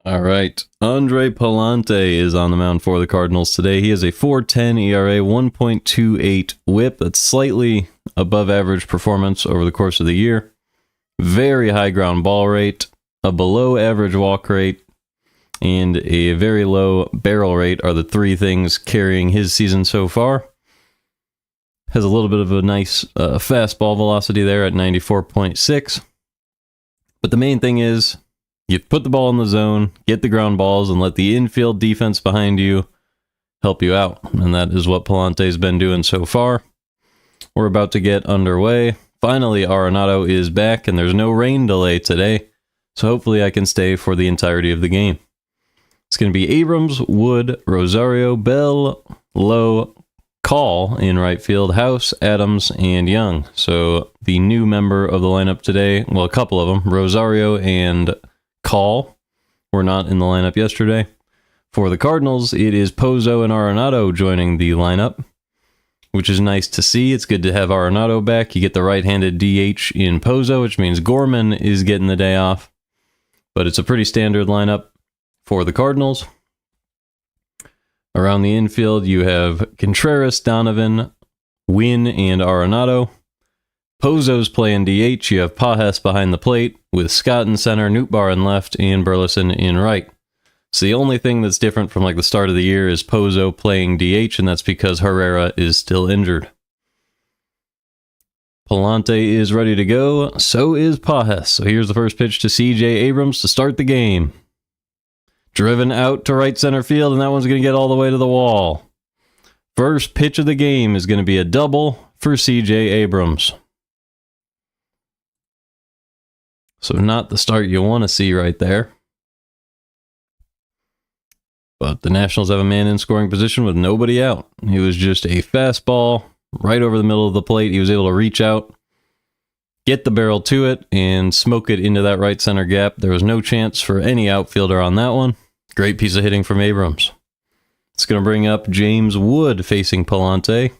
All right. Andre Pallante is on the mound for the Cardinals today. He has a 4.10 ERA, 1.28 whip. That's slightly above average performance over the course of the year. Very high ground ball rate, a below average walk rate, and a very low barrel rate are the three things carrying his season so far. Has a little bit of a nice fastball velocity there at 94.6. But the main thing is, you put the ball in the zone, get the ground balls, and let the infield defense behind you help you out. And that is what Pallante's been doing so far. We're about to get underway. Finally, Arenado is back, and there's no rain delay today. So hopefully I can stay for the entirety of the game. It's going to be Abrams, Wood, Rosario, Bell, Lowe, Call in right field, House, Adams, and Young. So the new member of the lineup today, well, a couple of them, Rosario and Call, were not in the lineup yesterday. For the Cardinals, it is Pozo and Arenado joining the lineup, which is nice to see. It's good to have Arenado back. You get the right-handed DH in Pozo, which means Gorman is getting the day off. But it's a pretty standard lineup for the Cardinals. Around the infield, you have Contreras, Donovan, Wynn, and Arenado. Pozo's playing DH. You have Pajes behind the plate with Scott in center, Nootbaar in left, and Burleson in right. So the only thing that's different from like the start of the year is Pozo playing DH, and that's because Herrera is still injured. Pallante is ready to go. So is Pajes. So here's the first pitch to C.J. Abrams to start the game. Driven out to right center field, and that one's going to get all the way to the wall. First pitch of the game is going to be a double for C.J. Abrams. So not the start you want to see right there. But the Nationals have a man in scoring position with nobody out. It was just a fastball right over the middle of the plate. He was able to reach out, get the barrel to it, and smoke it into that right center gap. There was no chance for any outfielder on that one. Great piece of hitting from Abrams. It's going to bring up James Wood facing Pallante.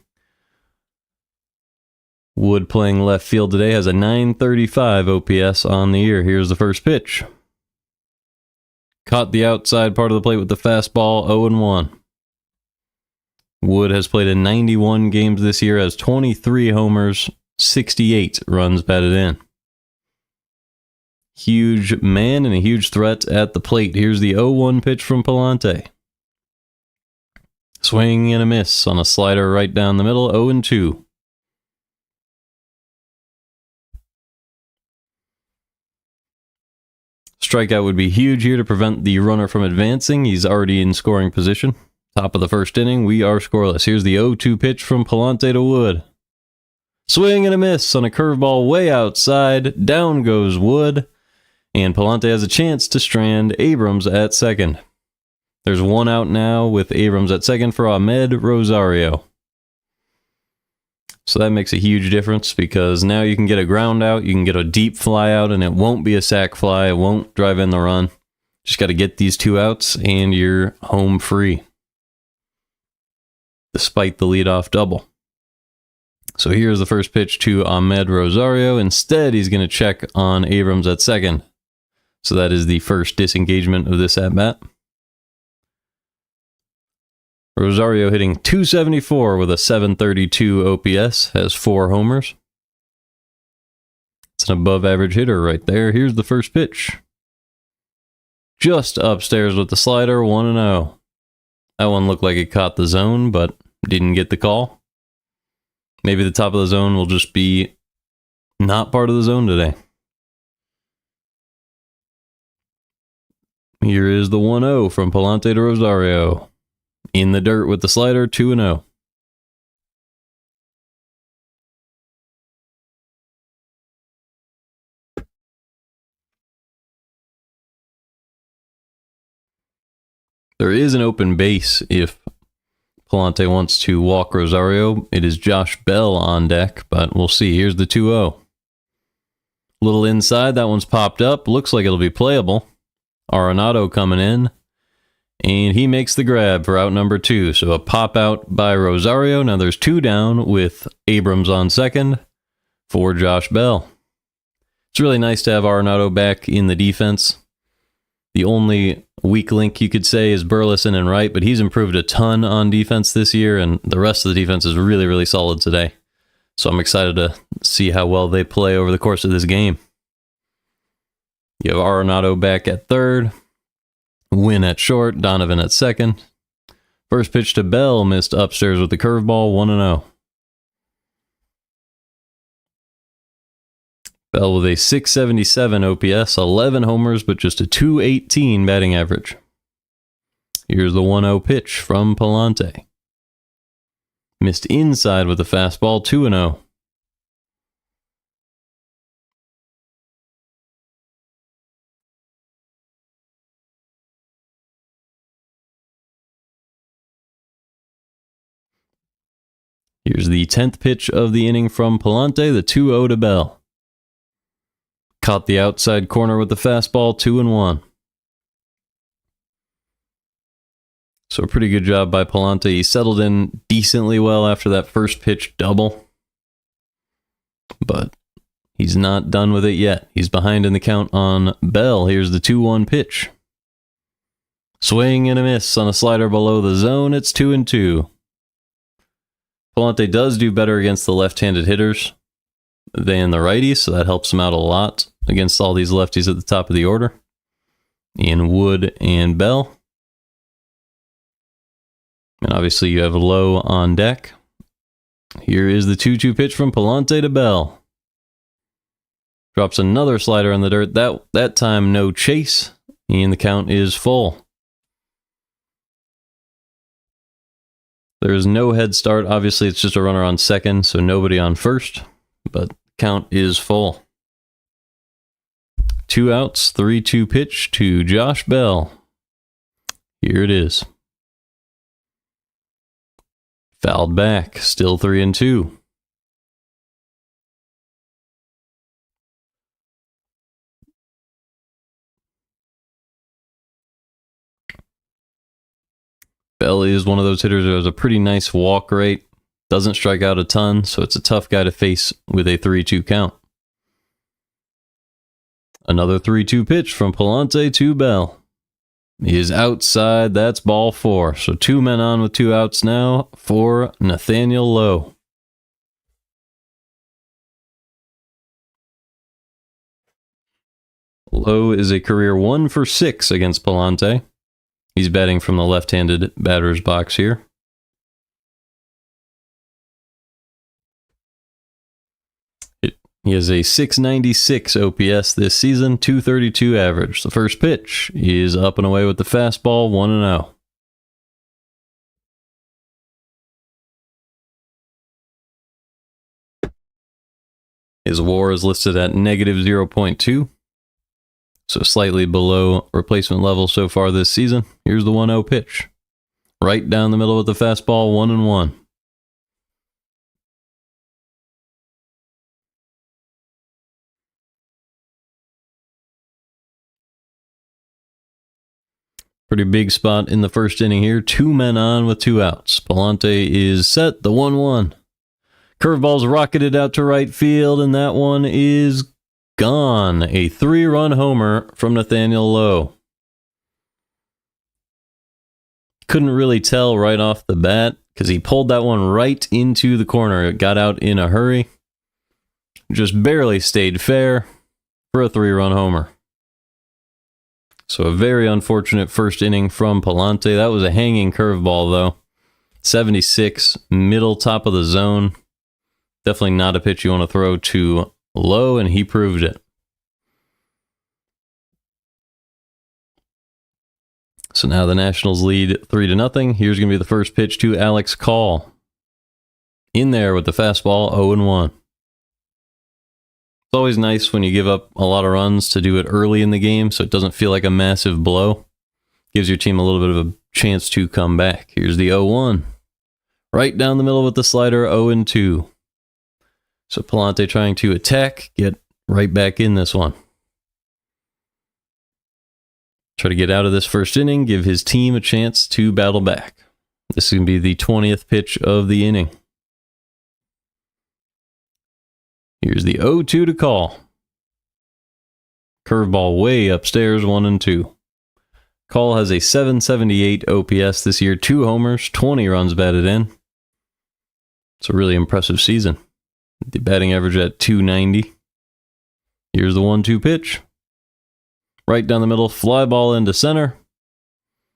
Wood playing left field today has a 935 OPS on the year. Here's the first pitch. Caught the outside part of the plate with the fastball, 0-1. Wood has played in 91 games this year, has 23 homers, 68 runs batted in. Huge man and a huge threat at the plate. Here's the 0-1 pitch from Pallante. Swing and a miss on a slider right down the middle, 0-2. Strikeout would be huge here to prevent the runner from advancing. He's already in scoring position. Top of the first inning, we are scoreless. Here's the 0-2 pitch from Pallante to Wood. Swing and a miss on a curveball way outside. Down goes Wood. And Pallante has a chance to strand Abrams at second. There's one out now with Abrams at second for Ahmed Rosario. So that makes a huge difference because now you can get a ground out, you can get a deep fly out, and it won't be a sac fly. It won't drive in the run. Just got to get these two outs, and you're home free. Despite the leadoff double. So here's the first pitch to Ahmed Rosario. Instead, he's going to check on Abrams at second. So that is the first disengagement of this at-bat. Rosario hitting .274 with a .732 OPS, has 4 homers. It's an above-average hitter right there. Here's the first pitch. Just upstairs with the slider, 1-0. That one looked like it caught the zone, but didn't get the call. Maybe the top of the zone will just be not part of the zone today. Here is the 1-0 from Pallante to Rosario. In the dirt with the slider, 2-0. There is an open base if Pallante wants to walk Rosario. It is Josh Bell on deck, but we'll see. Here's the 2-0. Little inside, that one's popped up. Looks like it'll be playable. Arenado coming in. And he makes the grab for out number 2. So a pop out by Rosario. Now there's 2 down with Abrams on second for Josh Bell. It's really nice to have Arenado back in the defense. The only Weak link, you could say, is Burleson and Wright, but he's improved a ton on defense this year, and the rest of the defense is really, really solid today. So I'm excited to see how well they play over the course of this game. You have Arenado back at third, Wynn at short, Donovan at second. First pitch to Bell, missed upstairs with the curveball, 1-0. Bell with a 677 OPS, 11 homers, but just a 218 batting average. Here's the 1-0 pitch from Pallante. Missed inside with the fastball, 2-0. Here's the 10th pitch of the inning from Pallante, the 2-0 to Bell. Caught the outside corner with the fastball, 2-1. So a pretty good job by Pallante. He settled in decently well after that first pitch double. But he's not done with it yet. He's behind in the count on Bell. Here's the 2-1 pitch. Swing and a miss on a slider below the zone. It's 2-2. Pallante does do better against the left-handed hitters than the righties, so that helps him out a lot against all these lefties at the top of the order in Wood and Bell. And obviously you have Lowe on deck. Here is the 2-2 pitch from Pallante to Bell. Drops another slider in the dirt. That time no chase, and the count is full. There is no head start. Obviously it's just a runner on second, so nobody on first, but count is full. 2 outs, 3-2 pitch to Josh Bell. Here it is. Fouled back, still 3-2. Bell is one of those hitters who has a pretty nice walk rate, doesn't strike out a ton, so it's a tough guy to face with a 3-2 count. Another 3-2 pitch from Pallante to Bell. He is outside, that's ball 4. So 2 men on with 2 outs now for Nathaniel Lowe. Lowe is a career 1 for 6 against Pallante. He's batting from the left-handed batter's box here. He has a 696 OPS this season, 232 average. The first pitch is up and away with the fastball, 1-0. His WAR is listed at negative 0.2, so slightly below replacement level so far this season. Here's the 1-0 pitch. Right down the middle with the fastball, 1-1. Pretty big spot in the first inning here. 2 men on with 2 outs. Pallante is set, the 1-1. Curveball's rocketed out to right field, and that one is gone. A 3-run homer from Nathaniel Lowe. Couldn't really tell right off the bat because he pulled that one right into the corner. It got out in a hurry. Just barely stayed fair for a 3-run homer. So a very unfortunate first inning from Pallante. That was a hanging curveball, though. 76, middle top of the zone. Definitely not a pitch you want to throw to Lowe, and he proved it. So now the Nationals lead 3-0. Here's going to be the first pitch to Alex Call. In there with the fastball, 0-1. It's always nice when you give up a lot of runs to do it early in the game so it doesn't feel like a massive blow. Gives your team a little bit of a chance to come back. Here's the 0-1. Right down the middle with the slider, 0-2. So Pallante trying to attack, get right back in this one. Try to get out of this first inning, give his team a chance to battle back. This is going to be the 20th pitch of the inning. Here's the 0-2 to Call. Curveball way upstairs, 1-2. Call has a 778 OPS this year, 2 homers, 20 runs batted in. It's a really impressive season. The batting average at 290. Here's the 1-2 pitch. Right down the middle, fly ball into center.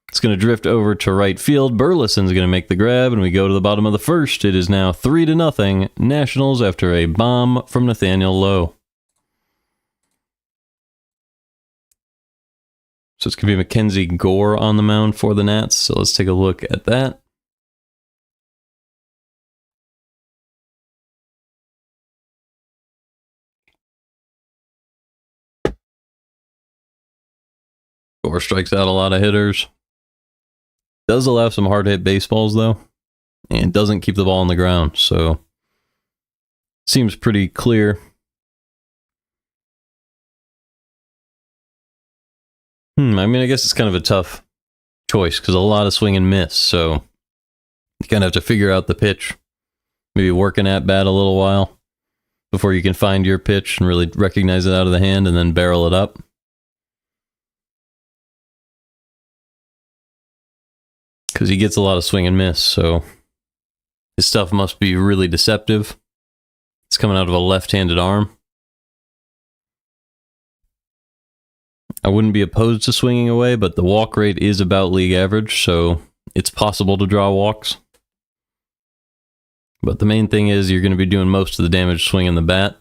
It's going to drift over to right field. Burleson's going to make the grab, and we go to the bottom of the first. It is now 3-0 Nationals after a bomb from Nathaniel Lowe. So it's going to be MacKenzie Gore on the mound for the Nats. So let's take a look at that. Gore strikes out a lot of hitters. Does allow some hard hit baseballs though, and doesn't keep the ball on the ground. So seems pretty clear. I mean, I guess it's kind of a tough choice because a lot of swing and miss. So you kind of have to figure out the pitch. Maybe work an at bat a little while before you can find your pitch and really recognize it out of the hand and then barrel it up. Because he gets a lot of swing and miss, so his stuff must be really deceptive. It's coming out of a left-handed arm. I wouldn't be opposed to swinging away, but the walk rate is about league average, so it's possible to draw walks. But the main thing is you're going to be doing most of the damage swinging the bat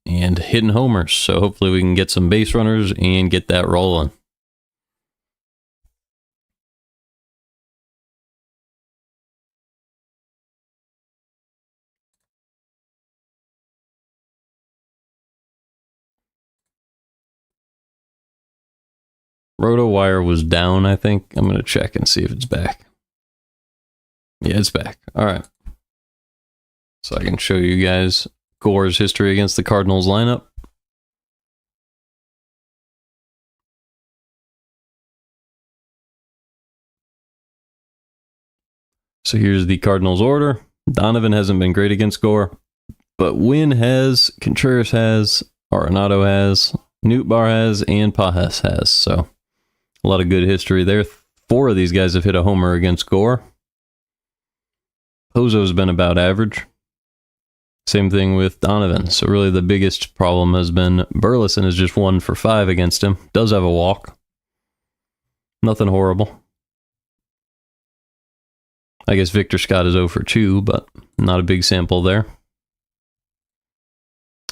and hitting homers, so hopefully we can get some base runners and get that rolling. RotoWire was down, I think. I'm going to check and see if it's back. Yeah, it's back. All right. So I can show you guys Gore's history against the Cardinals lineup. So here's the Cardinals order. Donovan hasn't been great against Gore, but Wynn has, Contreras has, Arenado has, Nootbaar has, and Pages has. So a lot of good history there. 4 of these guys have hit a homer against Gore. Pozo's been about average. Same thing with Donovan. So really the biggest problem has been Burleson is just 1 for 5 against him. Does have a walk. Nothing horrible. I guess Victor Scott is 0 for 2, but not a big sample there.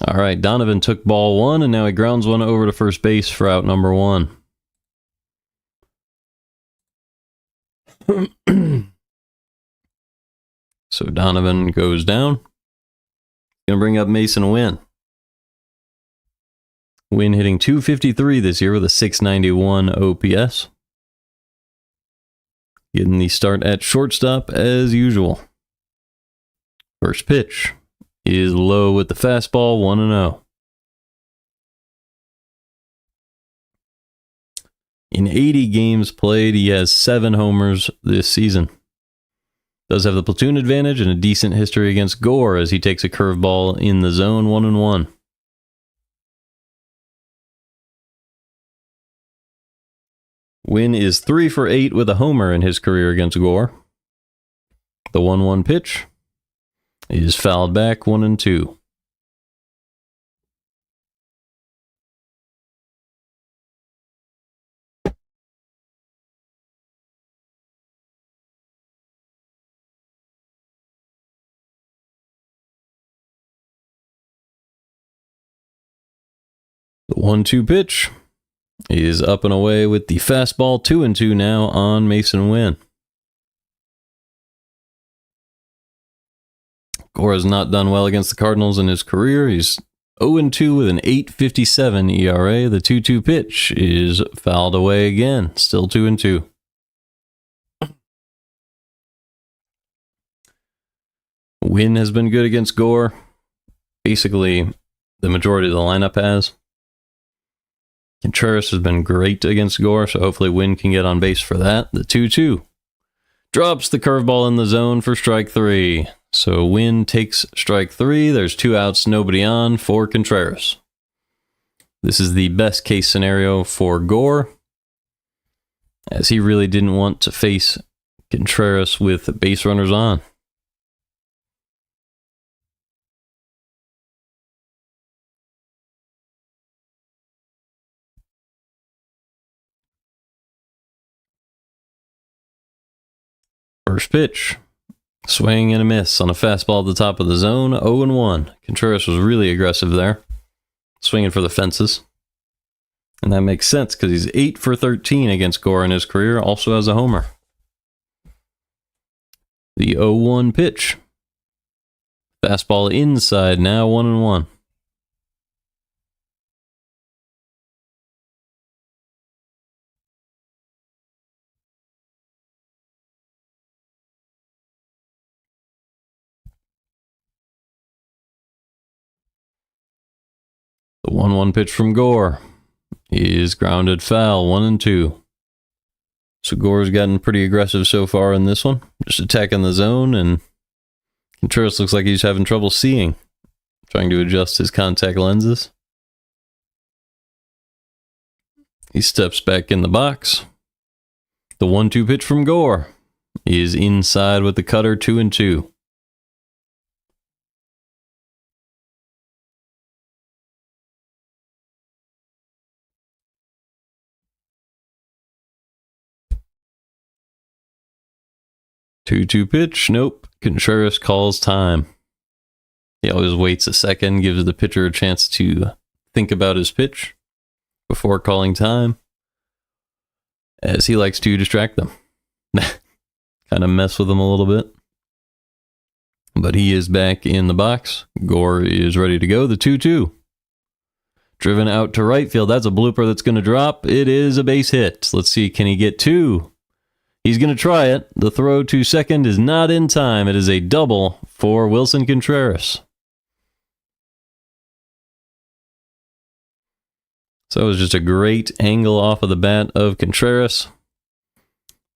All right, Donovan took ball 1, and now he grounds one over to first base for out number 1. So Donovan goes down. Gonna bring up Mason Wynn. Wynn hitting .253 this year with a .691 OPS. Getting the start at shortstop as usual. First pitch is low with the fastball, 1-0. In 80 games played, he has 7 homers this season. Does have the platoon advantage and a decent history against Gore as he takes a curveball in the zone, 1-1. Wynn is 3 for 8 with a homer in his career against Gore. The 1-1 pitch is fouled back, 1-2. The 1-2 pitch is up and away with the fastball, 2-2 now on Mason Wynn. Gore has not done well against the Cardinals in his career. He's 0-2 with an 8.57 ERA. The 2-2 pitch is fouled away again, still 2-2. Wynn has been good against Gore. Basically, the majority of the lineup has. Contreras has been great against Gore, so hopefully Wynn can get on base for that. The 2-2 drops the curveball in the zone for strike 3. So Wynn takes strike 3. There's 2 outs, nobody on for Contreras. This is the best case scenario for Gore. as he really didn't want to face Contreras with base runners on. First pitch. Swing and a miss on a fastball at the top of the zone, 0-1. Contreras was really aggressive there, swinging for the fences. And that makes sense because he's 8 for 13 against Gore in his career, also has a homer. The 0-1 pitch. Fastball inside, now 1-1. The 1-1 pitch from Gore is grounded foul, 1-2. So Gore's gotten pretty aggressive so far in this one, just attacking the zone, and Contreras looks like he's having trouble seeing, trying to adjust his contact lenses. He steps back in the box. The 1-2 pitch from Gore is inside with the cutter, 2-2. Two pitch, nope. Contreras calls time. He always waits a second, gives the pitcher a chance to think about his pitch before calling time, as he likes to distract them. Kind of mess with them a little bit. But he is back in the box. Gore is ready to go. The 2-2. Driven out to right field. That's a blooper that's going to drop. It is a base hit. Let's see, can he get 2? He's going to try it. The throw to second is not in time. It is a double for Wilson Contreras. So it was just a great angle off of the bat of Contreras.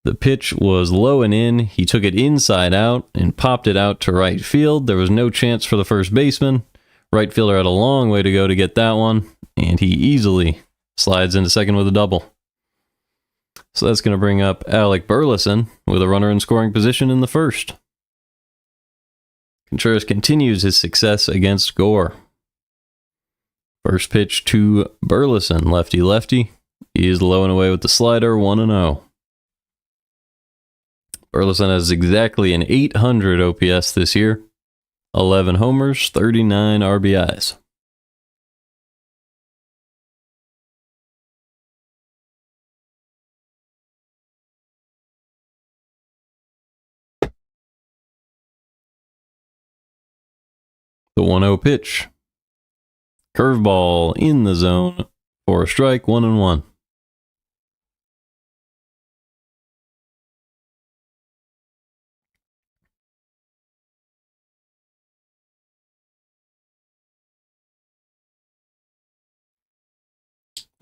The pitch was low and in. He took it inside out and popped it out to right field. There was no chance for the first baseman. Right fielder had a long way to go to get that one, and he easily slides into second with a double. So that's going to bring up Alec Burleson with a runner in scoring position in the first. Contreras continues his success against Gore. First pitch to Burleson, lefty-lefty. He is low and away with the slider, 1-0. Burleson has exactly an 800 OPS this year. 11 homers, 39 RBIs. The 1-0 pitch. Curveball in the zone for a strike, 1-1.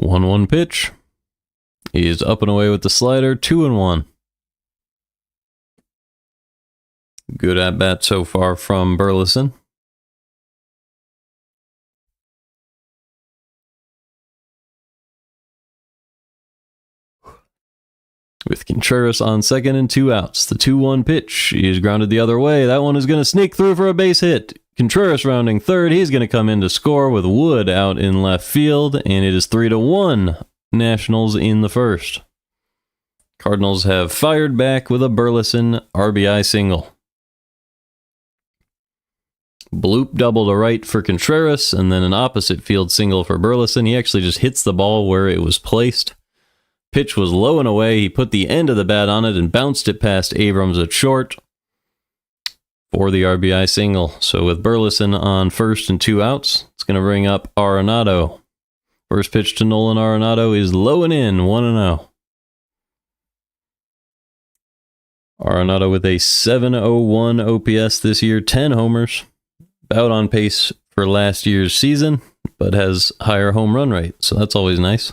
One pitch. He is up and away with the slider, 2-1. Good at bat so far from Burleson. With Contreras on second and 2 outs. The 2-1 pitch is grounded the other way. That one is going to sneak through for a base hit. Contreras rounding third. He's going to come in to score with Wood out in left field, and it is 3-1 Nationals in the first. Cardinals have fired back with a Burleson RBI single. Bloop double to right for Contreras, and then an opposite field single for Burleson. He actually just hits the ball where it was placed. Pitch was low and away. He put the end of the bat on it and bounced it past Abrams at short for the RBI single. So with Burleson on first and 2 outs, it's going to bring up Arenado. First pitch to Nolan Arenado is low and in, 1-0. Arenado with a 701 OPS this year, 10 homers. About on pace for last year's season, but has higher home run rate, so that's always nice.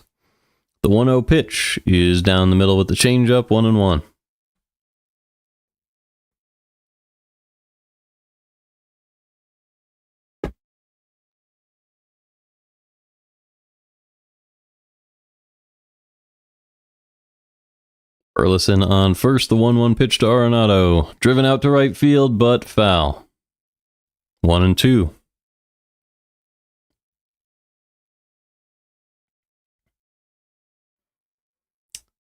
The 1-0 pitch is down the middle with the changeup, 1-1. Burleson on first, the 1-1 pitch to Arenado. Driven out to right field, but foul. 1-2.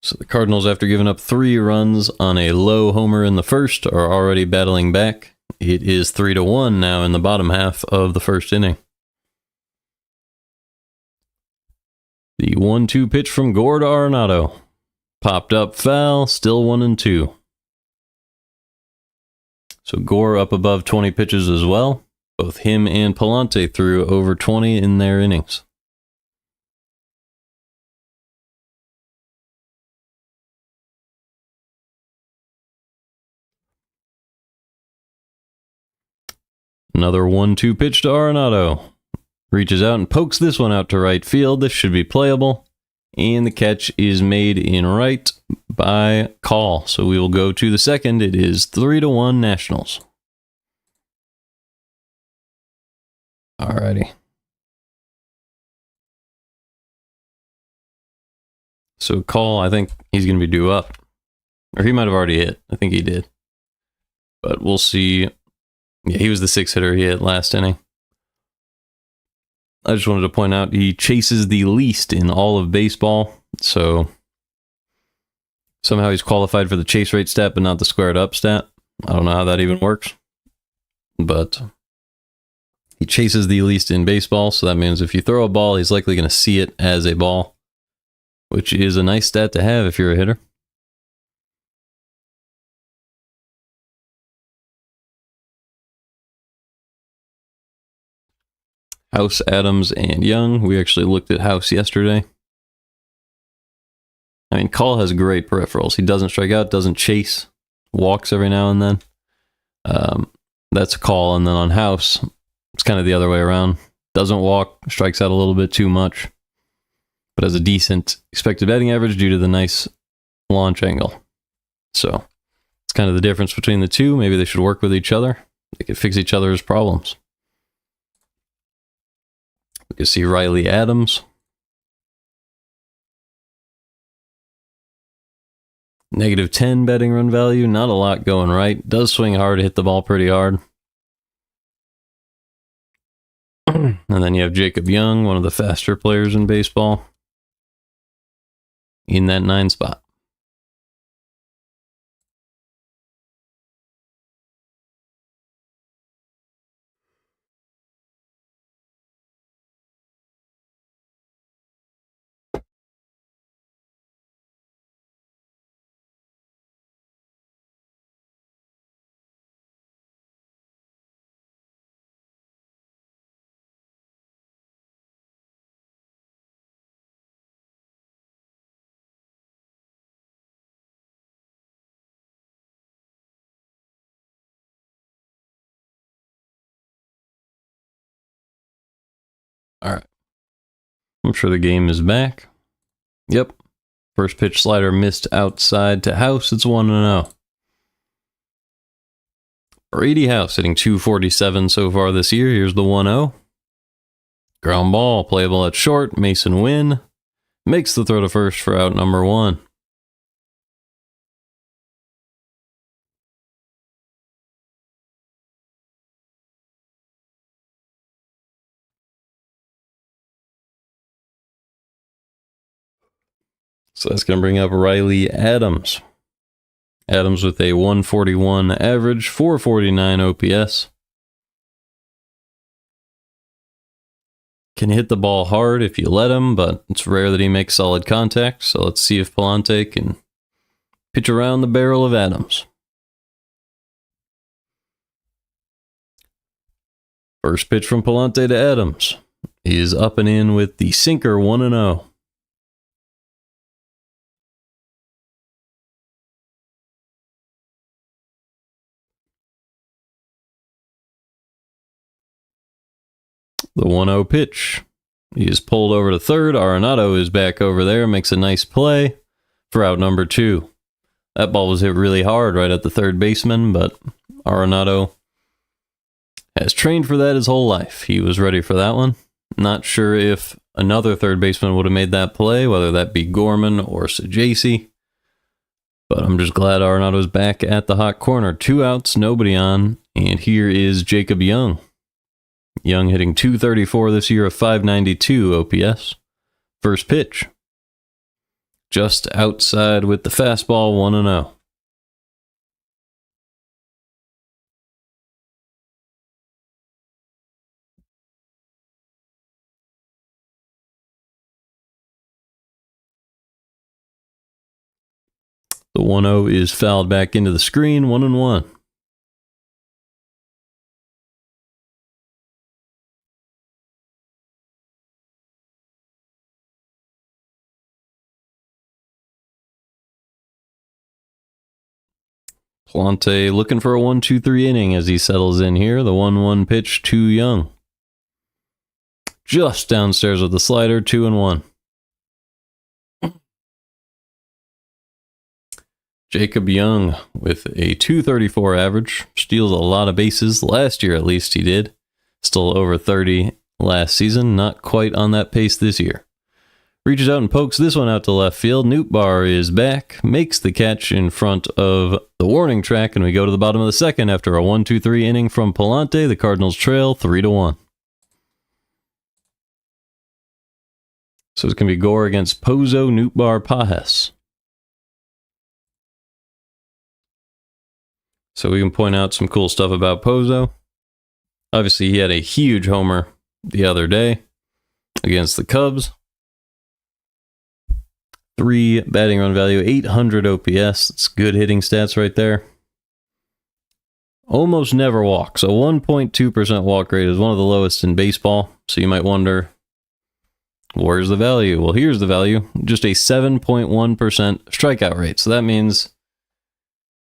So the Cardinals, after giving up 3 runs on a low homer in the first, are already battling back. It is 3-1 now in the bottom half of the first inning. The 1-2 pitch from Gore to Arenado. Popped up foul, still 1-2. So Gore up above 20 pitches as well. Both him and Pallante threw over 20 in their innings. Another 1-2 pitch to Arenado. Reaches out and pokes this one out to right field. This should be playable. And the catch is made in right by Call. So we will go to the second. It is 3-1 Nationals. Alrighty. So Call, I think he's going to be due up. Or he might have already hit. I think he did. But we'll see. Yeah, he was the 6th hitter he hit last inning. I just wanted to point out he chases the least in all of baseball. So somehow he's qualified for the chase rate stat, but not the squared up stat. I don't know how that even works. But he chases the least in baseball. So that means if you throw a ball, he's likely going to see it as a ball, which is a nice stat to have if you're a hitter. House, Adams, and Young. We actually looked at House yesterday. I mean, Call has great peripherals. He doesn't strike out, doesn't chase, walks every now and then. That's a Call. And then on House, it's kind of the other way around. Doesn't walk, strikes out a little bit too much, but has a decent expected batting average due to the nice launch angle. So it's kind of the difference between the two. Maybe they should work with each other. They could fix each other's problems. We can see Riley Adams. -10 betting run value. Not a lot going right. Does swing hard, hit the ball pretty hard. And then you have Jacob Young, one of the faster players in baseball, in that 9 spot. All right. I'm sure the game is back. Yep. First pitch slider missed outside to House. It's 1-0. Brady House hitting .247 so far this year. Here's the 1-0. Ground ball, playable at short. Mason Wynn makes the throw to first for out number 1. So that's going to bring up Riley Adams. Adams with a 141 average, 449 OPS. Can hit the ball hard if you let him, but it's rare that he makes solid contact. So let's see if Pallante can pitch around the barrel of Adams. First pitch from Pallante to Adams. He is up and in with the sinker, 1-0. The 1-0 pitch. He is pulled over to third. Arenado is back over there, makes a nice play for out number 2. That ball was hit really hard right at the third baseman, but Arenado has trained for that his whole life. He was ready for that one. Not sure if another third baseman would have made that play, whether that be Gorman or Sajaci. But I'm just glad Arenado's back at the hot corner. 2 outs, nobody on. And here is Jacob Young. Young hitting .234 this year, a .592 OPS. First pitch. Just outside with the fastball, 1-0. The 1-0 is fouled back into the screen, 1-1. Pallante looking for a 1-2-3 inning as he settles in here. The 1-1 pitch to Young. Just downstairs with the slider, 2-1. Jacob Young with a .234 average. Steals a lot of bases. Last year, at least, he did. Still over 30 last season. Not quite on that pace this year. Reaches out and pokes this one out to left field. Nootbaar is back. Makes the catch in front of the warning track. And we go to the bottom of the second after a 1-2-3 inning from Pallante. The Cardinals trail 3-1. So it's going to be Gore against Pozo, Nootbaar, Pajes. So we can point out some cool stuff about Pozo. Obviously, he had a huge homer the other day against the Cubs. 3 batting run value, 800 OPS. It's good hitting stats right there. Almost never walks. A 1.2% walk rate is one of the lowest in baseball. So you might wonder, where's the value? Well, here's the value. Just a 7.1% strikeout rate. So that means,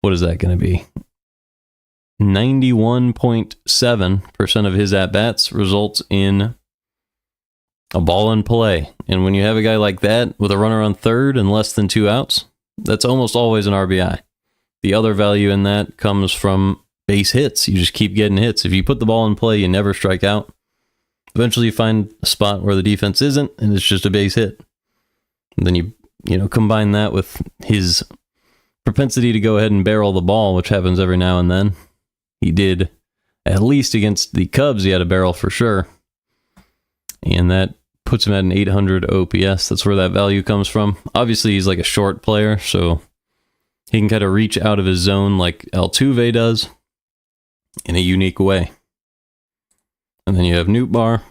what is that going to be? 91.7% of his at-bats results in a ball in play. And when you have a guy like that with a runner on third and less than 2 outs, that's almost always an RBI. The other value in that comes from base hits. You just keep getting hits. If you put the ball in play, you never strike out. Eventually you find a spot where the defense isn't, and it's just a base hit. And then you combine that with his propensity to go ahead and barrel the ball, which happens every now and then. He did, at least against the Cubs, he had a barrel for sure. And that puts him at an 800 OPS. That's where that value comes from. Obviously, he's like a short player, so he can kind of reach out of his zone like Altuve does in a unique way. And then you have Nootbaar.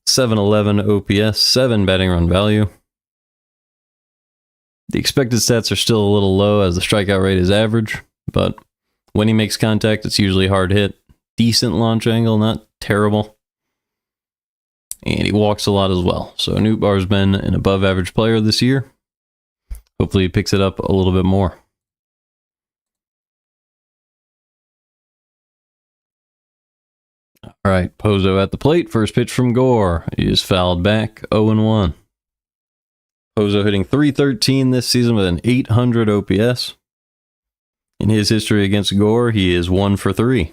711 OPS, 7 batting run value. The expected stats are still a little low as the strikeout rate is average, but when he makes contact, it's usually hard hit. Decent launch angle, not terrible. And he walks a lot as well. So Nootbaar's been an above average player this year. Hopefully he picks it up a little bit more. All right, Pozo at the plate. First pitch from Gore. He is fouled back, 0-1. Pozo hitting .313 this season with an 800 OPS. In his history against Gore, he is 1 for 3.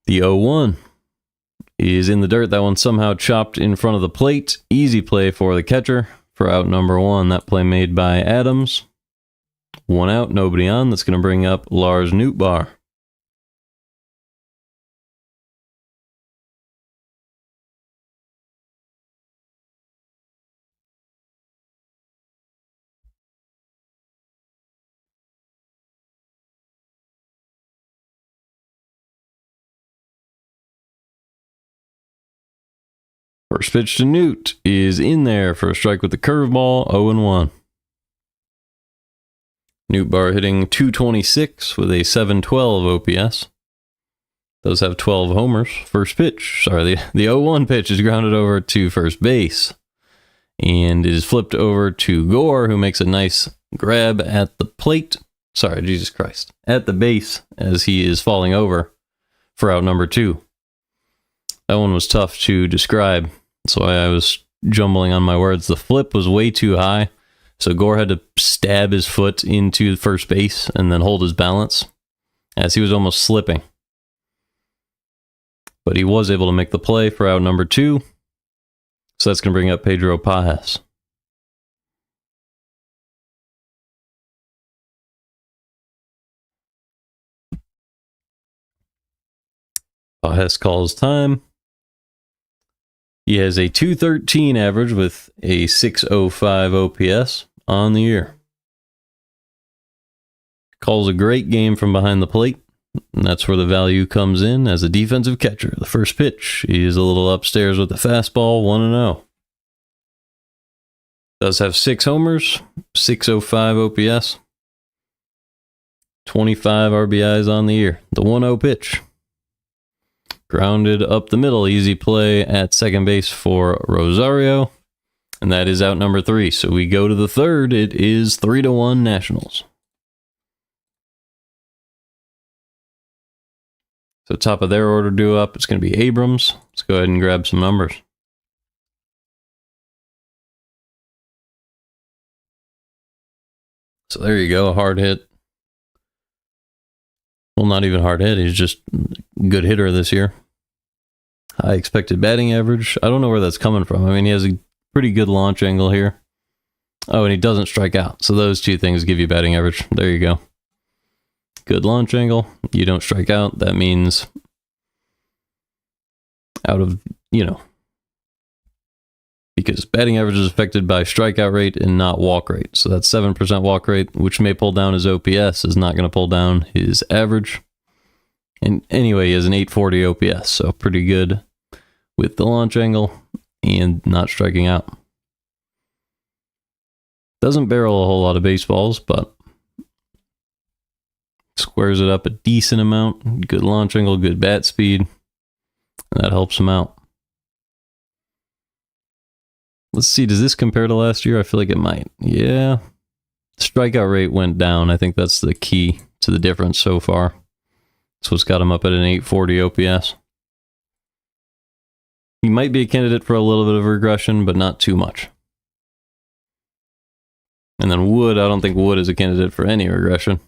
The 0-1 is in the dirt. That one somehow chopped in front of the plate. Easy play for the catcher for out number 1. That play made by Adams. 1 out, nobody on. That's going to bring up Lars Nootbaar. First pitch to Newt is in there for a strike with the curveball, 0-1. Nootbaar hitting .226 with a .712 OPS. Does have 12 homers. First pitch, the 0-1 pitch is grounded over to first base. And it is flipped over to Gore, who makes a nice grab at the plate. Jesus Christ. At the base as he is falling over for out number 2. That one was tough to describe. That's why I was jumbling on my words. The flip was way too high, so Gore had to stab his foot into first base and then hold his balance as he was almost slipping. but he was able to make the play for out number 2. So that's going to bring up Pedro Pajes. Pajes calls time. He has a 213 average with a 605 OPS on the year. Calls a great game from behind the plate, and that's where the value comes in as a defensive catcher. The first pitch, he is a little upstairs with the fastball, 1-0. Does have 6 homers, 605 OPS, 25 RBIs on the year. The 1-0 pitch. Grounded up the middle, easy play at second base for Rosario, and that is out number 3. So we go to the third. It is 3-1 Nationals. So top of their order due up, it's going to be Abrams. Let's go ahead and grab some numbers. So there you go, a hard hit. Well, not even hard hit. He's just a good hitter this year. High expected batting average. I don't know where that's coming from. I mean, he has a pretty good launch angle here. Oh, and he doesn't strike out. So those 2 things give you batting average. There you go. Good launch angle. You don't strike out. That means out of, because batting average is affected by strikeout rate and not walk rate. So that's 7% walk rate, which may pull down his OPS, is not going to pull down his average. And anyway, he has an 840 OPS, so pretty good with the launch angle and not striking out. Doesn't barrel a whole lot of baseballs, but squares it up a decent amount. Good launch angle, good bat speed. And that helps him out. Let's see, does this compare to last year? I feel like it might. Yeah. Strikeout rate went down. I think that's the key to the difference so far. That's what's got him up at an 840 OPS. He might be a candidate for a little bit of regression, but not too much. And then Wood, I don't think Wood is a candidate for any regression.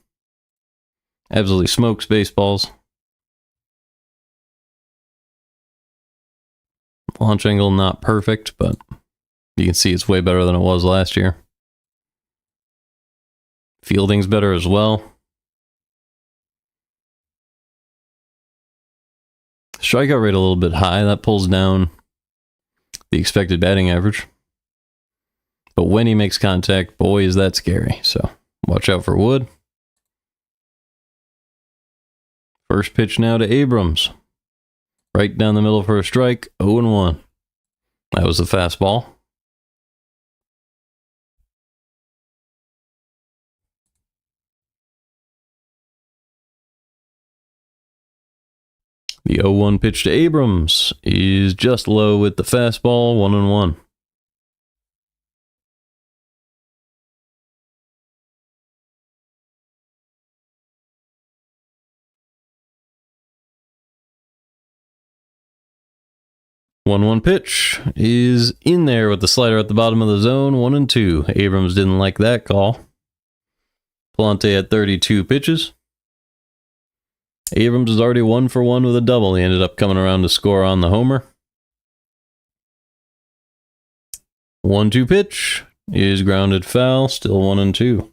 Absolutely smokes baseballs. Launch angle not perfect, but you can see it's way better than it was last year. Fielding's better as well. Strikeout rate a little bit high. That pulls down the expected batting average. But when he makes contact, boy, is that scary. So watch out for Wood. First pitch now to Abrams. Right down the middle for a strike, 0-1. That was the fastball. The 0-1 pitch to Abrams is just low with the fastball, 1-1. One pitch is in there with the slider at the bottom of the zone, 1-2. Abrams didn't like that call. Pallante had 32 pitches. Abrams is already 1 for 1 with a double. He ended up coming around to score on the homer. 1-2 pitch is grounded foul, still 1-2.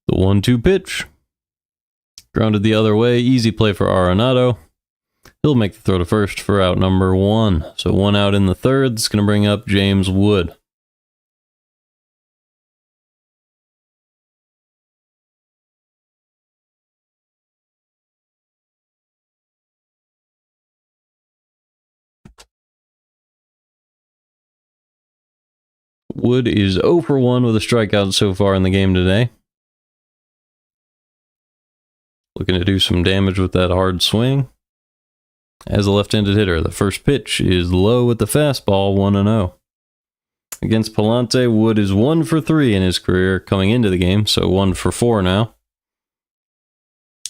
The 1-2 pitch. Grounded the other way. Easy play for Arenado. He'll make the throw to first for out number 1. So 1 out in the third. It's going to bring up James Wood. Wood is 0 for 1 with a strikeout so far in the game today. Looking to do some damage with that hard swing. As a left-handed hitter, the first pitch is low with the fastball, 1-0. Against Pallante, Wood is 1 for 3 in his career coming into the game, so 1 for 4 now.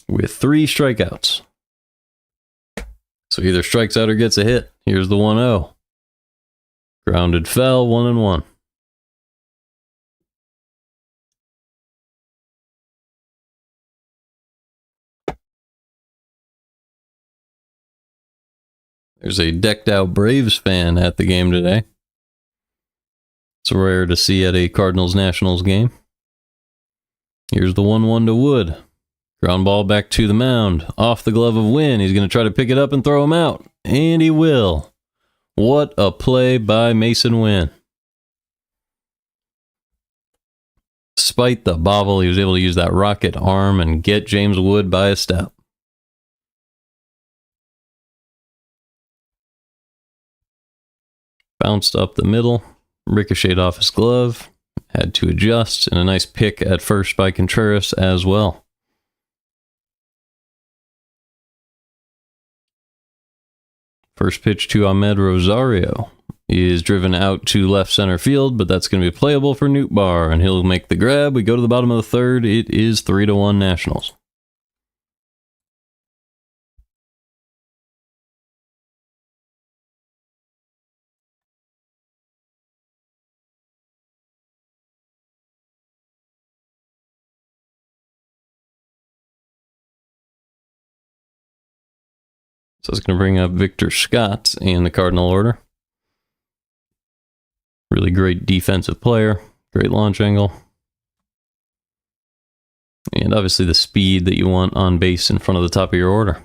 With 3 strikeouts. So either strikes out or gets a hit. Here's the 1-0. Grounded fell, 1-1. There's a decked out Braves fan at the game today. It's rare to see at a Cardinals-Nationals game. Here's the 1-1 to Wood. Ground ball back to the mound. Off the glove of Wynn. He's going to try to pick it up and throw him out. And he will. What a play by Mason Wynn. Despite the bobble, he was able to use that rocket arm and get James Wood by a step. Bounced up the middle, ricocheted off his glove, had to adjust, and a nice pick at first by Contreras as well. First pitch to Ahmed Rosario is driven out to left center field, but that's going to be playable for Nootbaar, and he'll make the grab. We go to the bottom of the third. It is 3-1 Nationals. So it's going to bring up Victor Scott in the Cardinal order. Really great defensive player, great launch angle. And obviously the speed that you want on base in front of the top of your order.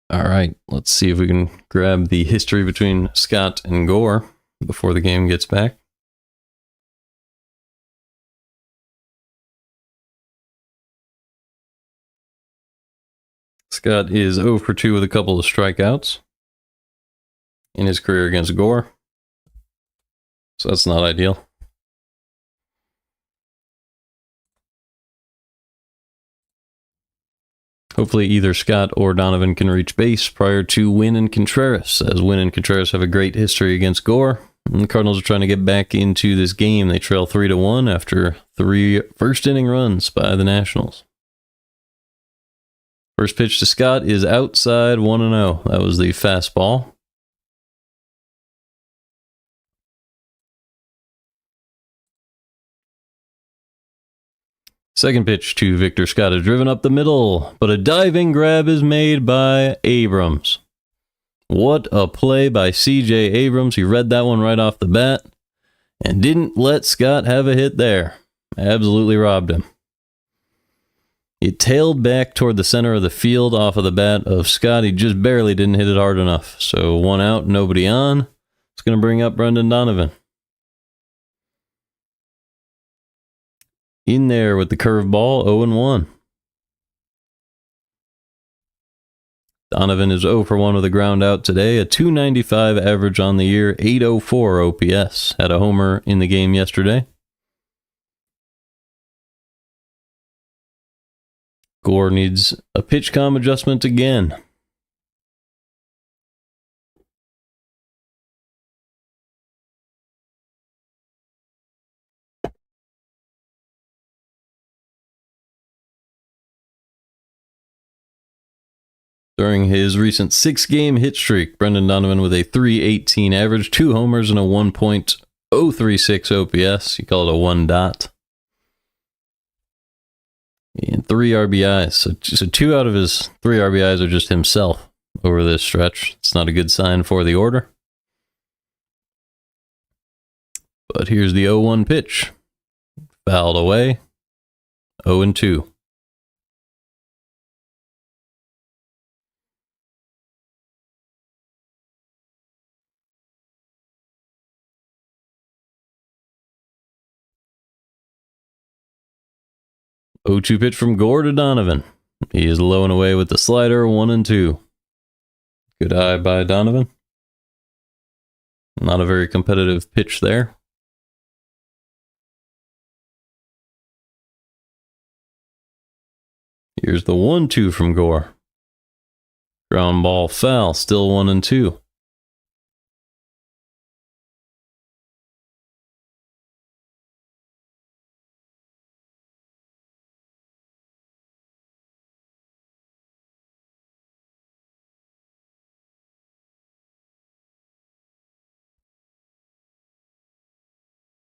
All right, let's see if we can grab the history between Scott and Gore before the game gets back. Scott is 0 for 2 with a couple of strikeouts in his career against Gore, so that's not ideal. Hopefully either Scott or Donovan can reach base prior to Wynn and Contreras, as Wynn and Contreras have a great history against Gore. And the Cardinals are trying to get back into this game. They trail 3-1 after 3 first-inning runs by the Nationals. First pitch to Scott is outside, 1-0. That was the fastball. Second pitch to Victor Scott is driven up the middle, but a diving grab is made by Abrams. What a play by C.J. Abrams. He read that one right off the bat and didn't let Scott have a hit there. Absolutely robbed him. It tailed back toward the center of the field off of the bat of Scott. He just barely didn't hit it hard enough. So 1 out, nobody on. It's going to bring up Brendan Donovan. In there with the curveball, 0-1. Donovan is 0 for 1 with a ground out today, a .295 average on the year, .804 OPS. Had a homer in the game yesterday. Gore needs a pitch comm adjustment again. During his recent 6-game hit streak, Brendan Donovan with a .318 average, 2 homers, and a 1.036 OPS. You call it a 1 dot. And 3 RBIs. So 2 out of his 3 RBIs are just himself over this stretch. It's not a good sign for the order. But here's the 0-1 pitch. Fouled away. 0-2. O2 pitch from Gore to Donovan. He is low and away with the slider, 1-2. Good eye by Donovan. Not a very competitive pitch there. Here's the 1-2 from Gore. Ground ball foul, still 1-2.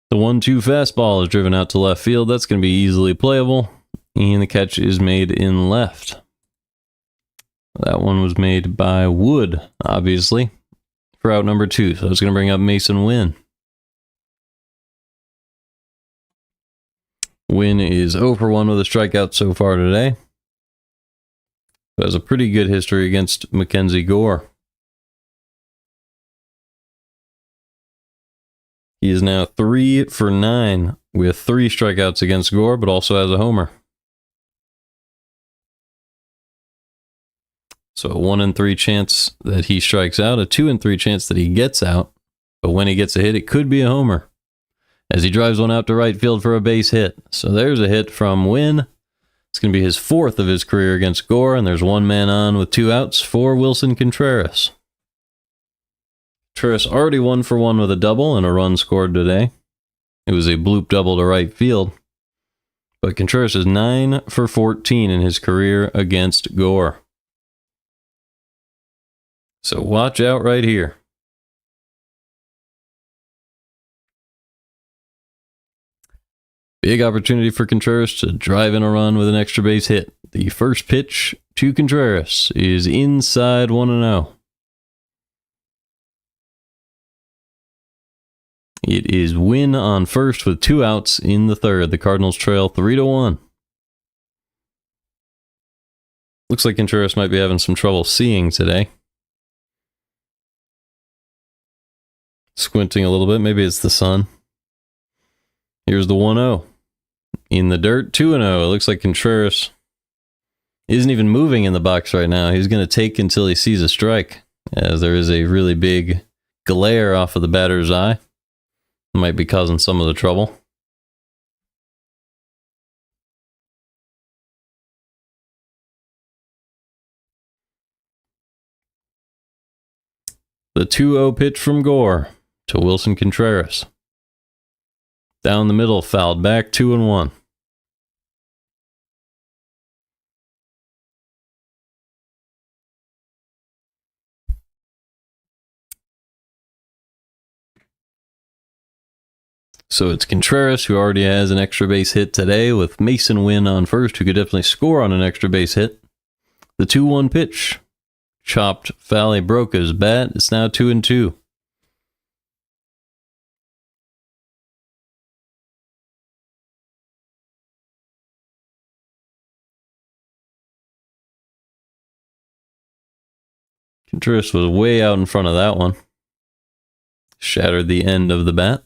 The 1-2 fastball is driven out to left field. That's going to be easily playable. And the catch is made in left. That one was made by Wood, obviously, for out number 2. So it's going to bring up Mason Wynn. Wynn is 0 for 1 with a strikeout so far today. But has a pretty good history against MacKenzie Gore. He is now 3 for 9 with 3 strikeouts against Gore, but also has a homer. So a 1 in 3 chance that he strikes out, a 2 in 3 chance that he gets out. But when he gets a hit, it could be a homer, as he drives one out to right field for a base hit. So there's a hit from Wynn. It's going to be his 4th of his career against Gore, and there's 1 man on with 2 outs for Wilson Contreras. Contreras already 1 for 1 with a double and a run scored today. It was a bloop double to right field. But Contreras is 9 for 14 in his career against Gore. So watch out right here. Big opportunity for Contreras to drive in a run with an extra base hit. The first pitch to Contreras is inside 1-0. It is Wynn on first with 2 outs in the third. The Cardinals trail 3-1. Looks like Contreras might be having some trouble seeing today. Squinting a little bit. Maybe it's the sun. Here's the 1-0. In the dirt, 2-0. It looks like Contreras isn't even moving in the box right now. He's going to take until he sees a strike, as there is a really big glare off of the batter's eye. Might be causing some of the trouble. The 2-0 pitch from Gore to Wilson Contreras. Down the middle, fouled back, 2-1. So it's Contreras, who already has an extra base hit today, with Mason Wynn on first, who could definitely score on an extra base hit. The 2-1 pitch. Chopped foul. He broke his bat. It's now 2-2. Contreras was way out in front of that one. Shattered the end of the bat.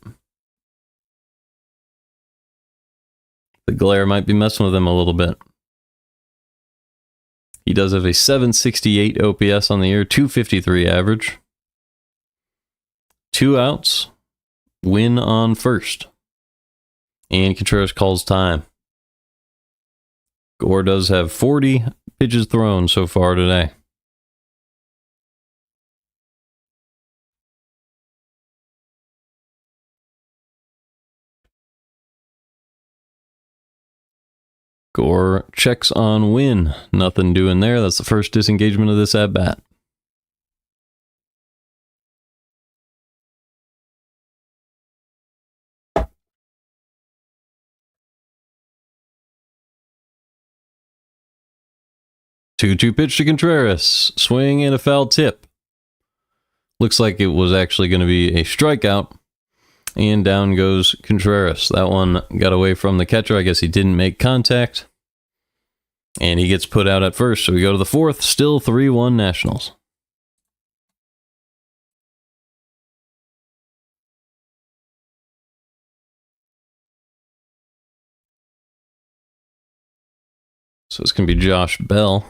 The glare might be messing with him a little bit. He does have a 768 OPS on the year, 253 average. 2 outs. Win on first. And Contreras calls time. Gore does have 40 pitches thrown so far today. Gore checks on Wynn. Nothing doing there. That's the first disengagement of this at-bat. Two-two pitch to Contreras. Swing and a foul tip. Looks like it was actually going to be a strikeout. And down goes Contreras. That one got away from the catcher. I guess he didn't make contact. And he gets put out at first. So we go to the fourth. Still 3-1 Nationals. So it's going to be Josh Bell.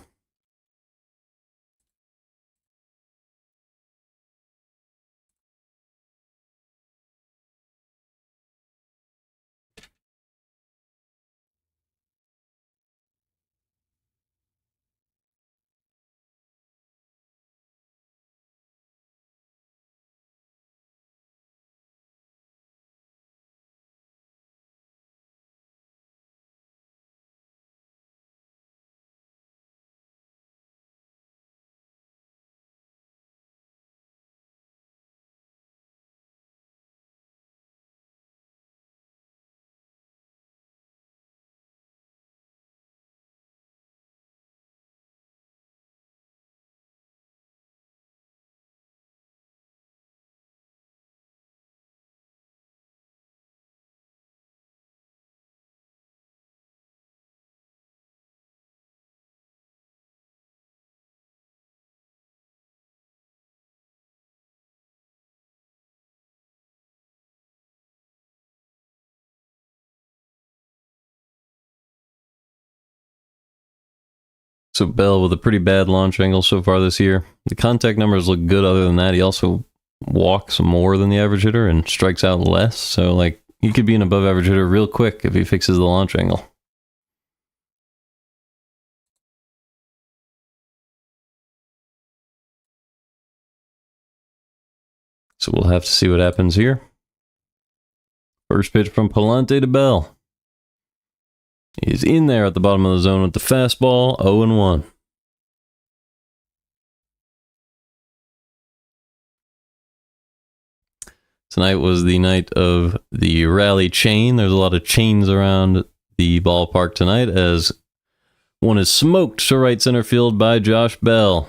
So Bell with a pretty bad launch angle so far this year. The contact numbers look good other than that. He also walks more than the average hitter and strikes out less. So, like, he could be an above average hitter real quick if he fixes the launch angle. So we'll have to see what happens here. First pitch from Pallante to Bell. He's in there at the bottom of the zone with the fastball, 0-1. Tonight was the night of the rally chain. There's a lot of chains around the ballpark tonight as one is smoked to right center field by Josh Bell.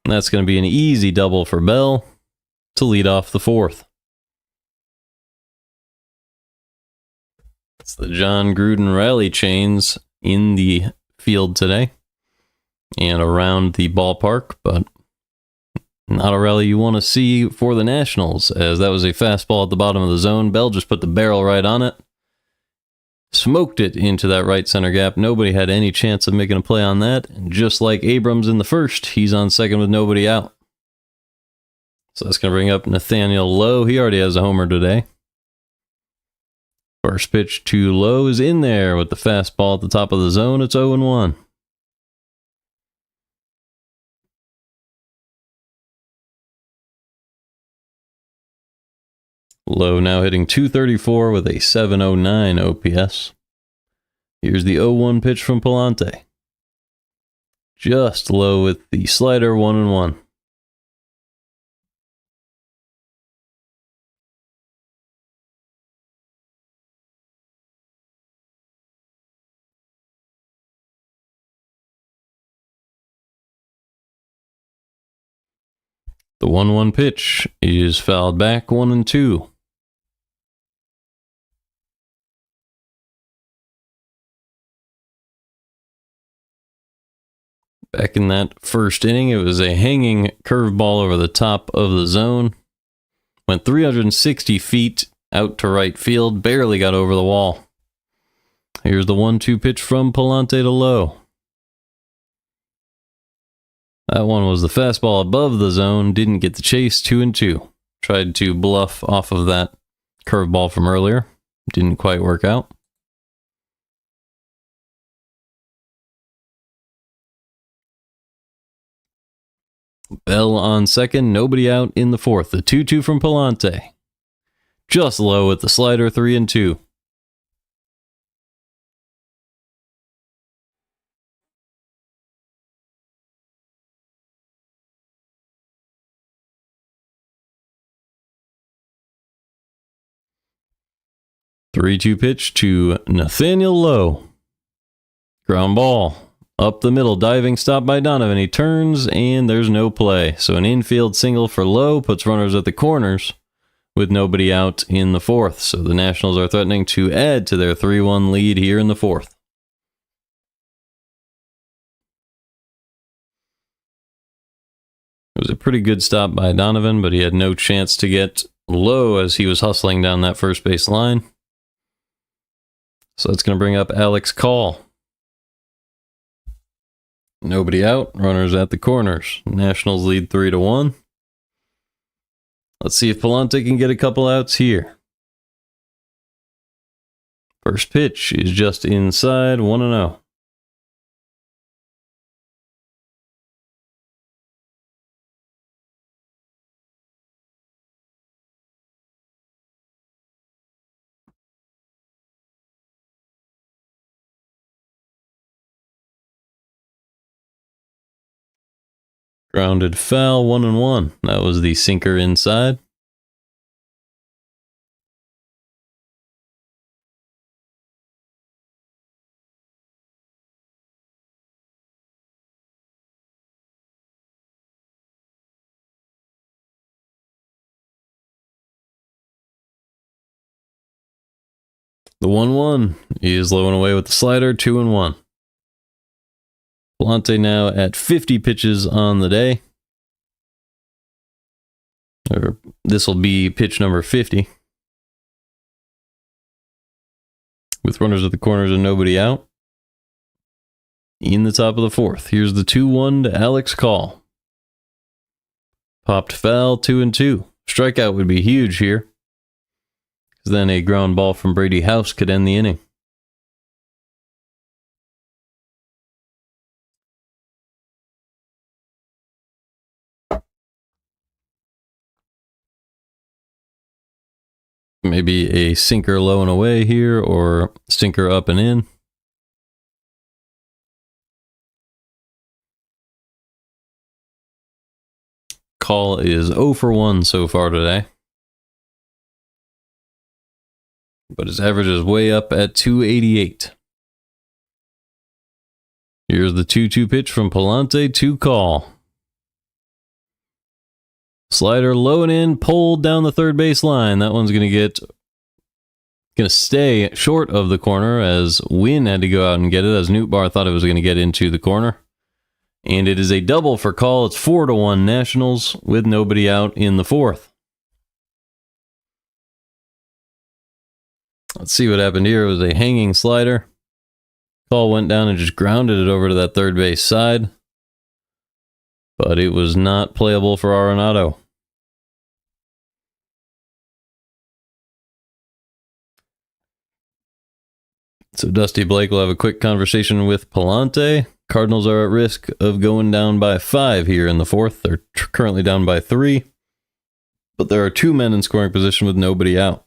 And that's going to be an easy double for Bell to lead off the fourth. It's the John Gruden rally chains in the field today and around the ballpark, but not a rally you want to see for the Nationals, as that was a fastball at the bottom of the zone. Bell just put the barrel right on it, smoked it into that right center gap. Nobody had any chance of making a play on that. And just like Abrams in the first, he's on second with nobody out. So that's going to bring up Nathaniel Lowe. He already has a homer today. First pitch to Lowe is in there with the fastball at the top of the zone. It's 0-1. Lowe now hitting .234 with a 709 OPS. Here's the 0-1 pitch from Pallante. Just low with the slider, 1-1. The 1-1 pitch is fouled back, 1-2. Back in that first inning, it was a hanging curveball over the top of the zone. Went 360 feet out to right field, barely got over the wall. Here's the 1-2 pitch from Pallante to Lowe. That one was the fastball above the zone, didn't get the chase, 2-2. Tried to bluff off of that curveball from earlier, didn't quite work out. Bell on second, nobody out in the fourth. The 2-2 from Pallante. Just low with the slider, 3-2. Three-two pitch to Nathaniel Lowe. Ground ball. Up the middle, diving stop by Donovan. He turns, and there's no play. So an infield single for Lowe puts runners at the corners with nobody out in the fourth. So the Nationals are threatening to add to their 3-1 lead here in the fourth. It was a pretty good stop by Donovan, but he had no chance to get low as he was hustling down that first base line. So that's going to bring up Alex Call. Nobody out, runners at the corners. Nationals lead 3-1. Let's see if Pallante can get a couple outs here. First pitch is just inside, 1-0. Grounded foul, 1-1. That was the sinker inside. The 1-1 is low and away with the slider, 2-1. Pallante now at 50 pitches on the day. This will be pitch number 50. With runners at the corners and nobody out. In the top of the fourth, here's the 2-1 to Alex Call. Popped foul, 2-2. Strikeout would be huge here. Then a ground ball from Brady House could end the inning. Maybe a sinker low and away here, or sinker up and in. Call is 0 for 1 so far today. But his average is way up at 288. Here's the 2-2 pitch from Pallante to Call. Slider low and in, pulled down the third base line. That one's going to stay short of the corner as Wynn had to go out and get it, as Nootbaar thought it was going to get into the corner. And it is a double for Call. It's 4-1 Nationals with nobody out in the fourth. Let's see what happened here. It was a hanging slider. Call went down and just grounded it over to that third base side. But it was not playable for Arenado. So Dusty Blake will have a quick conversation with Pallante. Cardinals are at risk of going down by 5 here in the fourth. They're currently down by 3. But there are 2 men in scoring position with nobody out.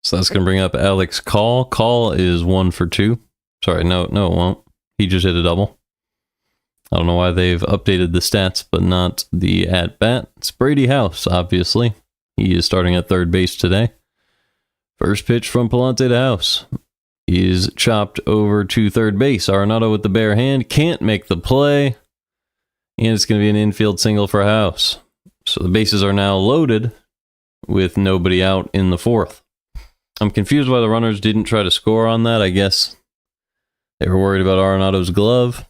So that's going to bring up Alex Call. Call is 1 for 2. Sorry, no, it won't. He just hit a double. I don't know why they've updated the stats, but not the at-bat. It's Brady House, obviously. He is starting at third base today. First pitch from Pallante to House is chopped over to third base. Arenado with the bare hand can't make the play, and it's going to be an infield single for House. So the bases are now loaded with nobody out in the fourth. I'm confused why the runners didn't try to score on that. I guess they were worried about Arenado's glove.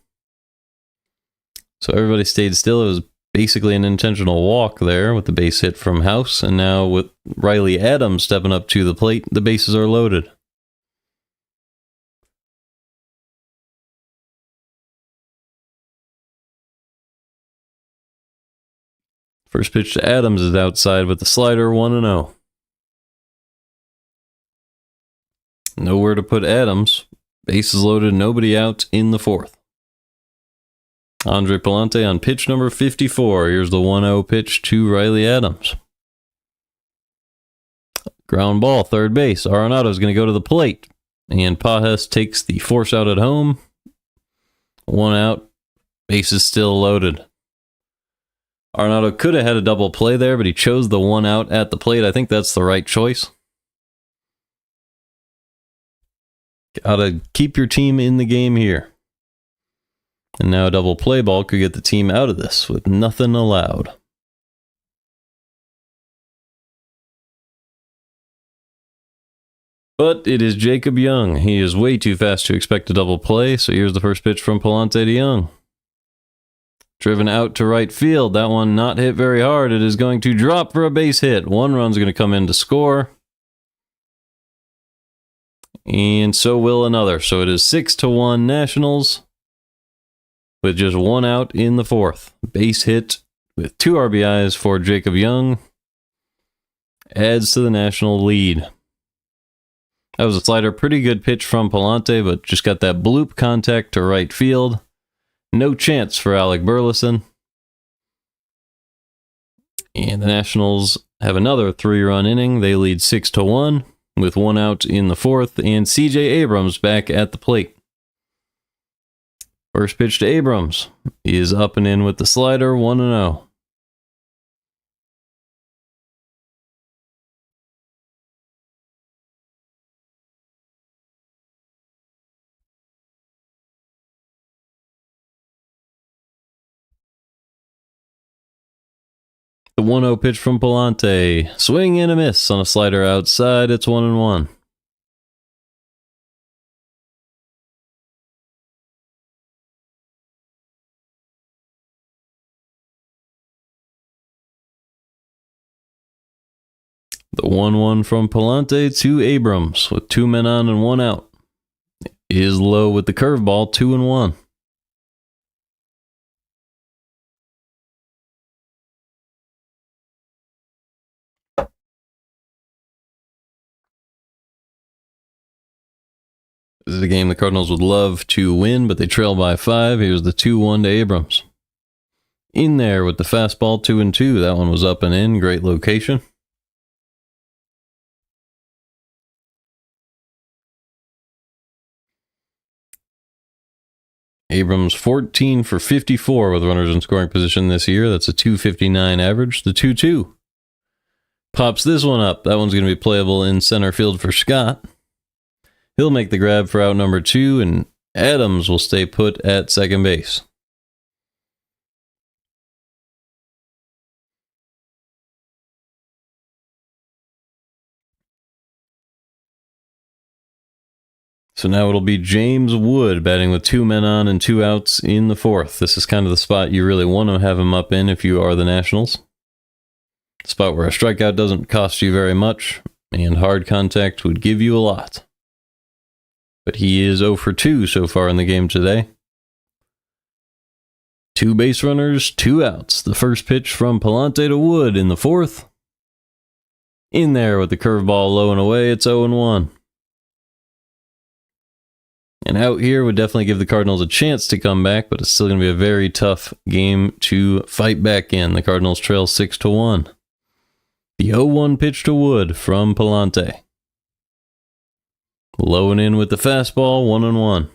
So everybody stayed still. It was basically an intentional walk there with the base hit from House. And now with Riley Adams stepping up to the plate, the bases are loaded. First pitch to Adams is outside with the slider, 1-0. Nowhere to put Adams. Bases loaded, nobody out in the fourth. Andre Pallante on pitch number 54. Here's the 1-0 pitch to Riley Adams. Ground ball, third base. Arenado's going to go to the plate. And Pajes takes the force out at home. 1 out. Bases still loaded. Arenado could have had a double play there, but he chose the 1 out at the plate. I think that's the right choice. Gotta keep your team in the game here. And now a double play ball could get the team out of this with nothing allowed. But it is Jacob Young. He is way too fast to expect a double play, so here's the first pitch from Pallante to Young. Driven out to right field. That one not hit very hard. It is going to drop for a base hit. 1 run's going to come in to score. And so will another. So it is 6-1 Nationals with just 1 out in the fourth. Base hit with 2 RBIs for Jacob Young adds to the National lead. That was a slider. Pretty good pitch from Pallante, but just got that bloop contact to right field. No chance for Alec Burleson. And the Nationals have another 3-run inning. They lead 6-1 with 1 out in the fourth, and CJ Abrams back at the plate. First pitch to Abrams. He is up and in with the slider, 1-0. The 1-0 pitch from Pallante. Swing and a miss on a slider outside. It's 1-1. The 1-1 from Pallante to Abrams with 2 men on and 1 out. Is low with the curveball, 2-1. This is a game the Cardinals would love to win, but they trail by 5. Here's the 2-1 to Abrams. In there with the fastball, 2-2. That one was up and in. Great location. Abrams 14 for 54 with runners in scoring position this year. That's a .259 average. The 2-2. Pops this one up. That one's going to be playable in center field for Scott. He'll make the grab for out number 2, and Adams will stay put at second base. So now it'll be James Wood batting with 2 men on and 2 outs in the fourth. This is kind of the spot you really want to have him up in if you are the Nationals. Spot where a strikeout doesn't cost you very much, and hard contact would give you a lot. But he is 0 for 2 so far in the game today. 2 base runners, 2 outs. The first pitch from Pallante to Wood in the fourth. In there with the curveball low and away, it's 0-1. And out here would definitely give the Cardinals a chance to come back, but it's still going to be a very tough game to fight back in. The Cardinals trail 6-1. The 0-1 pitch to Wood from Pallante. Low and in with the fastball, 1-1.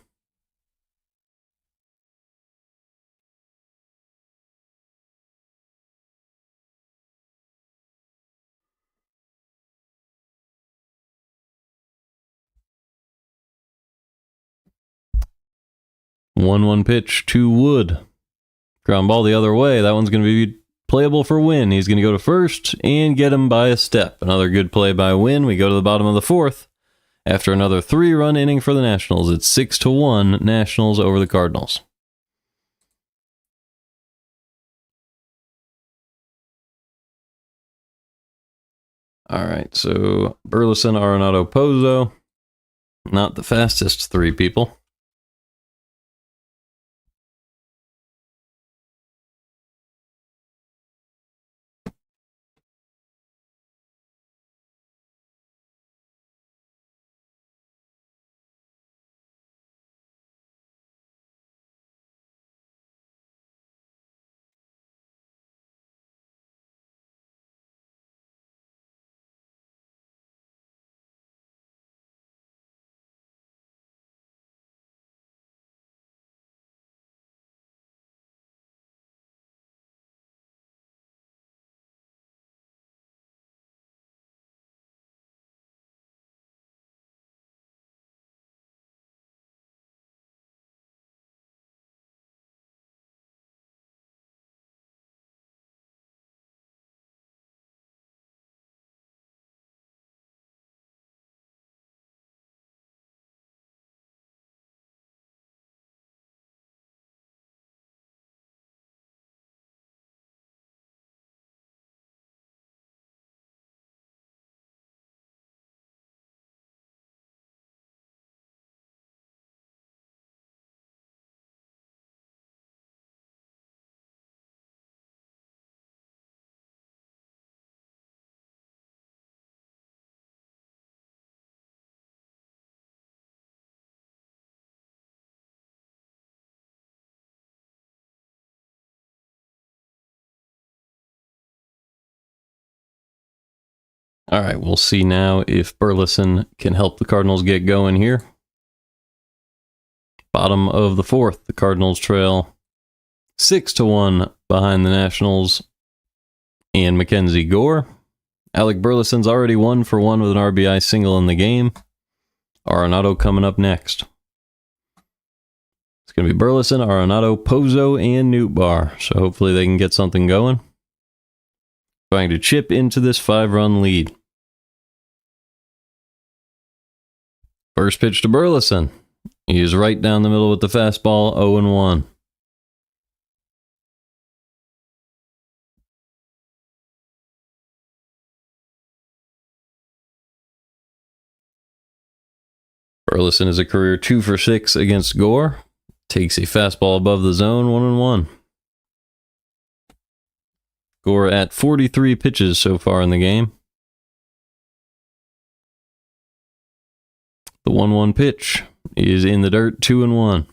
One pitch to Wood. Ground ball the other way. That one's going to be playable for Wynn. He's going to go to first and get him by a step. Another good play by Wynn. We go to the bottom of the fourth. After another 3-run inning for the Nationals, it's 6-1 Nationals over the Cardinals. All right, so Burleson, Arenado, Pozo. Not the fastest 3 people. All right, we'll see now if Burleson can help the Cardinals get going here. Bottom of the fourth, the Cardinals trail 6-1 behind the Nationals and MacKenzie Gore. Alec Burleson's already 1 for 1 with an RBI single in the game. Arenado coming up next. It's going to be Burleson, Arenado, Pozo, and Nootbaar. So hopefully they can get something going. Trying to chip into this 5-run lead. First pitch to Burleson. He is right down the middle with the fastball, 0-1. Burleson is a career 2 for 6 against Gore. Takes a fastball above the zone, 1-1. Gore at 43 pitches so far in the game. The 1-1 pitch is in the dirt, 2-1.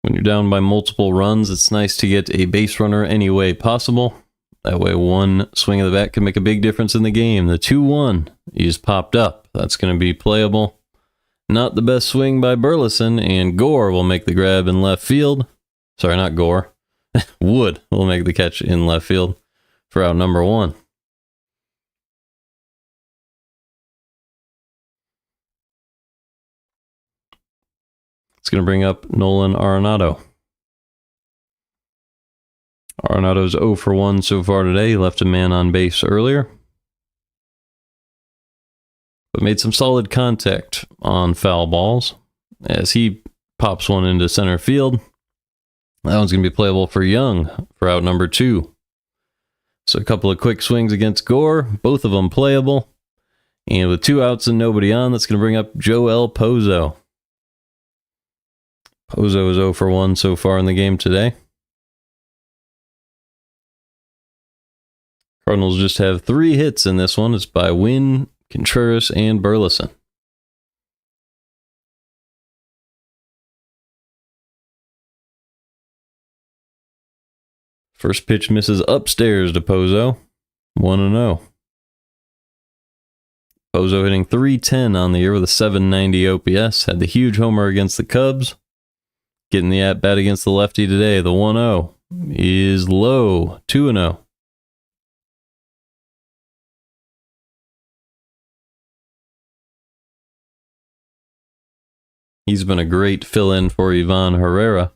When you're down by multiple runs, it's nice to get a base runner any way possible. That way one swing of the bat can make a big difference in the game. The 2-1 is popped up. That's going to be playable. Not the best swing by Burleson, and Gore will make the grab in left field. Sorry, not Gore. Wood will make the catch in left field for out number 1. It's going to bring up Nolan Arenado. Arenado's 0 for 1 so far today. He left a man on base earlier, but made some solid contact on foul balls as he pops one into center field. That one's going to be playable for Young for out number 2. So a couple of quick swings against Gore, both of them playable. And with 2 outs and nobody on, that's going to bring up Joel Pozo. Pozo is 0 for 1 so far in the game today. Cardinals just have 3 hits in this one. It's by Wynn, Contreras, and Burleson. First pitch misses upstairs to Pozo. 1-0. Pozo hitting .310 on the year with a .790 OPS. Had the huge homer against the Cubs. Getting the at-bat against the lefty today. The 1-0 is low. 2-0. He's been a great fill-in for Ivan Herrera.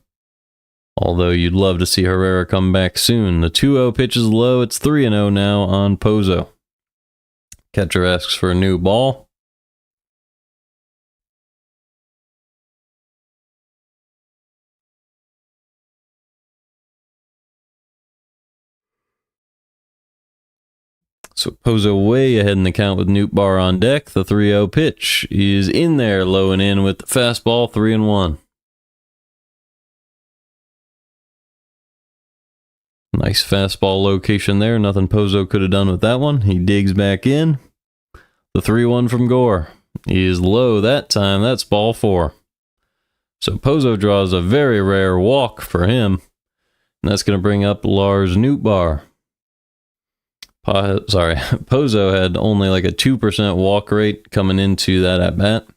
Although you'd love to see Herrera come back soon. The 2-0 pitch is low. It's 3-0 now on Pozo. Catcher asks for a new ball. So Pozo way ahead in the count with Nootbaar on deck. The 3-0 pitch is in there, low and in with the fastball, 3-1. Nice fastball location there. Nothing Pozo could have done with that one. He digs back in. The 3-1 from Gore is low that time. That's ball 4. So Pozo draws a very rare walk for him. And that's going to bring up Lars Nootbaar. Pozo had only like a 2% walk rate coming into that at bat.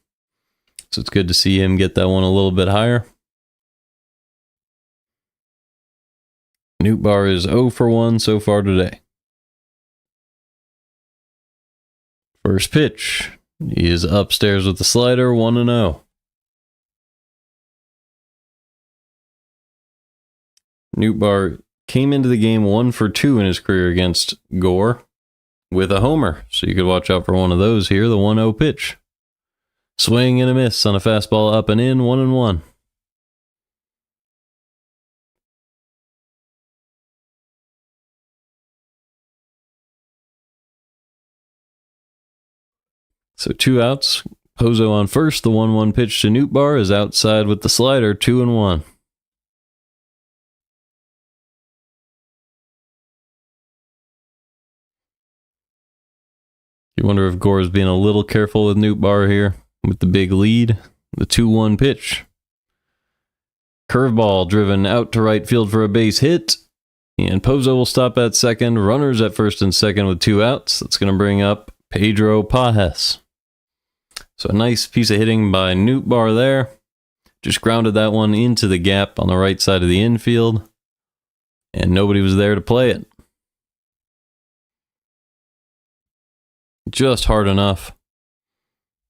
So it's good to see him get that one a little bit higher. Nootbaar is 0 for 1 so far today. First pitch. He is upstairs with the slider, 1-0. Nootbaar came into the game 1 for 2 in his career against Gore with a homer. So you could watch out for one of those here. The 1-0 pitch. Swing and a miss on a fastball up and in, 1-1. So 2 outs. Pozo on first. The 1-1 pitch to Nootbaar is outside with the slider, 2-1. You wonder if Gore's being a little careful with Nootbaar here with the big lead. The 2-1 pitch Curveball driven out to right field for a base hit. And Pozo will stop at second. Runners at first and second with 2 outs. That's going to bring up Pedro Pajes. So a nice piece of hitting by Nootbaar there. Just grounded that one into the gap on the right side of the infield. And nobody was there to play it. Just hard enough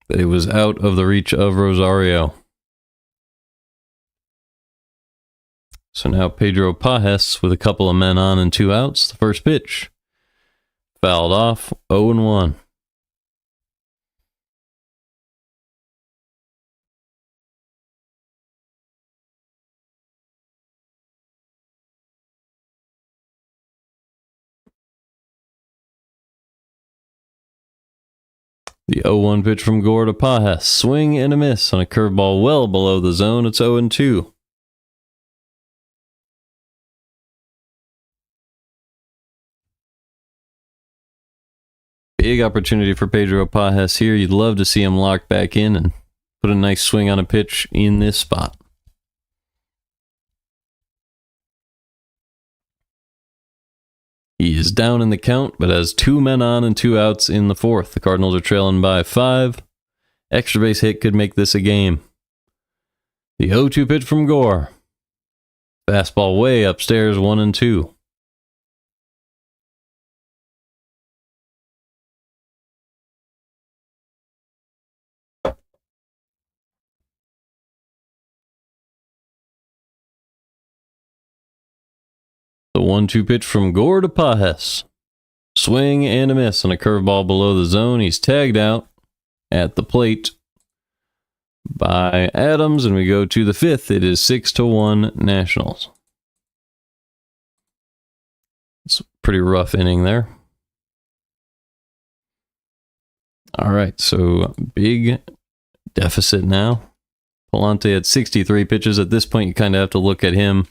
that it was out of the reach of Rosario. So now Pedro Pajes with a couple of men on and 2 outs. The first pitch. Fouled off, 0-1. The 0-1 pitch from Gore to Pajes. Swing and a miss on a curveball well below the zone. It's 0-2. Big opportunity for Pedro Pajes here. You'd love to see him locked back in and put a nice swing on a pitch in this spot. He is down in the count, but has 2 men on and 2 outs in the 4th. The Cardinals are trailing by 5. Extra base hit could make this a game. The 0-2 pitch from Gore. Fastball way upstairs, 1-2. The 1-2 pitch from Gore to Pajes. Swing and a miss on a curveball below the zone. He's tagged out at the plate by Adams, and we go to the 5th. It is 6-1 Nationals. It's a pretty rough inning there. All right, so big deficit now. Pallante had 63 pitches. At this point, you kind of have to look at him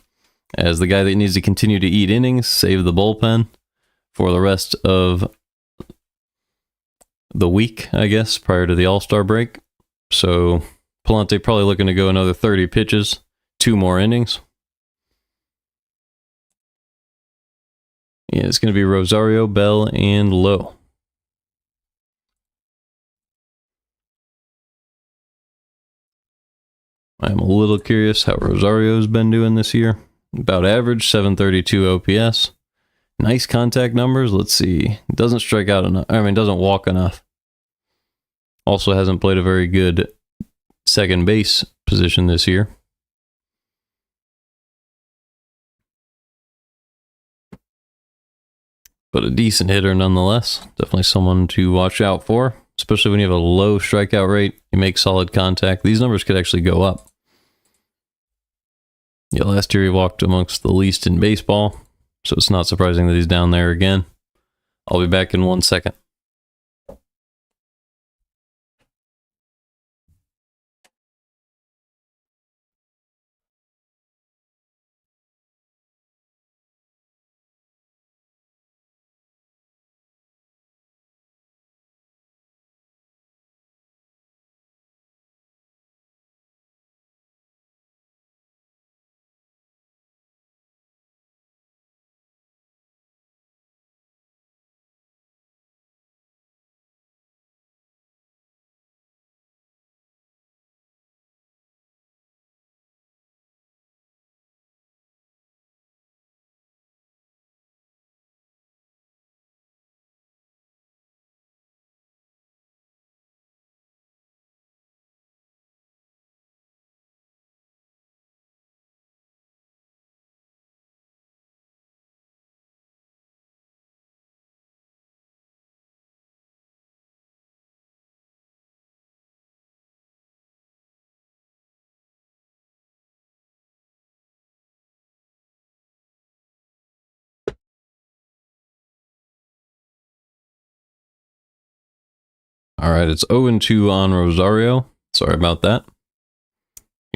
as the guy that needs to continue to eat innings, save the bullpen for the rest of the week, I guess, prior to the All-Star break. So Pallante probably looking to go another 30 pitches, 2 more innings. Yeah, it's going to be Rosario, Bell, and Lowe. I'm a little curious how Rosario's been doing this year. About average, 732 OPS. Nice contact numbers. Let's see. Doesn't strike out enough. Doesn't walk enough. Also hasn't played a very good second base position this year. But a decent hitter nonetheless. Definitely someone to watch out for, especially when you have a low strikeout rate. You make solid contact. These numbers could actually go up. Yeah, last year he walked amongst the least in baseball, so it's not surprising that he's down there again. I'll be back in 1 second. All right, it's 0-2 on Rosario. Sorry about that.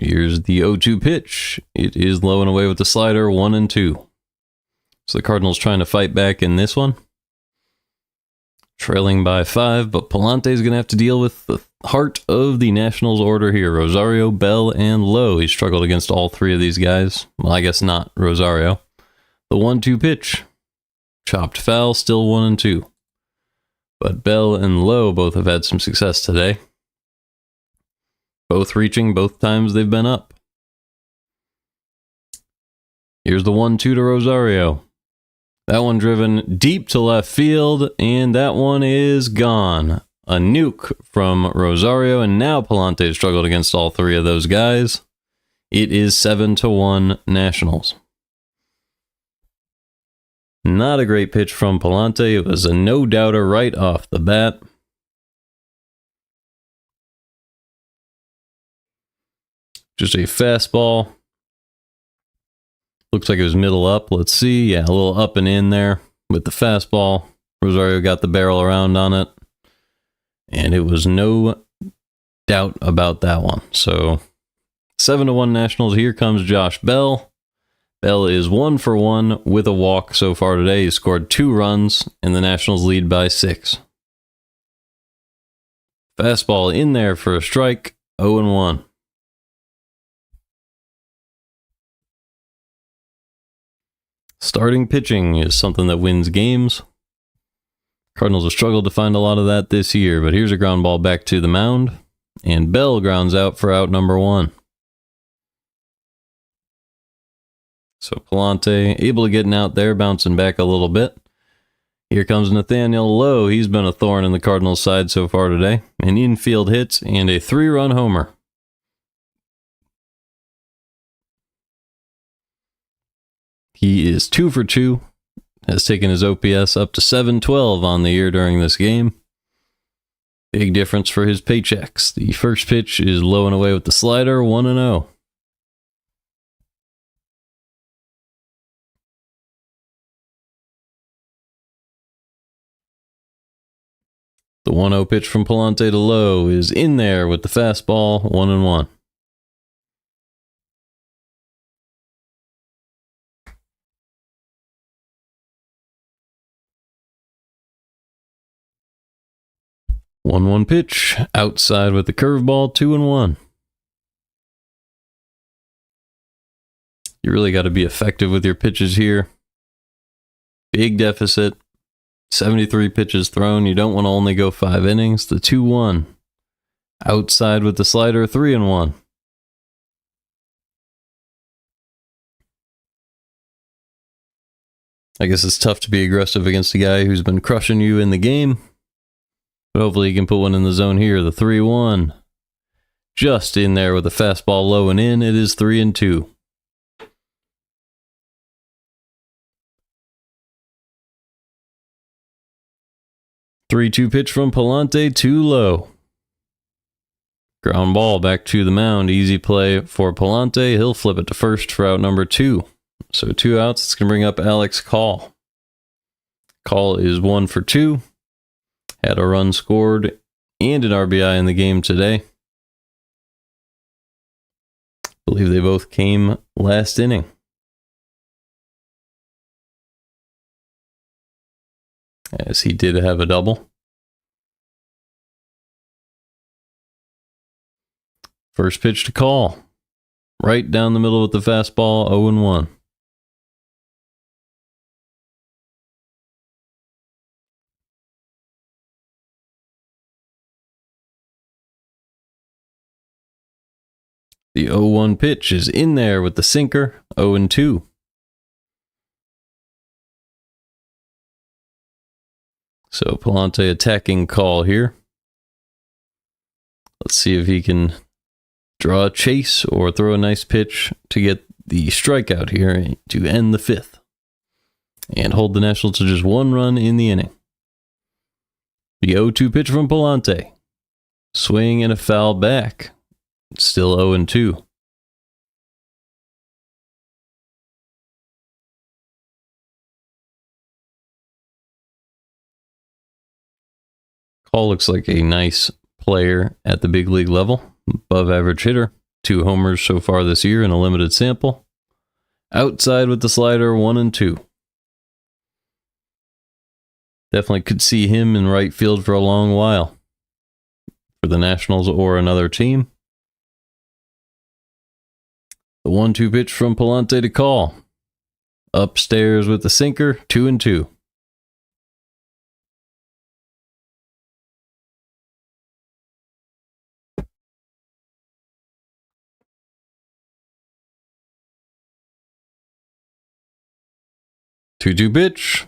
Here's the 0-2 pitch. It is low and away with the slider, 1-2. So the Cardinals trying to fight back in this one. Trailing by 5, but Pallante is going to have to deal with the heart of the Nationals order here. Rosario, Bell, and Lowe. He struggled against all three of these guys. Well, I guess not Rosario. The 1-2 pitch. Chopped foul, still 1-2. But Bell and Lowe both have had some success today. Both reaching both times they've been up. Here's the 1-2 to Rosario. That one driven deep to left field, and that one is gone. A nuke from Rosario, and now Pallante has struggled against all three of those guys. It is 7-1 Nationals. Not a great pitch from Pallante. It was a no-doubter right off the bat. Just a fastball. Looks like it was middle up. Let's see. Yeah, a little up and in there with the fastball. Rosario got the barrel around on it. And it was no doubt about that one. So 7-1 Nationals. Here comes Josh Bell. Bell is 1 for 1 with a walk so far today. He scored 2 runs, and the Nationals lead by 6. Fastball in there for a strike. 0-1. Starting pitching is something that wins games. Cardinals have struggled to find a lot of that this year, but here's a ground ball back to the mound, and Bell grounds out for out number 1. So Pallante able to get an out there, bouncing back a little bit. Here comes Nathaniel Lowe. He's been a thorn in the Cardinals' side so far today. An infield hit and a 3-run homer. He is 2 for 2. Has taken his OPS up to 712 on the year during this game. Big difference for his paychecks. The first pitch is low and away with the slider, 1-0. The 1-0 pitch from Pallante to Lowe is in there with the fastball, 1-1. One pitch, outside with the curveball, 2-1. You really got to be effective with your pitches here. Big deficit, 73 pitches thrown. You don't want to only go 5 innings. The 2-1, outside with the slider, 3-1. I guess it's tough to be aggressive against a guy who's been crushing you in the game. But hopefully he can put one in the zone here. The 3-1. Just in there with the fastball low and in. It is 3-2. Three-two pitch from Pallante, too low. Ground ball back to the mound. Easy play for Pallante. He'll flip it to first for out number 2. So 2 outs. It's going to bring up Alex Call. Call is 1 for 2. Had a run scored and an RBI in the game today. I believe they both came last inning. As he did have a double. First pitch to Call. Right down the middle with the fastball, 0-1. The 0-1 pitch is in there with the sinker, 0-2. So Pallante attacking Call here. Let's see if he can draw a chase or throw a nice pitch to get the strikeout here to end the 5th. And hold the Nationals to just 1 run in the inning. The 0-2 pitch from Pallante. Swing and a foul back. Still 0-2. Call looks like a nice player at the big league level. Above average hitter. 2 homers so far this year in a limited sample. Outside with the slider, 1-2. Definitely could see him in right field for a long while. for the Nationals or another team. The 1-2 pitch from Pallante to call. Upstairs with the sinker, 2-2. Two-two pitch,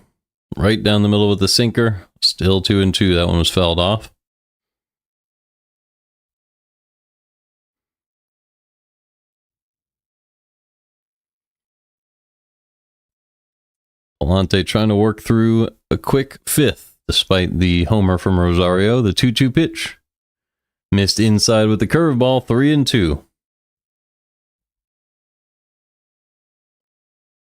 right down the middle with the sinker. Still 2-2. That one was fouled off. Pallante trying to work through a quick fifth, despite the homer from Rosario. The 2-2 pitch. Missed inside with the curveball, 3-2.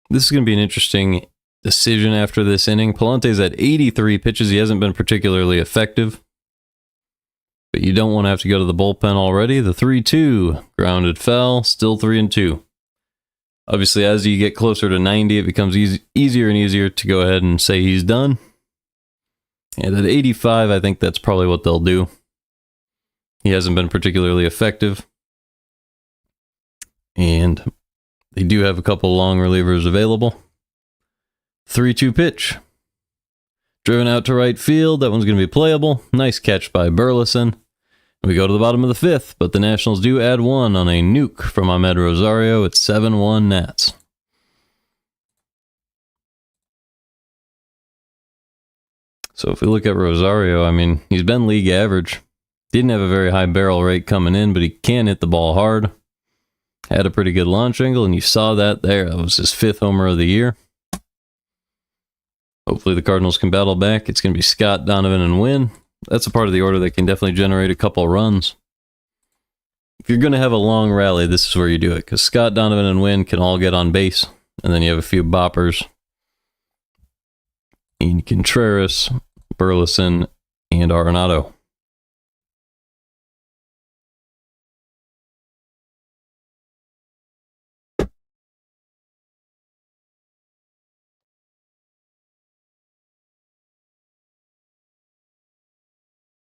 This is going to be an interesting decision after this inning. Pallante's at 83 pitches. He hasn't been particularly effective. But you don't want to have to go to the bullpen already. The 3-2, grounded foul, still 3-2. Obviously, as you get closer to 90, it becomes easier and easier to go ahead and say he's done. And at 85, I think that's probably what they'll do. He hasn't been particularly effective. And they do have a couple long relievers available. 3-2 pitch. Driven out to right field. That one's going to be playable. Nice catch by Burleson. We go to the bottom of the fifth, but the Nationals do add one on a nuke from Ahmed Rosario. It's 7-1 Nats. So if we look at Rosario, I mean, he's been league average. Didn't have a very high barrel rate coming in, but he can hit the ball hard. Had a pretty good launch angle, and you saw that there. That was his 5th homer of the year. Hopefully the Cardinals can battle back. It's going to be Scott, Donovan, and Wynn. That's a part of the order that can definitely generate a couple runs. If you're going to have a long rally, this is where you do it, because Scott, Donovan, and Wynn can all get on base, and then you have a few boppers. Ian Contreras, Burleson, and Arenado.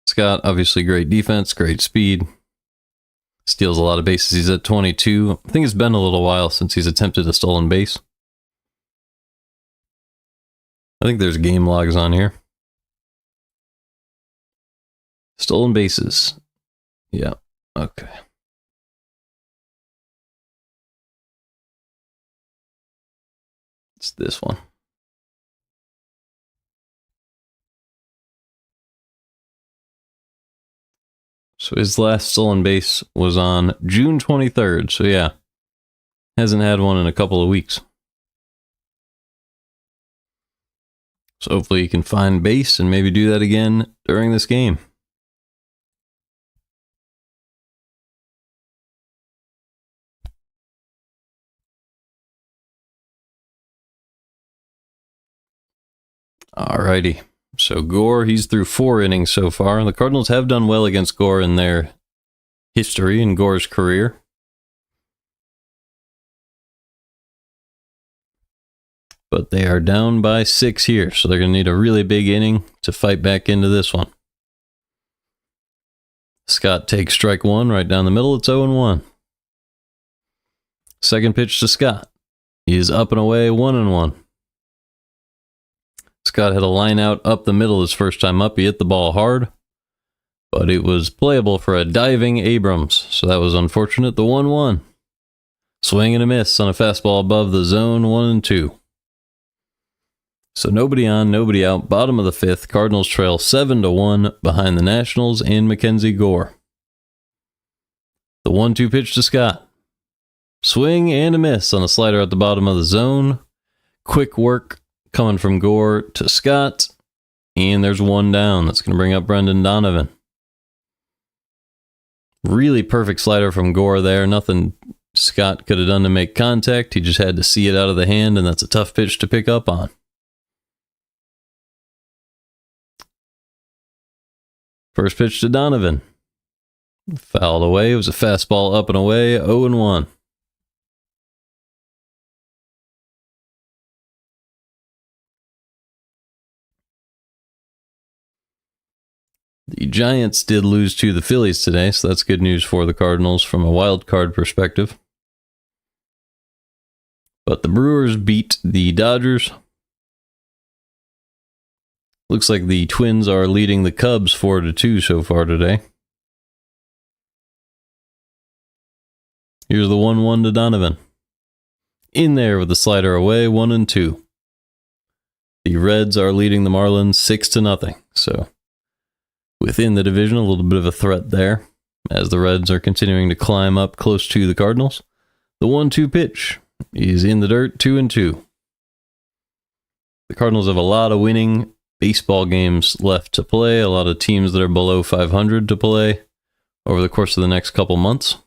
Scott, obviously great defense, great speed. Steals a lot of bases. He's at 22. I think it's been a little while since he's attempted a stolen base. I think there's game logs on here. Stolen bases. Yeah, okay. It's this one. So his last stolen base was on June 23rd. So yeah, hasn't had one in a couple of weeks. So hopefully he can find base and maybe do that again during this game. Alrighty. So Gore, he's through 4 innings so far. The Cardinals have done well against Gore in their history, in Gore's career. But they are down by 6 here, so they're going to need a really big inning to fight back into this one. Scott takes strike 1 right down the middle. It's 0-1. Second pitch to Scott. He is up and away, 1-1. Scott had a line out up the middle his first time up. He hit the ball hard, but it was playable for a diving Abrams, so that was unfortunate. The 1-1. Swing and a miss on a fastball above the zone, 1-2. So nobody on, nobody out. Bottom of the 5th. Cardinals trail 7-1 behind the Nationals and MacKenzie Gore. The 1-2 pitch to Scott. Swing and a miss on a slider at the bottom of the zone. Quick work coming from Gore to Scott. And there's one down. That's going to bring up Brendan Donovan. Really perfect slider from Gore there. Nothing Scott could have done to make contact. He just had to see it out of the hand, and that's a tough pitch to pick up on. First pitch to Donovan. Fouled away. It was a fastball up and away. 0-1. The Giants did lose to the Phillies today, so that's good news for the Cardinals from a wild card perspective. But the Brewers beat the Dodgers. Looks like the Twins are leading the Cubs 4-2 so far today. Here's the 1-1 to Donovan. In there with the slider away, 1-2. The Reds are leading the Marlins 6-0. So within the division, a little bit of a threat there as the Reds are continuing to climb up close to the Cardinals. The 1-2 pitch is in the dirt, 2-2. The Cardinals have a lot of winning baseball games left to play, a lot of teams that are below 500 to play over the course of the next couple months.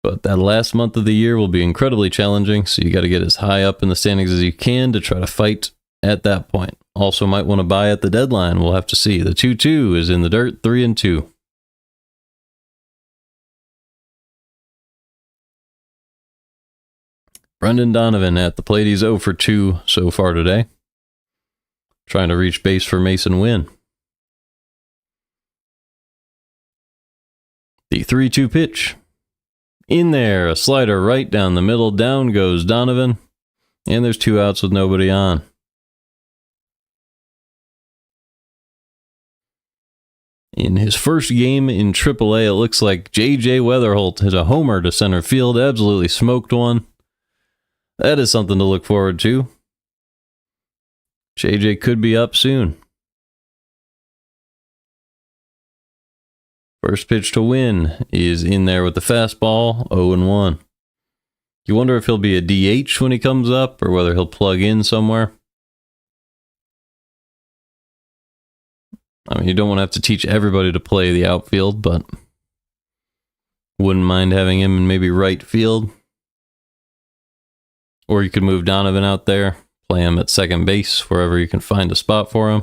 But that last month of the year will be incredibly challenging, so you got to get as high up in the standings as you can to try to fight at that point. Also might want to buy at the deadline. We'll have to see. The 2-2 is in the dirt, 3-2. Brendan Donovan at the plate. He's 0 for 2 so far today. Trying to reach base for Mason Wynn. The 3-2 pitch. In there, a slider right down the middle. Down goes Donovan. And there's 2 outs with nobody on. In his first game in AAA, it looks like J.J. Weatherholt hit a homer to center field. Absolutely smoked one. That is something to look forward to. J.J. could be up soon. First pitch to Win is in there with the fastball, 0-1. You wonder if he'll be a DH when he comes up or whether he'll plug in somewhere. I mean, you don't want to have to teach everybody to play the outfield, but wouldn't mind having him in maybe right field. Or you could move Donovan out there, play him at second base, wherever you can find a spot for him.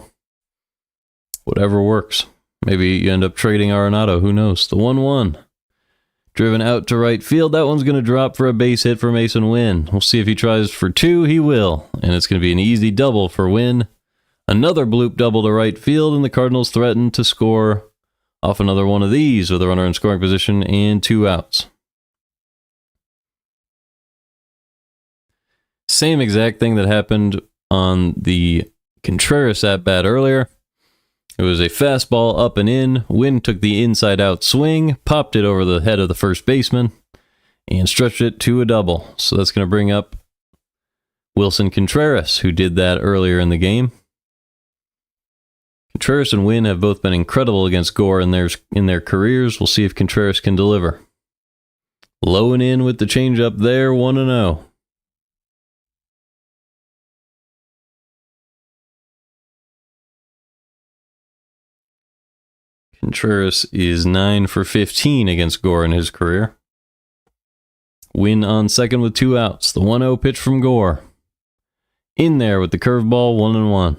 Whatever works. Maybe you end up trading Arenado, who knows. The 1-1. Driven out to right field. That one's going to drop for a base hit for Mason Wynn. We'll see if he tries for 2. He will. And it's going to be an easy double for Wynn. Another bloop double to right field, and the Cardinals threaten to score off another one of these with a runner in scoring position and 2 outs. Same exact thing that happened on the Contreras at-bat earlier. It was a fastball up and in. Wynn took the inside-out swing, popped it over the head of the first baseman, and stretched it to a double. So that's going to bring up Wilson Contreras, who did that earlier in the game. Contreras and Wynn have both been incredible against Gore in their careers. We'll see if Contreras can deliver. Low and in with the changeup there, 1-0. Contreras is 9 for 15 against Gore in his career. Wynn on second with 2 outs. The 1-0 pitch from Gore. In there with the curveball, 1-1.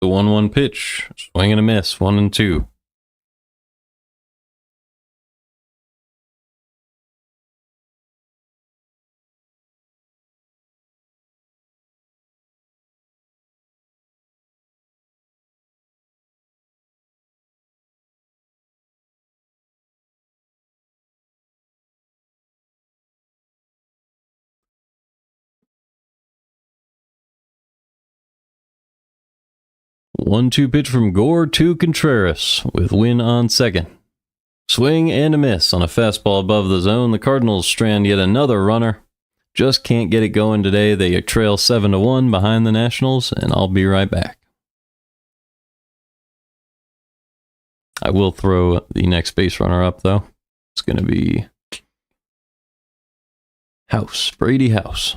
The 1-1 pitch, swing and a miss, 1-2. One-two pitch from Gore to Contreras with Wynn on second. Swing and a miss on a fastball above the zone. The Cardinals strand yet another runner. Just can't get it going today. They trail 7-1 behind the Nationals, and I'll be right back. I will throw the next base runner up, though. It's going to be House, Brady House.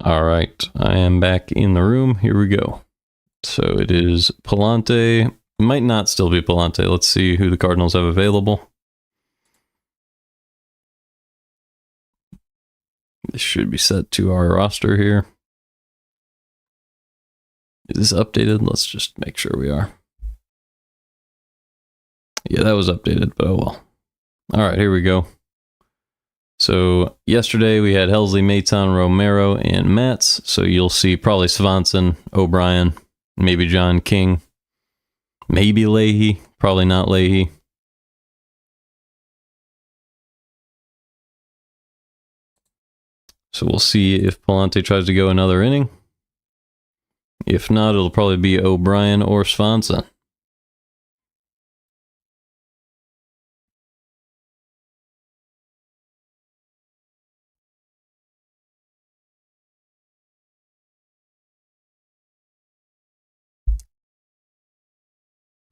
All right, I am back in the room. Here we go. So it is Pallante. It might not still be Pallante. Let's see who the Cardinals have available. This should be set to our roster here. Is this updated? Let's just make sure we are. Yeah, that was updated, but oh well. All right, here we go. So yesterday we had Helsley, Maton, Romero, and Matz. So you'll see probably Swanson, O'Brien, maybe John King, maybe Leahy, probably not Leahy. So we'll see if Pallante tries to go another inning. If not, it'll probably be O'Brien or Swanson.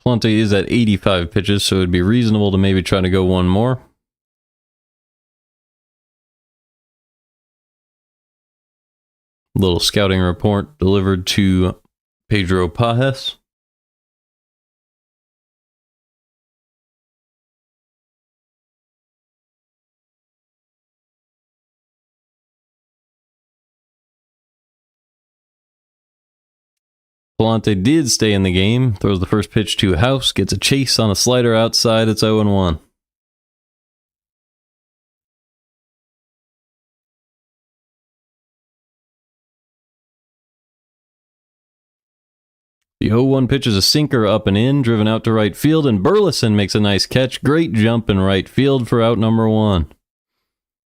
Pallante is at 85 pitches, so it'd be reasonable to maybe try to go one more. Little scouting report delivered to Pedro Pajes. Pallante did stay in the game, throws the first pitch to House, gets a chase on a slider outside, it's 0-1. The 0-1 pitch is a sinker up and in, driven out to right field, and Burleson makes a nice catch. Great jump in right field for out number 1.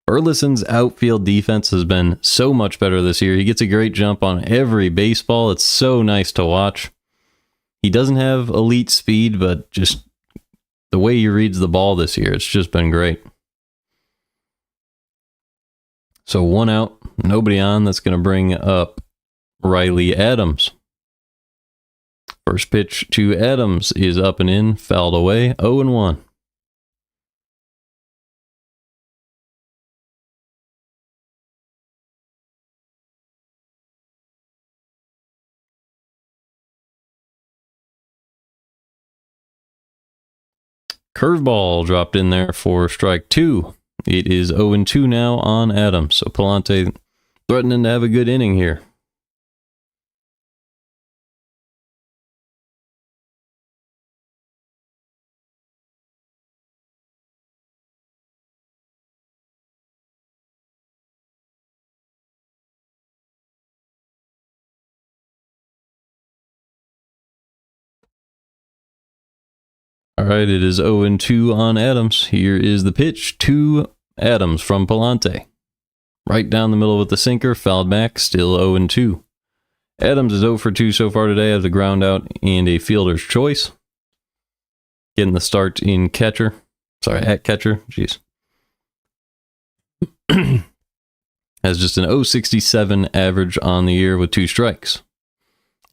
Burleson's outfield defense has been so much better this year. He gets a great jump on every baseball. It's so nice to watch. He doesn't have elite speed, but just the way he reads the ball this year, it's just been great. So 1 out, nobody on. That's going to bring up Riley Adams. First pitch to Adams is up and in, fouled away, 0-1. Curveball dropped in there for strike 2. It is 0-2 now on Adams. So Pallante threatening to have a good inning here. All right, it is 0-2 on Adams. Here is the pitch to Adams from Pallante. Right down the middle with the sinker, fouled back, still 0-2. Adams is 0-2 so far today, has a ground out and a fielder's choice. Getting the start in catcher. Sorry, at catcher. Jeez. Has just an 0.67 average on the year with 2 strikes.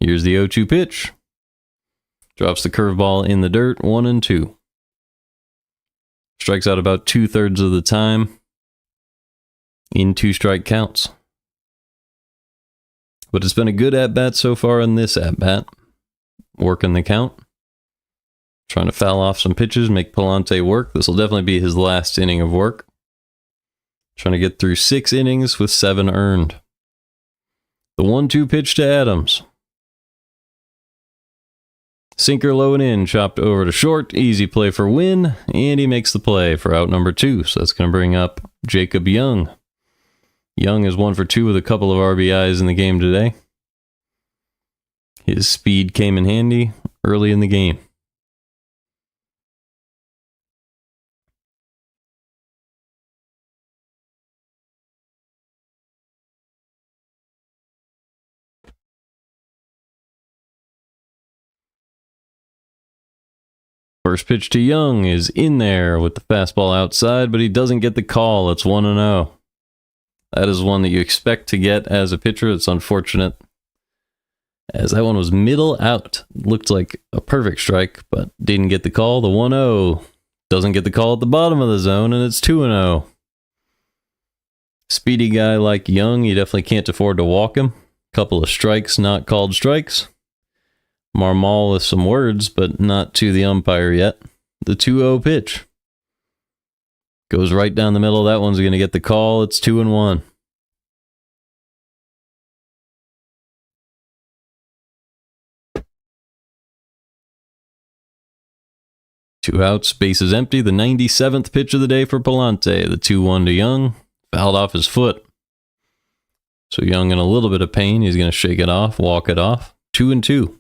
Here's the 0-2 pitch. Drops the curveball in the dirt, 1-2. Strikes out about 2/3 of the time in 2 strike counts. But it's been a good at-bat so far in this at-bat. Working the count. Trying to foul off some pitches, make Pallante work. This will definitely be his last inning of work. Trying to get through 6 innings with 7 earned. The 1-2 pitch to Adams. Sinker low and in, chopped over to short. Easy play for Wynn, and he makes the play for out number 2. So that's going to bring up Jacob Young. Young is 1-2 with a couple of RBIs in the game today. His speed came in handy early in the game. First pitch to Young is in there with the fastball outside, but he doesn't get the call. It's 1-0. That is one that you expect to get as a pitcher. It's unfortunate, as that one was middle out. Looked like a perfect strike, but didn't get the call. The 1-0 doesn't get the call at the bottom of the zone, and it's 2-0. Speedy guy like Young, you definitely can't afford to walk him. Couple of strikes, not called strikes. Marmol with some words, but not to the umpire yet. The 2-0 pitch goes right down the middle. That one's going to get the call. It's 2-1. Two outs, bases empty. The 97th pitch of the day for Pallante. The 2-1 to Young. Fouled off his foot. So Young in a little bit of pain. He's going to shake it off, walk it off. 2-2.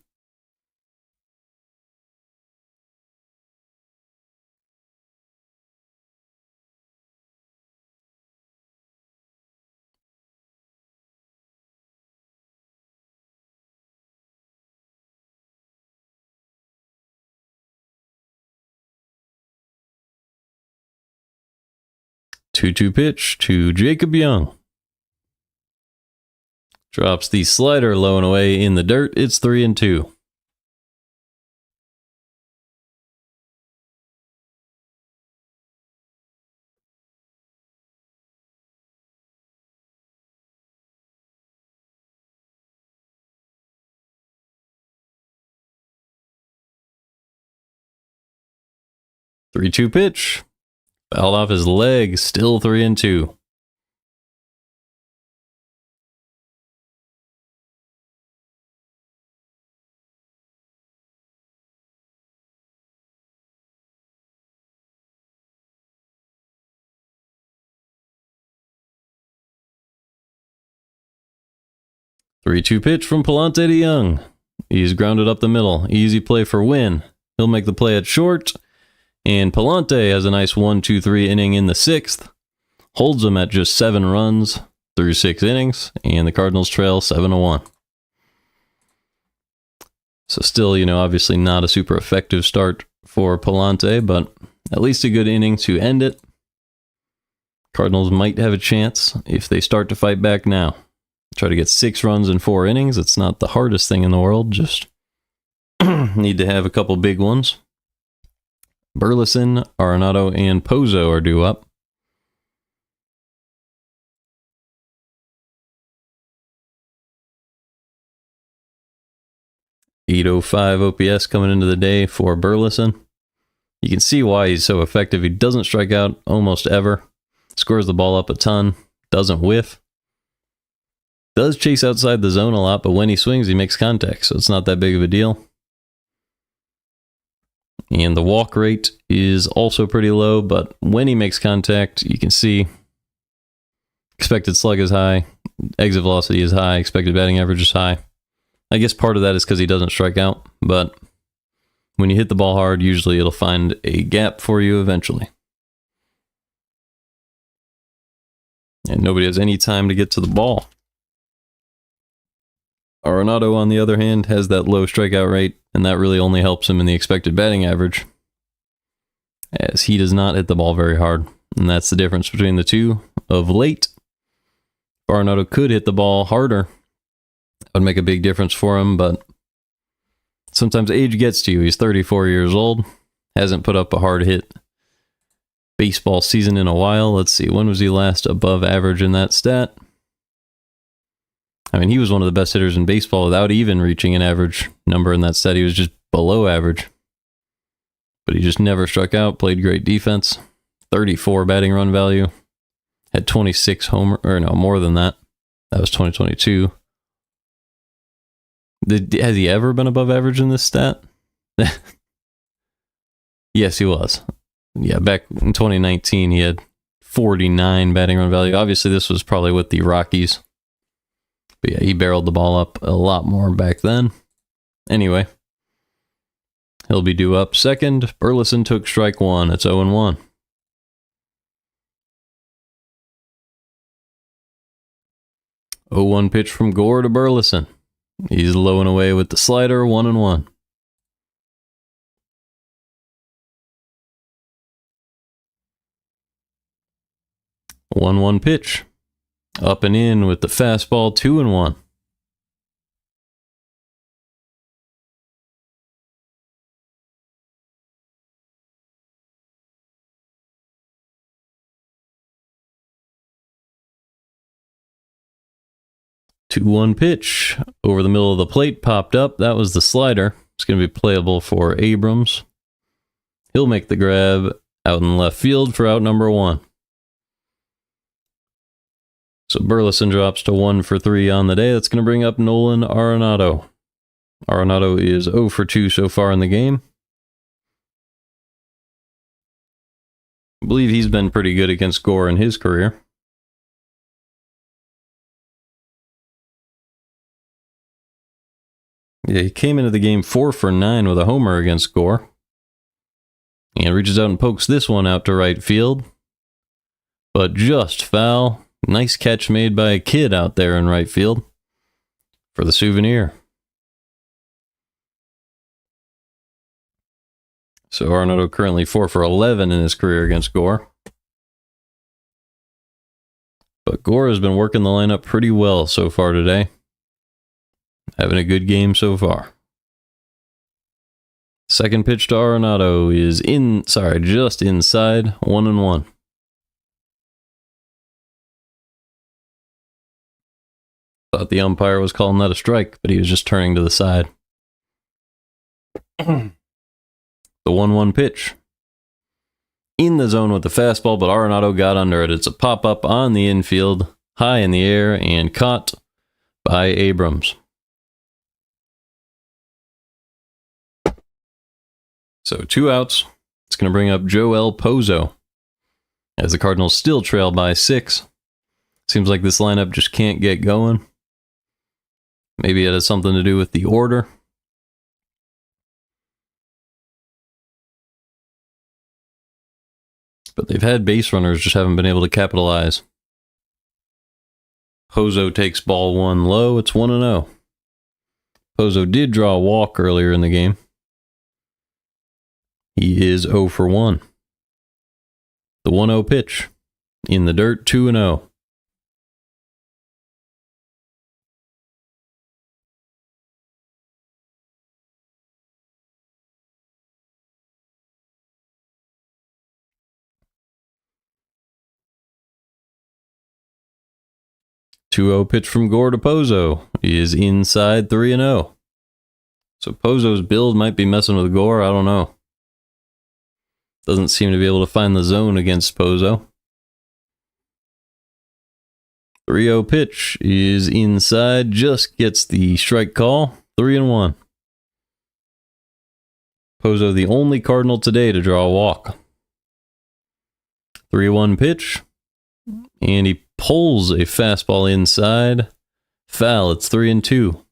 Two-two pitch to Jacob Young. Drops the slider low and away in the dirt. It's 3-2. Three-two pitch. Fouled off his leg. Still 3-2. Three-two pitch from Pallante to Young. He's grounded up the middle. Easy play for Wynn. He'll make the play at short. And Pallante has a nice 1-2-3 inning in the 6th. Holds them at just 7 runs through 6 innings. And the Cardinals trail 7-1. So still, obviously not a super effective start for Pallante, but at least a good inning to end it. Cardinals might have a chance if they start to fight back now. Try to get 6 runs in 4 innings. It's not the hardest thing in the world. Just need to have a couple big ones. Burleson, Arenado, and Pozo are due up. .805 OPS coming into the day for Burleson. You can see why he's so effective. He doesn't strike out almost ever. Scores the ball up a ton. Doesn't whiff. Does chase outside the zone a lot, but when he swings, he makes contact, so it's not that big of a deal. And the walk rate is also pretty low, but when he makes contact, you can see expected slug is high, exit velocity is high, expected batting average is high. I guess part of that is because he doesn't strike out, but when you hit the ball hard, usually it'll find a gap for you eventually. And nobody has any time to get to the ball. Arenado, on the other hand, has that low strikeout rate, and that really only helps him in the expected batting average, as he does not hit the ball very hard. And that's the difference between the two of late. If Arenado could hit the ball harder, that would make a big difference for him, but sometimes age gets to you. He's 34 years old, hasn't put up a hard hit baseball season in a while. Let's see, when was he last above average in that stat? I mean, he was one of the best hitters in baseball without even reaching an average number in that stat. He was just below average. But he just never struck out, played great defense. 34 batting run value. Had 26 homer, or no, more than that. That was 2022. Has he ever been above average in this stat? Yes, he was. Yeah, back in 2019, he had 49 batting run value. Obviously, this was probably with the Rockies. But yeah, he barreled the ball up a lot more back then. Anyway, he'll be due up second. Burleson took strike 1. It's 0-1. Oh, 1 pitch from Gore to Burleson. He's low and away with the slider, 1-1. One pitch. Up and in with the fastball, 2-1. Two 2-1 pitch over the middle of the plate popped up. That was the slider. It's going to be playable for Abrams. He'll make the grab out in left field for out number 1. So Burleson drops to 1 for 3 on the day. That's going to bring up Nolan Arenado. Arenado is 0 for 2 so far in the game. I believe he's been pretty good against Gore in his career. Yeah, he came into the game 4 for 9 with a homer against Gore. And reaches out and pokes this one out to right field. But just foul. Nice catch made by a kid out there in right field for the souvenir. So Arenado currently 4 for 11 in his career against Gore. But Gore has been working the lineup pretty well so far today. Having a good game so far. Second pitch to Arenado is just inside, 1-1. Thought the umpire was calling that a strike, but he was just turning to the side. The 1-1 pitch. In the zone with the fastball, but Arenado got under it. It's a pop-up on the infield, high in the air, and caught by Abrams. So 2 outs. It's going to bring up Joel Pozo as the Cardinals still trail by 6. Seems like this lineup just can't get going. Maybe it has something to do with the order. But they've had base runners, just haven't been able to capitalize. Pozo takes ball 1 low. It's 1-0. Pozo did draw a walk earlier in the game. He is 0 for 1. The 1-0 pitch. In the dirt, 2-0. Pitch from Gore to Pozo is inside, 3-0. So Pozo's build might be messing with Gore. I don't know. Doesn't seem to be able to find the zone against Pozo. 3-0 pitch is inside, just gets the strike call, 3-1. Pozo the only Cardinal today to draw a walk. 3-1 pitch, and he pulls a fastball inside. Foul, it's 3-2.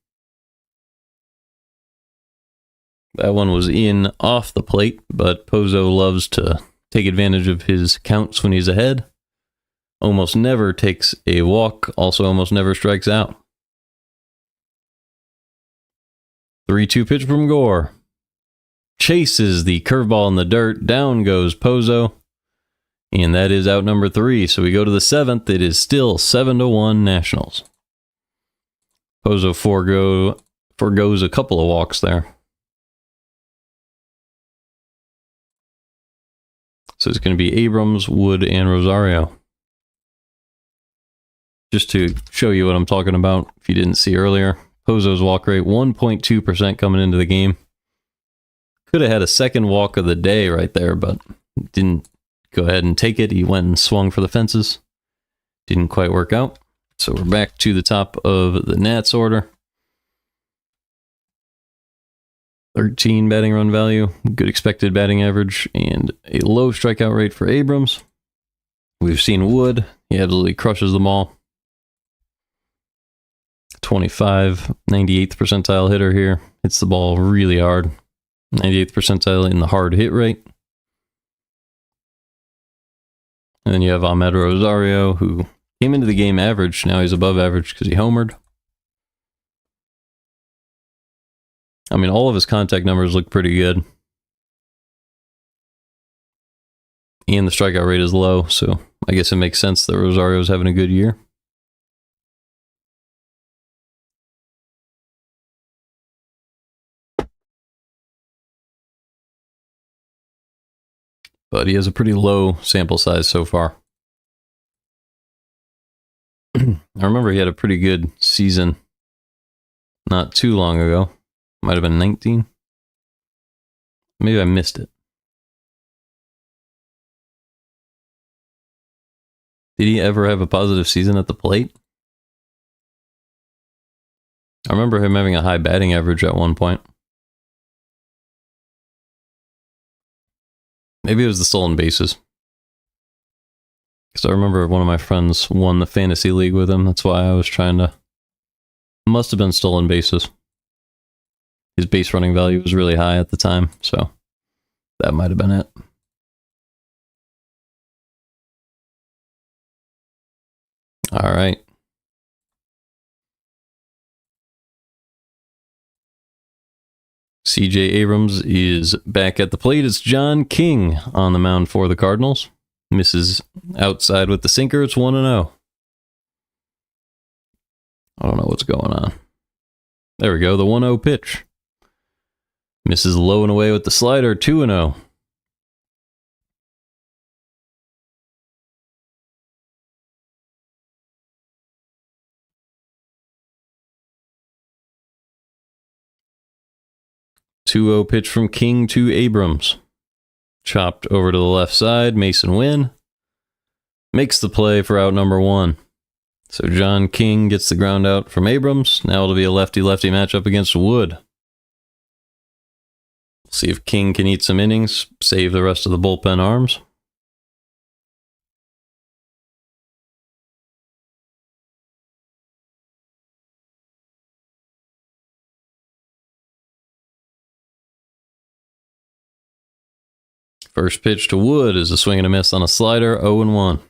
That one was in off the plate, but Pozo loves to take advantage of his counts when he's ahead. Almost never takes a walk, also almost never strikes out. 3-2 pitch from Gore. Chases the curveball in the dirt. Down goes Pozo. And that is out number 3. So we go to the 7th. It is still 7-1 Nationals. Pozo forgoes a couple of walks there. So it's going to be Abrams, Wood, and Rosario. Just to show you what I'm talking about, if you didn't see earlier, Pozo's walk rate, 1.2% coming into the game. Could have had a second walk of the day right there, but didn't go ahead and take it. He went and swung for the fences. Didn't quite work out. So we're back to the top of the Nats order. 13 batting run value, good expected batting average, and a low strikeout rate for Abrams. We've seen Wood. He absolutely crushes them all. 25, 98th percentile hitter here. Hits the ball really hard. 98th percentile in the hard hit rate. And then you have Ahmed Rosario, who came into the game average. Now he's above average because he homered. I mean, all of his contact numbers look pretty good. And the strikeout rate is low, so I guess it makes sense that Rosario's having a good year. but he has a pretty low sample size so far. I remember he had a pretty good season not too long ago. Might have been 19. Maybe I missed it. Did he ever have a positive season at the plate? I remember him having a high batting average at one point. Maybe it was the stolen bases. Because I remember one of my friends won the fantasy league with him. That's why I was trying to... Must have been stolen bases. His base running value was really high at the time, so that might have been it. All right. CJ Abrams is back at the plate. It's John King on the mound for the Cardinals. Misses outside with the sinker. It's 1-0. I don't know what's going on. There we go. The 1-0 pitch. Misses low and away with the slider. 2-0. Pitch from King to Abrams. Chopped over to the left side. Mason Wynn makes the play for out number 1. So John King gets the ground out from Abrams. Now it'll be a lefty-lefty matchup against Wood. See if King can eat some innings, save the rest of the bullpen arms. First pitch to Wood is a swing and a miss on a slider, 0-1.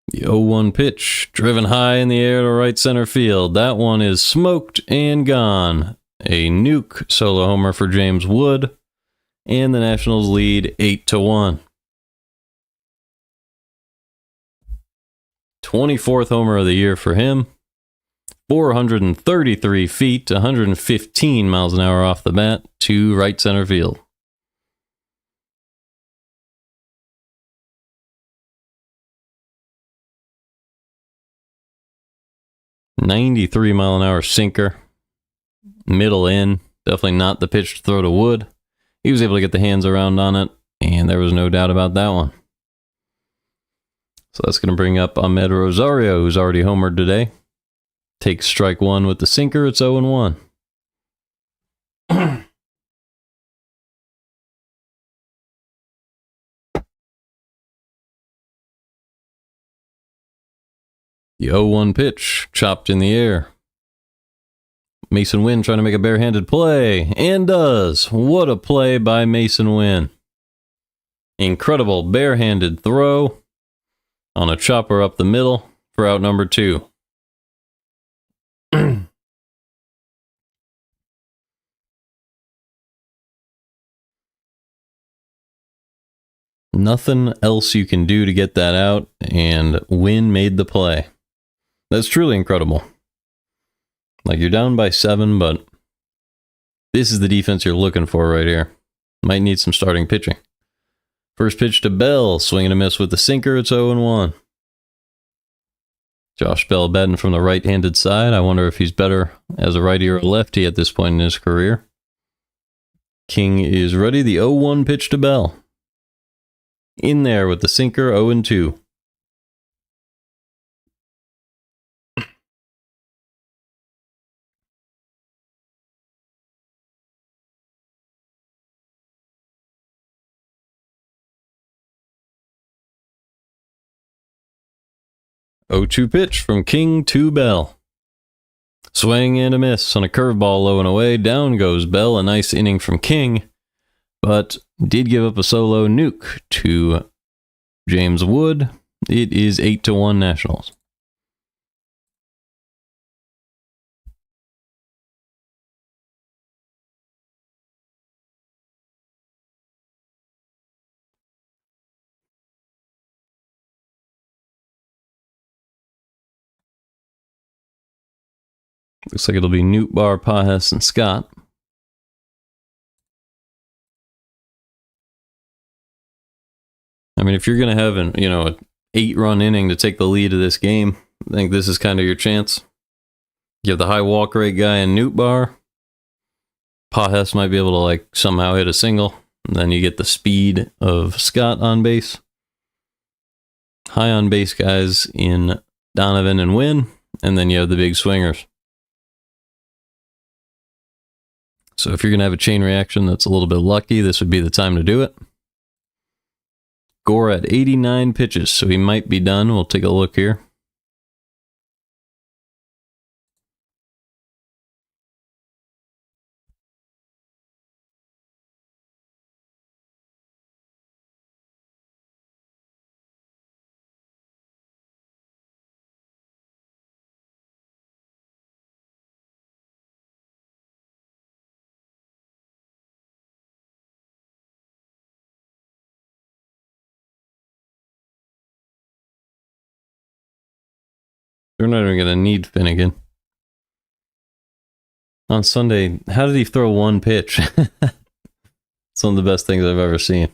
The 0-1 pitch, driven high in the air to right center field. That one is smoked and gone. A nuke solo homer for James Wood, and the Nationals lead 8-1. 24th homer of the year for him. 433 feet, 115 miles an hour off the bat to right center field. .93-mile-an-hour sinker. Middle in. Definitely not the pitch to throw to Wood. He was able to get the hands around on it, and there was no doubt about that one. So that's going to bring up Ahmed Rosario, who's already homered today. Takes strike 1 with the sinker. It's 0-1. The 0-1 pitch, chopped in the air. Mason Wynn trying to make a barehanded play, and does. What a play by Mason Wynn. Incredible barehanded throw on a chopper up the middle for out number 2. Nothing else you can do to get that out, and Wynn made the play. That's truly incredible. Like, you're down by 7, but this is the defense you're looking for right here. Might need some starting pitching. First pitch to Bell, swing and a miss with the sinker. It's 0-1. Josh Bell batting from the right-handed side. I wonder if he's better as a righty or a lefty at this point in his career. King is ready. The 0-1 pitch to Bell. In there with the sinker, 0-2. .02 pitch from King to Bell. Swing and a miss on a curveball low and away. Down goes Bell. A nice inning from King, but did give up a solo nuke to James Wood. It is 8-1 Nationals. Looks like it'll be Nootbaar, Pahes, and Scott. I mean, if you're going to have an 8-run inning to take the lead of this game, I think this is kind of your chance. You have the high walk rate guy in Nootbaar. Pahes might be able to like somehow hit a single. And then you get the speed of Scott on base. High on base guys in Donovan and Wynn. And then you have the big swingers. So if you're going to have a chain reaction that's a little bit lucky, this would be the time to do it. Gore at 89 pitches, so he might be done. We'll take a look here. They're not even going to need Finnegan. On Sunday, how did he throw one pitch? It's one of the best things I've ever seen.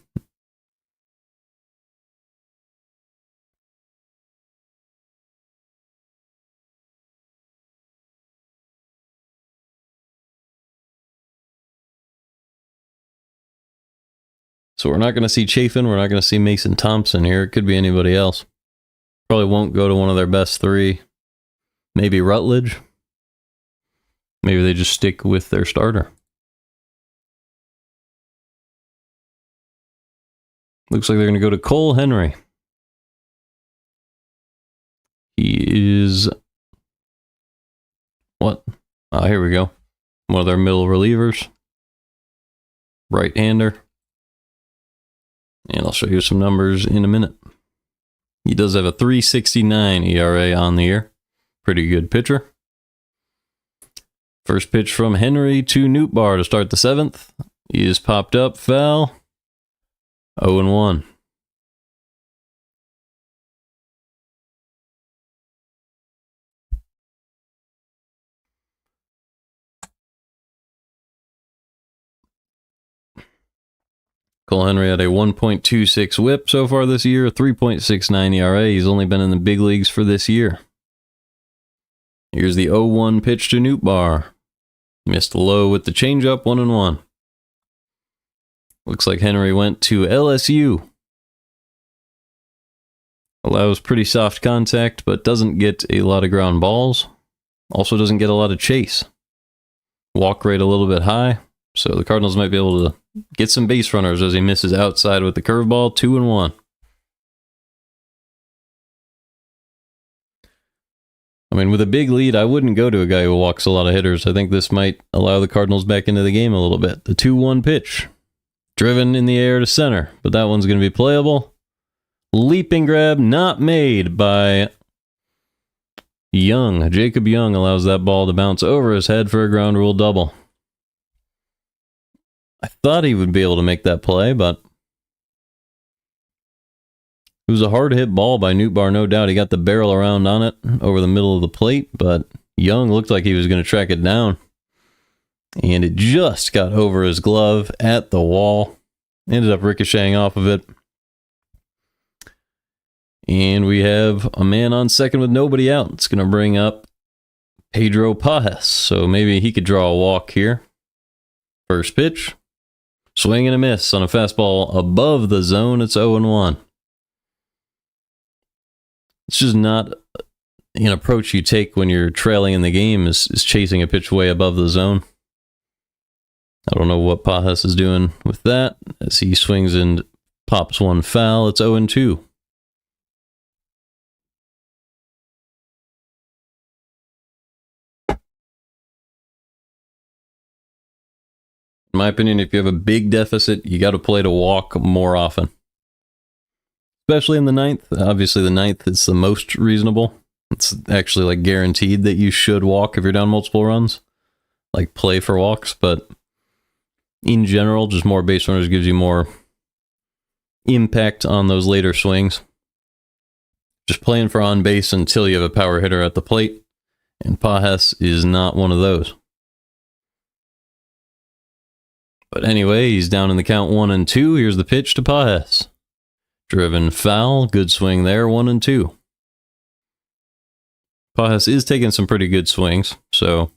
So we're not going to see Chafin. We're not going to see Mason Thompson here. It could be anybody else. Probably won't go to one of their best three. Maybe Rutledge. Maybe they just stick with their starter. Looks like they're going to go to Cole Henry. He is... what? Here we go. One of their middle relievers. Right-hander. And I'll show you some numbers in a minute. He does have a 3.69 ERA on the year. Pretty good pitcher. First pitch from Henry to Nootbaar to start the 7th. He is popped up, foul. 0-1. Cole Henry had a 1.26 whip so far this year, a 3.69 ERA. He's only been in the big leagues for this year. Here's the 0-1 pitch to Nootbaar. Missed low with the changeup, 1-1. Looks like Henry went to LSU. Allows pretty soft contact, but doesn't get a lot of ground balls. Also doesn't get a lot of chase. Walk rate a little bit high, so the Cardinals might be able to get some base runners as he misses outside with the curveball, 2-1. I mean, with a big lead, I wouldn't go to a guy who walks a lot of hitters. I think this might allow the Cardinals back into the game a little bit. The 2-1 pitch. Driven in the air to center, but that one's going to be playable. Leaping grab not made by Young. Jacob Young allows that ball to bounce over his head for a ground rule double. I thought he would be able to make that play, but it was a hard hit ball by Nootbaar, no doubt. He got the barrel around on it over the middle of the plate, but Young looked like he was going to track it down. And it just got over his glove at the wall. Ended up ricocheting off of it. And we have a man on second with nobody out. It's going to bring up Pedro Pahes. So maybe he could draw a walk here. First pitch. Swing and a miss on a fastball above the zone. It's 0-1. It's just not an approach you take when you're trailing in the game is chasing a pitch way above the zone. I don't know what Pahes is doing with that as he swings and pops one foul. It's 0-2. In my opinion, if you have a big deficit, you got to play to walk more often. Especially in the 9th. Obviously, the 9th is the most reasonable. It's actually like guaranteed that you should walk if you're down multiple runs. Like play for walks, but in general, just more base runners gives you more impact on those later swings. Just playing for on base until you have a power hitter at the plate. And Pajes is not one of those. But anyway, he's down in the count 1-2. Here's the pitch to Pajes. Driven foul. Good swing there, 1-2. Pajes is taking some pretty good swings, so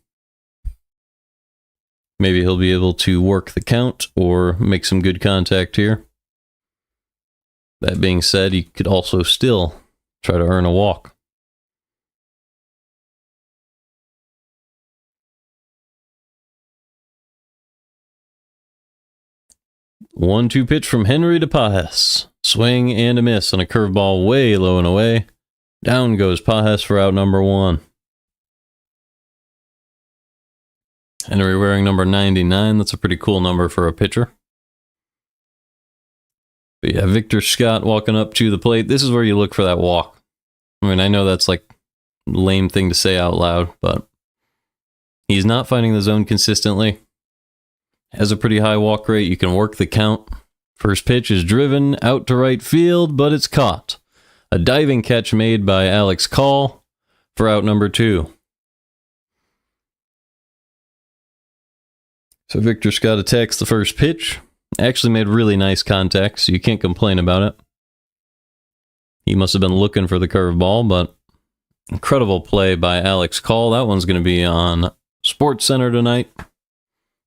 maybe he'll be able to work the count or make some good contact here. That being said, he could also still try to earn a walk. One-two pitch from Henry to Pajes. Swing and a miss on a curveball way low and away. Down goes Pajes for out number 1. Henry wearing number 99. That's a pretty cool number for a pitcher. But yeah, Victor Scott walking up to the plate. This is where you look for that walk. I mean, I know that's like a lame thing to say out loud, but he's not finding the zone consistently. Has a pretty high walk rate. You can work the count. First pitch is driven out to right field, but it's caught. A diving catch made by Alex Call for out number 2. So Victor Scott attacks the first pitch. Actually made really nice contact, so you can't complain about it. He must have been looking for the curveball, but incredible play by Alex Call. That one's going to be on SportsCenter tonight.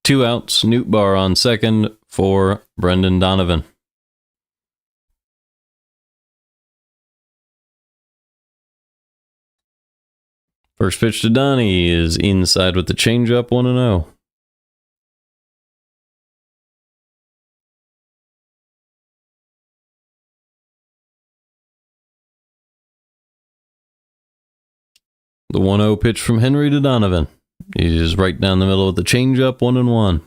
2 outs, Nootbaar on second for Brendan Donovan. First pitch to Donnie is inside with the changeup, 1-0. The 1-0 pitch from Henry to Donovan. He's right down the middle with the changeup, 1-1.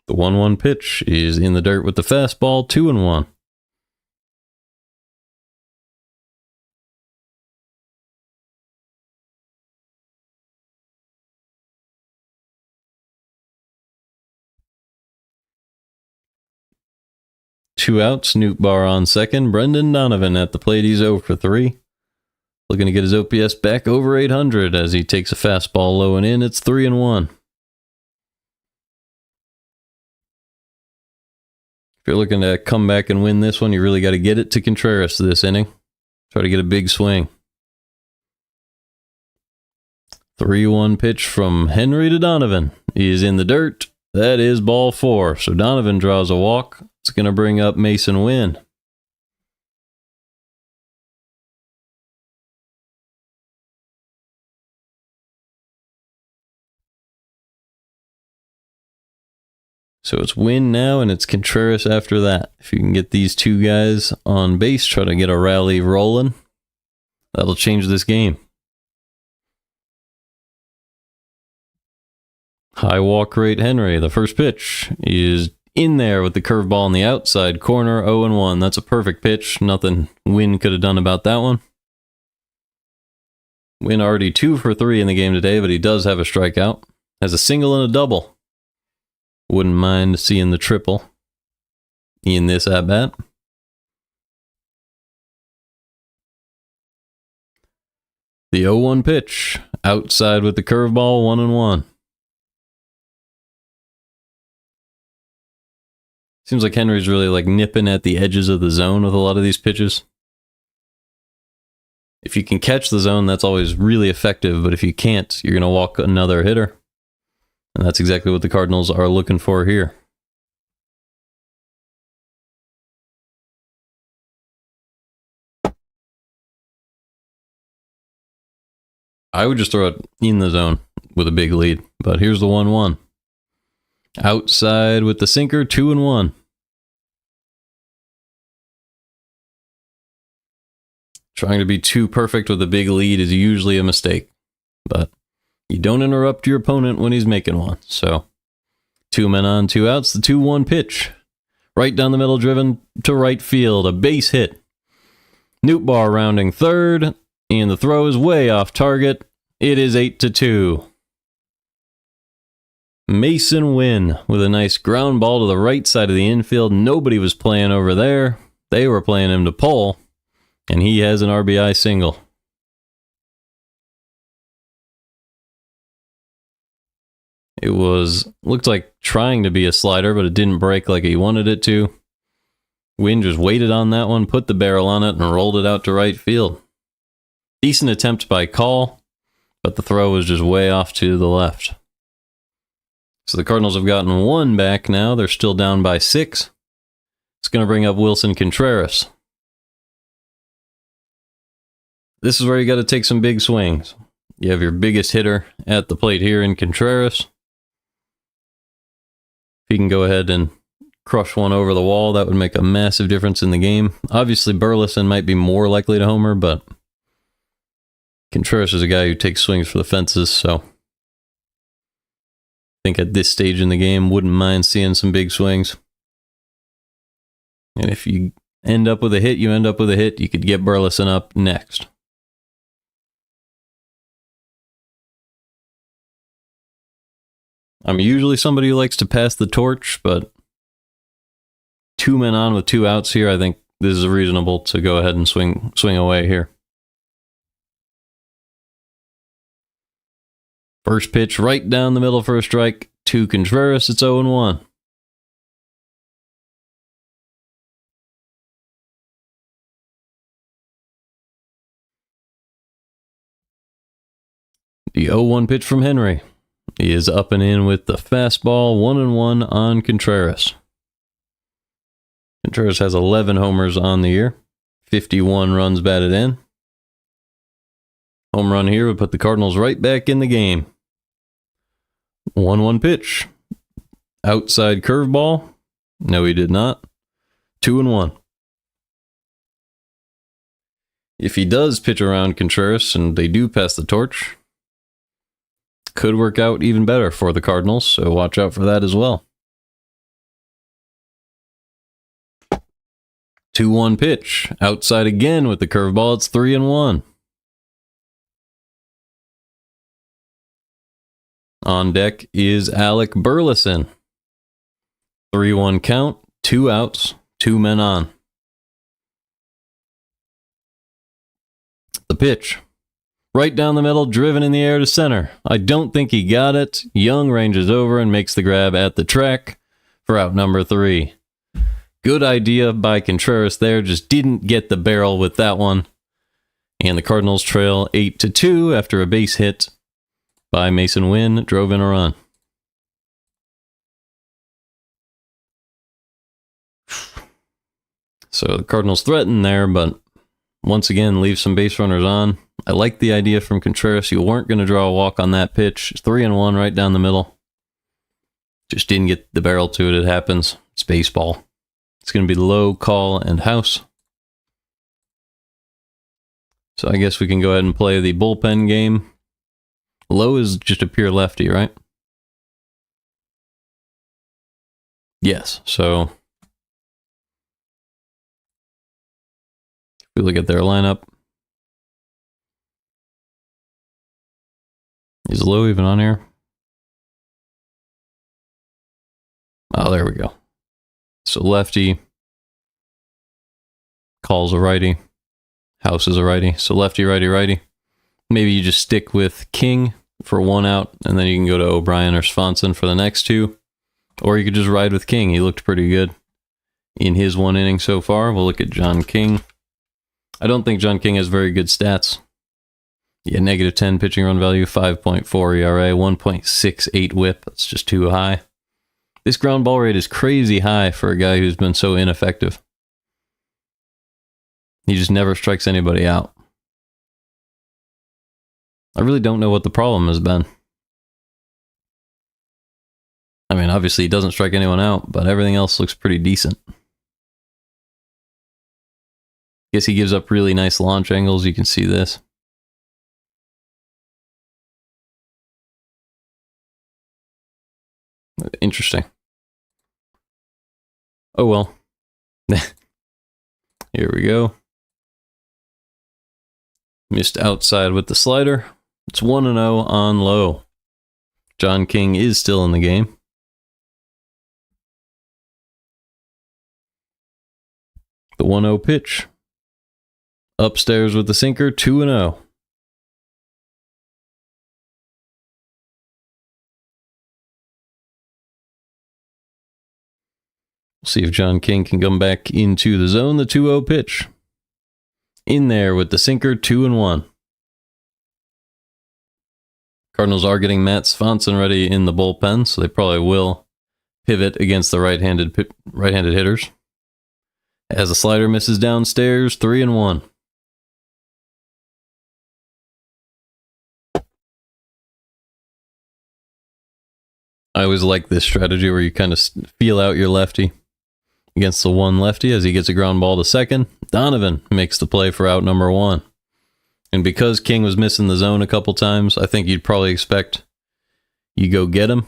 The 1-1 pitch is in the dirt with the fastball, 2-1. Two outs, Nootbaar on second. Brendan Donovan at the plate. He's 0 for 3. Looking to get his OPS back over 800 as he takes a fastball low and in. It's 3-1. If you're looking to come back and win this one, you really got to get it to Contreras this inning. Try to get a big swing. 3-1 pitch from Henry to Donovan. He's in the dirt. That is ball 4. So Donovan draws a walk. It's going to bring up Mason Wynn. So it's Wynn now, and it's Contreras after that. If you can get these two guys on base, try to get a rally rolling, that'll change this game. High walk rate Henry. The first pitch is in there with the curveball in the outside corner, 0-1. That's a perfect pitch. Nothing Wynn could have done about that one. Wynn already 2 for 3 in the game today, but he does have a strikeout. Has a single and a double. Wouldn't mind seeing the triple in this at-bat. The 0-1 pitch. Outside with the curveball, 1-1. Seems like Henry's really like nipping at the edges of the zone with a lot of these pitches. If you can catch the zone, that's always really effective, but if you can't, you're going to walk another hitter. And that's exactly what the Cardinals are looking for here. I would just throw it in the zone with a big lead, but here's the 1-1. Outside with the sinker, 2-1. Trying to be too perfect with a big lead is usually a mistake, but you don't interrupt your opponent when he's making one. So 2 men on, 2 outs, the 2-1 pitch. Right down the middle, driven to right field, a base hit. Nootbaar rounding third, and the throw is way off target. It is 8-2. Mason Wynn with a nice ground ball to the right side of the infield. Nobody was playing over there. They were playing him to pull, and he has an RBI single. It looked like trying to be a slider, but it didn't break like he wanted it to. Wynn just waited on that one, put the barrel on it, and rolled it out to right field. Decent attempt by Call, but the throw was just way off to the left. So the Cardinals have gotten one back now. They're still down by 6. It's going to bring up Wilson Contreras. This is where you got to take some big swings. You have your biggest hitter at the plate here in Contreras. If he can go ahead and crush one over the wall, that would make a massive difference in the game. Obviously, Burleson might be more likely to homer, but Contreras is a guy who takes swings for the fences, so I think at this stage in the game, wouldn't mind seeing some big swings. And if you end up with a hit, you end up with a hit. You could get Burleson up next. I'm usually somebody who likes to pass the torch, but 2 men on with 2 outs here, I think this is reasonable to go ahead and swing away here. First pitch right down the middle for a strike to Contreras. It's 0-1. The 0-1 pitch from Henry. He is up and in with the fastball. 1-1 on Contreras. Contreras has 11 homers on the year. 51 runs batted in. Home run here would put the Cardinals right back in the game. 1-1 pitch. Outside curveball. No, he did not. 2-1. If he does pitch around Contreras and they do pass the torch, could work out even better for the Cardinals, so watch out for that as well. 2-1 pitch. Outside again with the curveball. It's 3-1. On deck is Alec Burleson. 3-1 count, 2 outs, 2 men on. The pitch. Right down the middle, driven in the air to center. I don't think he got it. Young ranges over and makes the grab at the track for out number 3. Good idea by Contreras there, just didn't get the barrel with that one. And the Cardinals trail 8-2 after a base hit by Mason Wynn drove in a run. So the Cardinals threaten there, but once again, leave some base runners on. I like the idea from Contreras. You weren't going to draw a walk on that pitch. 3-1 right down the middle. Just didn't get the barrel to it. It happens. It's baseball. It's going to be low, call, and house. So I guess we can go ahead and play the bullpen game. Low is just a pure lefty, right? Yes, so if we look at their lineup, is Low even on here? Oh, there we go. So lefty, Call's a righty, House is a righty. So lefty, righty, righty. Maybe you just stick with King for 1 out, and then you can go to O'Brien or Swanson for the next 2. Or you could just ride with King. He looked pretty good in his 1 inning so far. We'll look at John King. I don't think John King has very good stats. Yeah, -10 pitching run value, 5.4 ERA, 1.68 whip. That's just too high. This ground ball rate is crazy high for a guy who's been so ineffective. He just never strikes anybody out. I really don't know what the problem has been. I mean, obviously he doesn't strike anyone out, but everything else looks pretty decent. Guess he gives up really nice launch angles. You can see this. Interesting. Oh well. Here we go. Missed outside with the slider. It's 1-0 on Low. John King is still in the game. The 1-0 pitch. Upstairs with the sinker, 2-0. We'll see if John King can come back into the zone. The 2-0 pitch. In there with the sinker, 2-1. Cardinals are getting Matt Swanson ready in the bullpen, so they probably will pivot against the right-handed hitters. As the slider misses downstairs, 3-1. I always like this strategy where you kind of feel out your lefty against the one lefty as he gets a ground ball to second. Donovan makes the play for out number 1. And because King was missing the zone a couple times, I think you'd probably expect you go get him.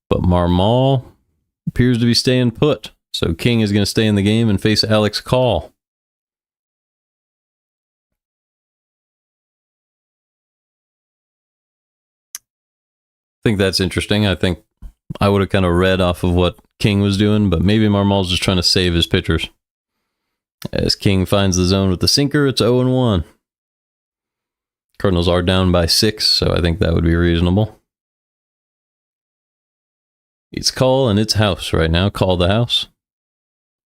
But Marmol appears to be staying put. So King is going to stay in the game and face Alex Call. I think that's interesting. I think I would have kind of read off of what King was doing, but maybe Marmol's just trying to save his pitchers. As King finds the zone with the sinker, it's 0-1. Cardinals are down by 6, so I think that would be reasonable. It's Call and it's House right now. Call the House.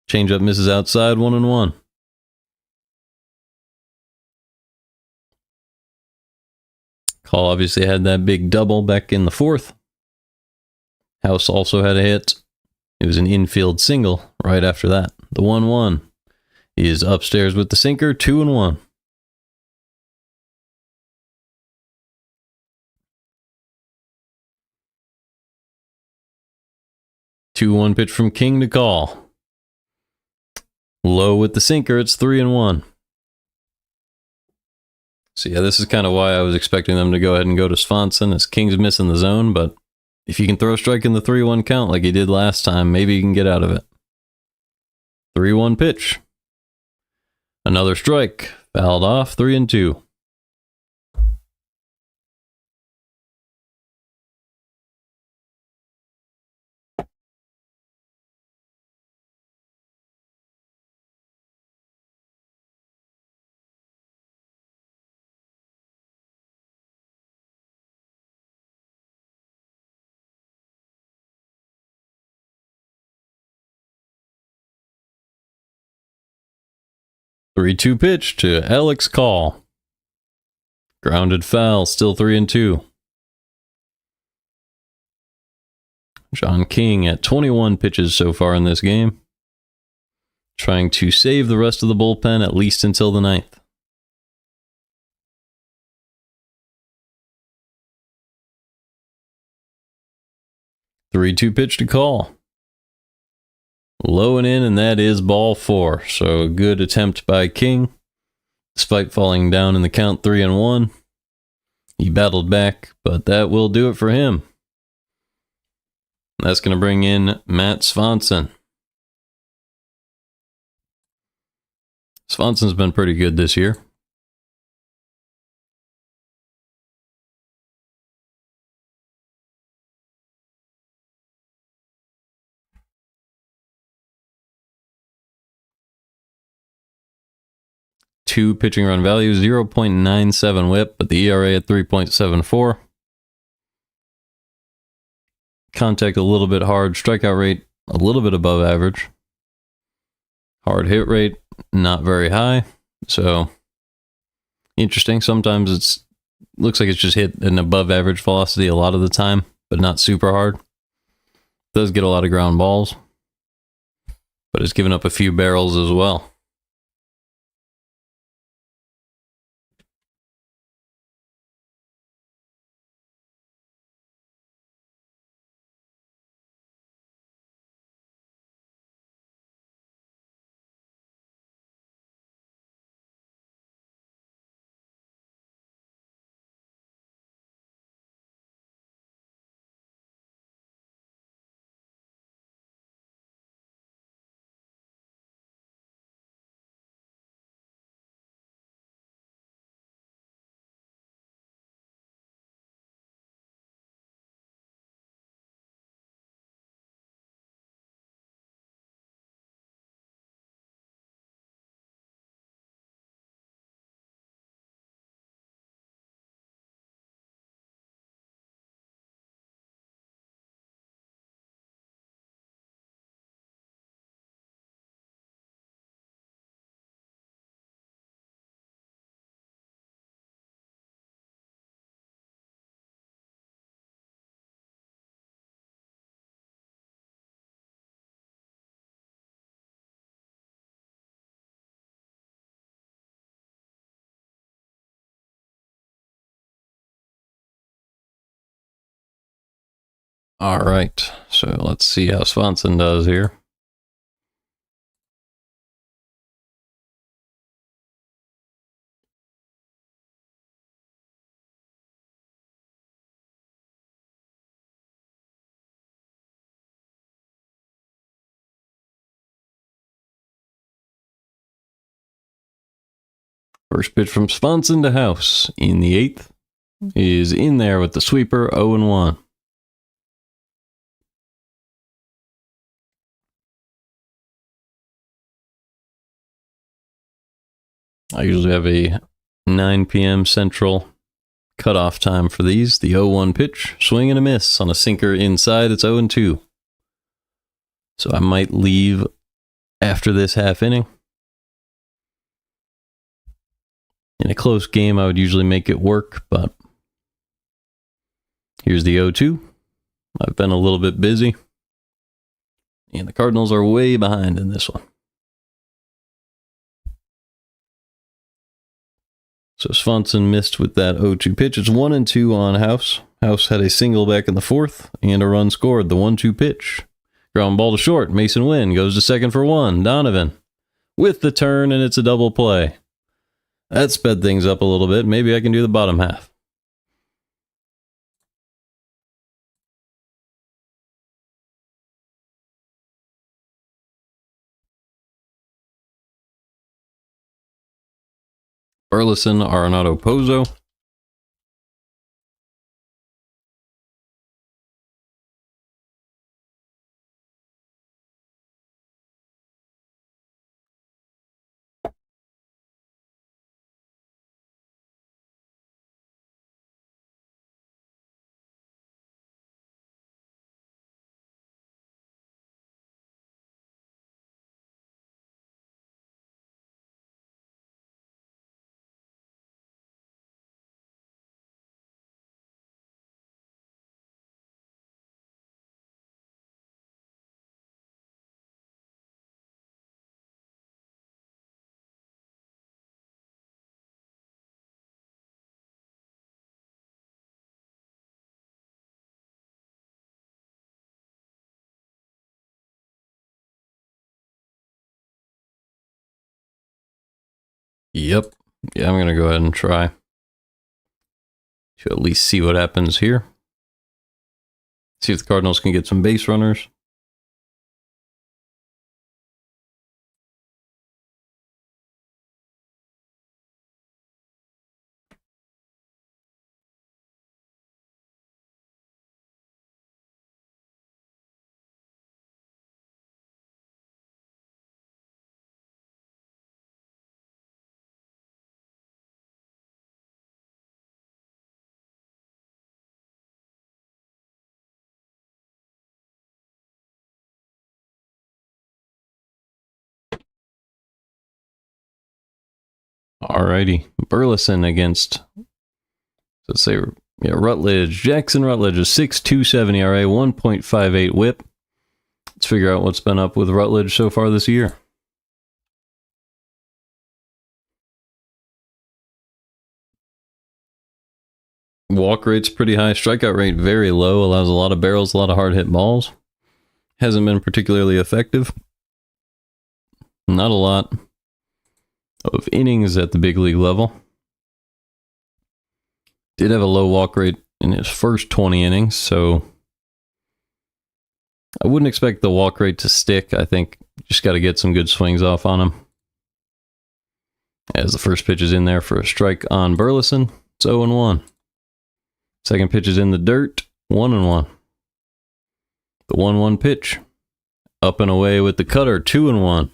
Changeup misses outside, 1-1. Call obviously had that big double back in the 4th. House also had a hit. It was an infield single right after that. The 1-1. He is upstairs with the sinker, 2-1. Two-one pitch from King to Call. Low with the sinker, it's 3-1. So yeah, this is kind of why I was expecting them to go ahead and go to Swanson, as King's missing the zone, but if you can throw a strike in the 3-1 count like he did last time, maybe you can get out of it. 3-1 pitch. Another strike. Fouled off, 3-2. Three-two pitch to Alex Call. Grounded foul, still 3-2. John King at 21 pitches so far in this game. Trying to save the rest of the bullpen at least until the 9th. Three-two pitch to Call. Low and in, and that is ball 4. So a good attempt by King. Despite falling down in the count 3-1. He battled back, but that will do it for him. That's going to bring in Matt Swanson. Swanson's been pretty good this year. Two pitching run value, 0.97 whip, but the ERA at 3.74. Contact a little bit hard, strikeout rate a little bit above average. Hard hit rate, not very high. So, interesting. Sometimes it's looks like it's just hit an above average velocity a lot of the time, but not super hard. Does get a lot of ground balls, but it's given up a few barrels as well. All right, so let's see how Swanson does here. First pitch from Swanson to House in the 8th is in there with the sweeper, 0-1. I usually have a 9 p.m. Central cutoff time for these. The 0-1 pitch, swing and a miss on a sinker inside. It's 0-2. So I might leave after this half inning. In a close game, I would usually make it work, but here's the 0-2. I've been a little bit busy, and the Cardinals are way behind in this one. So Swanson missed with that 0-2 pitch. It's 1-2 on House. House had a single back in the 4th and a run scored. The 1-2 pitch. Ground ball to short. Mason Wynn goes to second for 1. Donovan with the turn, and it's a double play. That sped things up a little bit. Maybe I can do the bottom half. Burleson, Arenado, Pozo. Yep. Yeah, I'm going to go ahead and try to at least see what happens here. See if the Cardinals can get some base runners. Alrighty. Burleson against, let's say, Rutledge. Jackson Rutledge is 6.27 ERA, 1.58 whip. Let's figure out what's been up with Rutledge so far this year. Walk rate's pretty high. Strikeout rate very low. Allows a lot of barrels, a lot of hard hit balls. Hasn't been particularly effective. Not a lot of innings at the big league level. Did have a low walk rate in his first 20 innings, so I wouldn't expect the walk rate to stick. I think just got to get some good swings off on him. As the first pitch is in there for a strike on Burleson, it's 0-1. Second pitch is in the dirt, 1-1. The 1-1 pitch, up and away with the cutter, 2-1.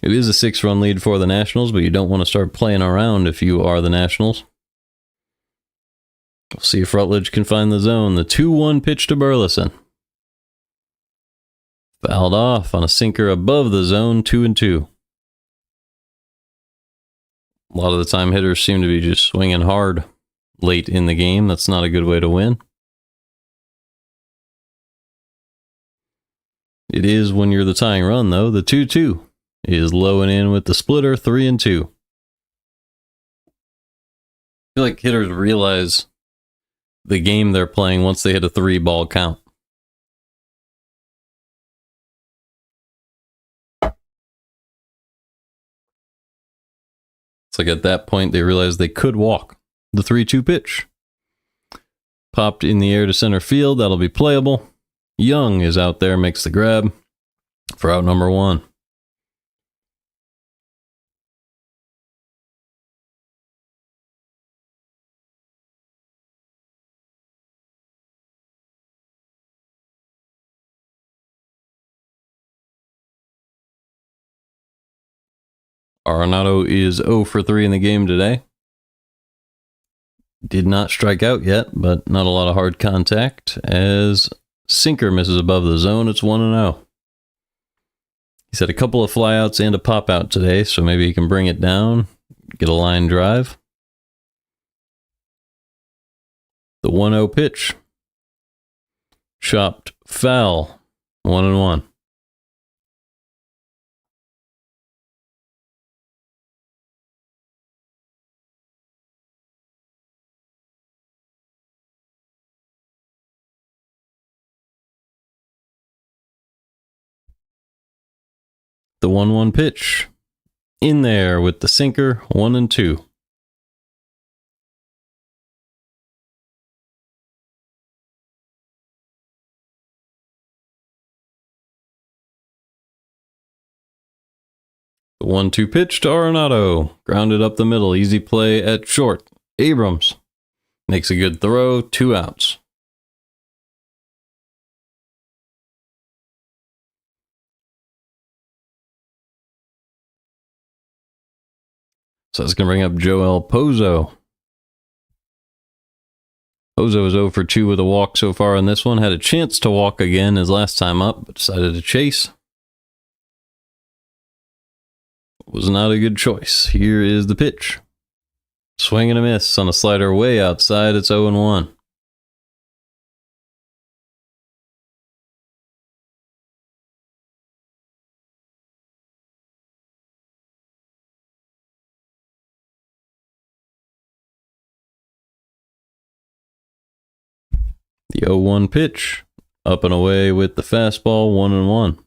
It is a 6-run lead for the Nationals, but you don't want to start playing around if you are the Nationals. We'll see if Rutledge can find the zone. The 2-1 pitch to Burleson. Fouled off on a sinker above the zone, 2-2. A lot of the time hitters seem to be just swinging hard late in the game. That's not a good way to win. It is when you're the tying run, though. The 2-2 is low and in with the splitter, 3-2. I feel like hitters realize the game they're playing once they hit a 3-ball count. It's like at that point they realized they could walk. The 3-2 pitch. Popped in the air to center field. That'll be playable. Young is out there, makes the grab for out number 1. Arenado is 0 for 3 in the game today. Did not strike out yet, but not a lot of hard contact. As sinker misses above the zone, it's 1-0. He's had a couple of flyouts and a pop out today, so maybe he can bring it down, get a line drive. The 1-0 pitch. Chopped foul. 1-1. The 1-1 pitch. In there with the sinker, 1-2. The 1-2 pitch to Arenado. Grounded up the middle. Easy play at short. Abrams makes a good throw. 2 outs. So that's going to bring up Joel Pozo. Pozo is 0 for 2 with a walk so far in this one. Had a chance to walk again his last time up, but decided to chase. Was not a good choice. Here is the pitch. Swing and a miss on a slider way outside. It's 0-1. The 0-1 pitch. Up and away with the fastball. 1-1.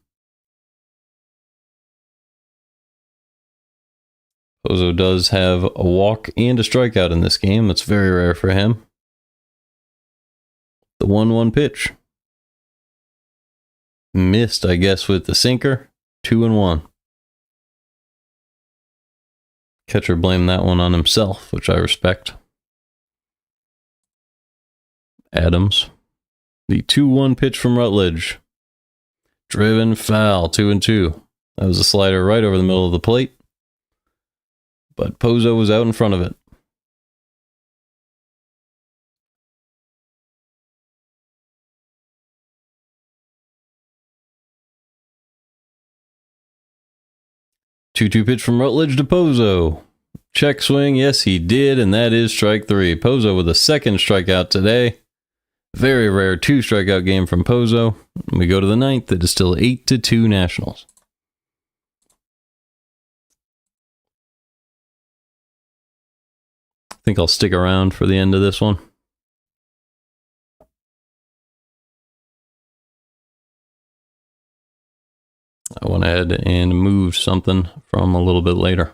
Pozo does have a walk and a strikeout in this game. That's very rare for him. The 1-1 pitch. Missed, I guess, with the sinker. 2-1. Catcher blamed that one on himself, which I respect. Adams. The 2-1 pitch from Rutledge. Driven foul, 2-2. That was a slider right over the middle of the plate. But Pozo was out in front of it. Two-two pitch from Rutledge to Pozo. Check swing, yes he did, and that is strike 3. Pozo with a second strikeout today. Very rare 2-strikeout game from Pozo. We go to the 9th. It is still 8-2 Nationals. I think I'll stick around for the end of this one. I went ahead and moved something from a little bit later.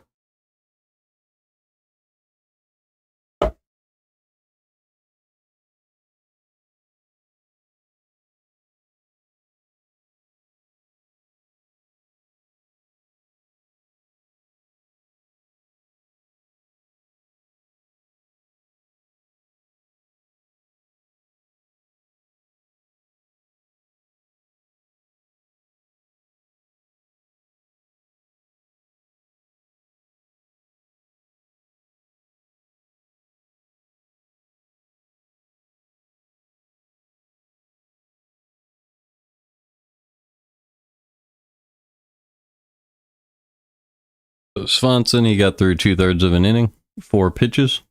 So Swanson, he got through 2/3 of an inning, 4 pitches.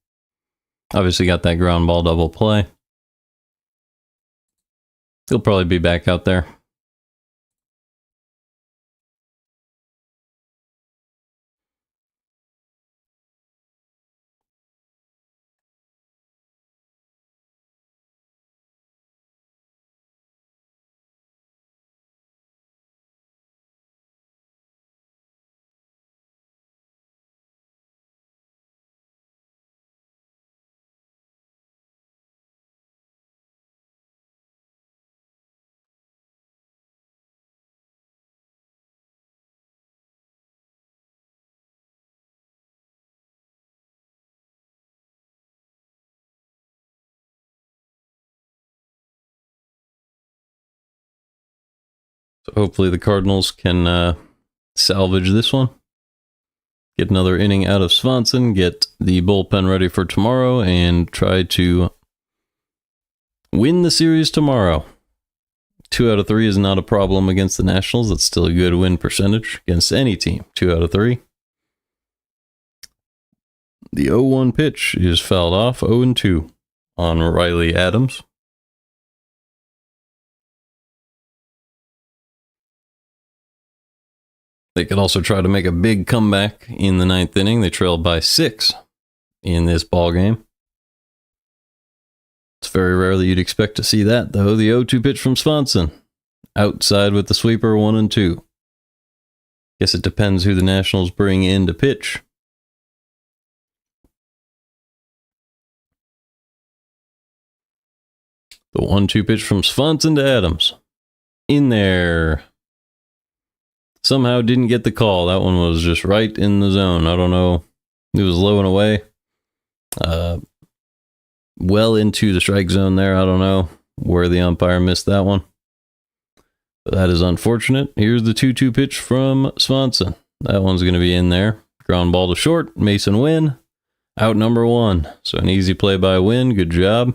Obviously got that ground ball double play. He'll probably be back out there. Hopefully the Cardinals can salvage this one. Get another inning out of Swanson, get the bullpen ready for tomorrow, and try to win the series tomorrow. 2 out of 3 is not a problem against the Nationals. That's still a good win percentage against any team. 2 out of 3. The 0-1 pitch is fouled off. 0-2 on Riley Adams. They could also try to make a big comeback in the 9th inning. They trailed by 6 in this ball game. It's very rare that you'd expect to see that, though. The 0-2 pitch from Swanson. Outside with the sweeper, 1-2. Guess it depends who the Nationals bring in to pitch. The 1-2 pitch from Swanson to Adams. In there. Somehow didn't get the call. That one was just right in the zone. I don't know. It was low and away. Well into the strike zone there. I don't know where the umpire missed that one. But that is unfortunate. Here's the 2-2 pitch from Swanson. That one's going to be in there. Ground ball to short. Mason Wynn. Out number 1. So an easy play by Wynn. Good job.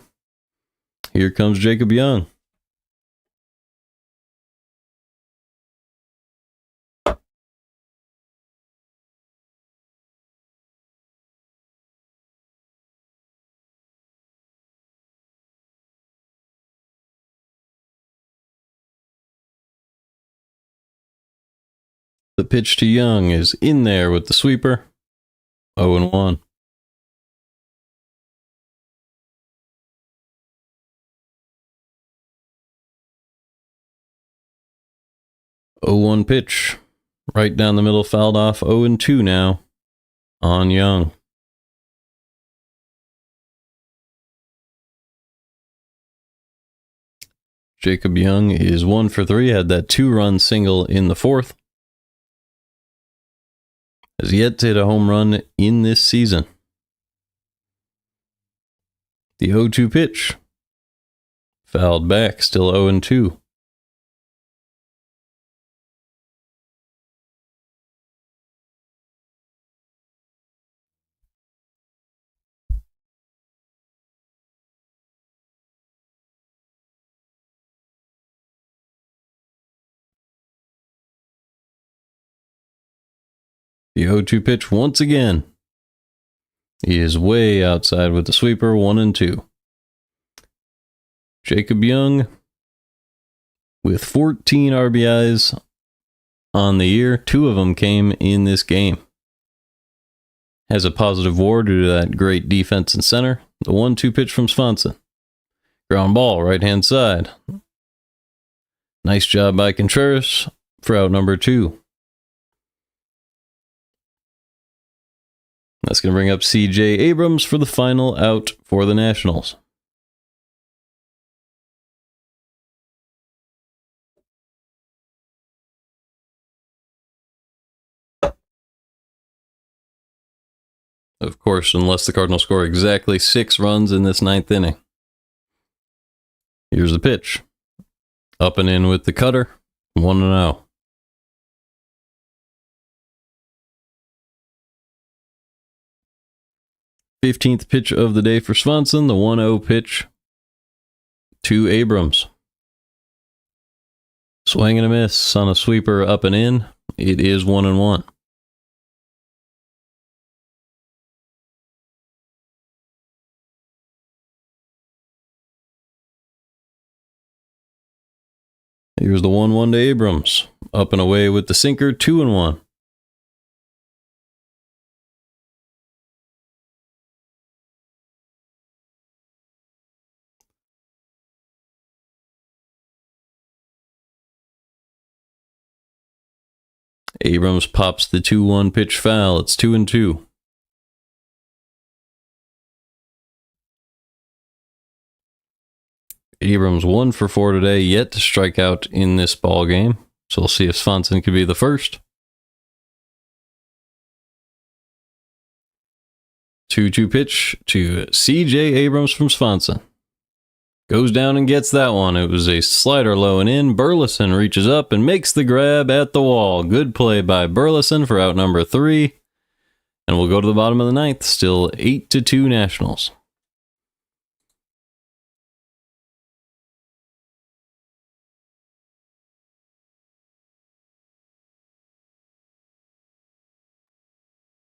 Here comes Jacob Young. The pitch to Young is in there with the sweeper. 0-1. Pitch. Right down the middle, fouled off. 0-2 now on Young. Jacob Young is 1 for 3. Had that 2-run single in the 4th. Has yet to hit a home run in this season. The 0-2 pitch. Fouled back, still 0-2. The 0-2 pitch once again. He is way outside with the sweeper, 1-2. Jacob Young with 14 RBIs on the year. 2 of them came in this game. Has a positive WAR due to that great defense in center. The 1-2 pitch from Swanson. Ground ball, right-hand side. Nice job by Contreras for out number 2. That's going to bring up C.J. Abrams for the final out for the Nationals. Of course, unless the Cardinals score exactly 6 runs in this 9th inning. Here's the pitch. Up and in with the cutter. 1-0. Fifteenth pitch of the day for Swanson, the 1-0 pitch to Abrams. Swing and a miss on a sweeper up and in. It is 1-1. Here's the 1-1 to Abrams. Up and away with the sinker, 2-1. Abrams pops the 2-1 pitch foul. It's 2-2. Abrams 1 for 4 today, yet to strike out in this ball game. So we'll see if Swanson could be the first. 2-2 pitch to C.J. Abrams from Swanson. Goes down and gets that one. It was a slider low and in. Burleson reaches up and makes the grab at the wall. Good play by Burleson for out number 3. And we'll go to the bottom of the 9th. Still 8-2 Nationals.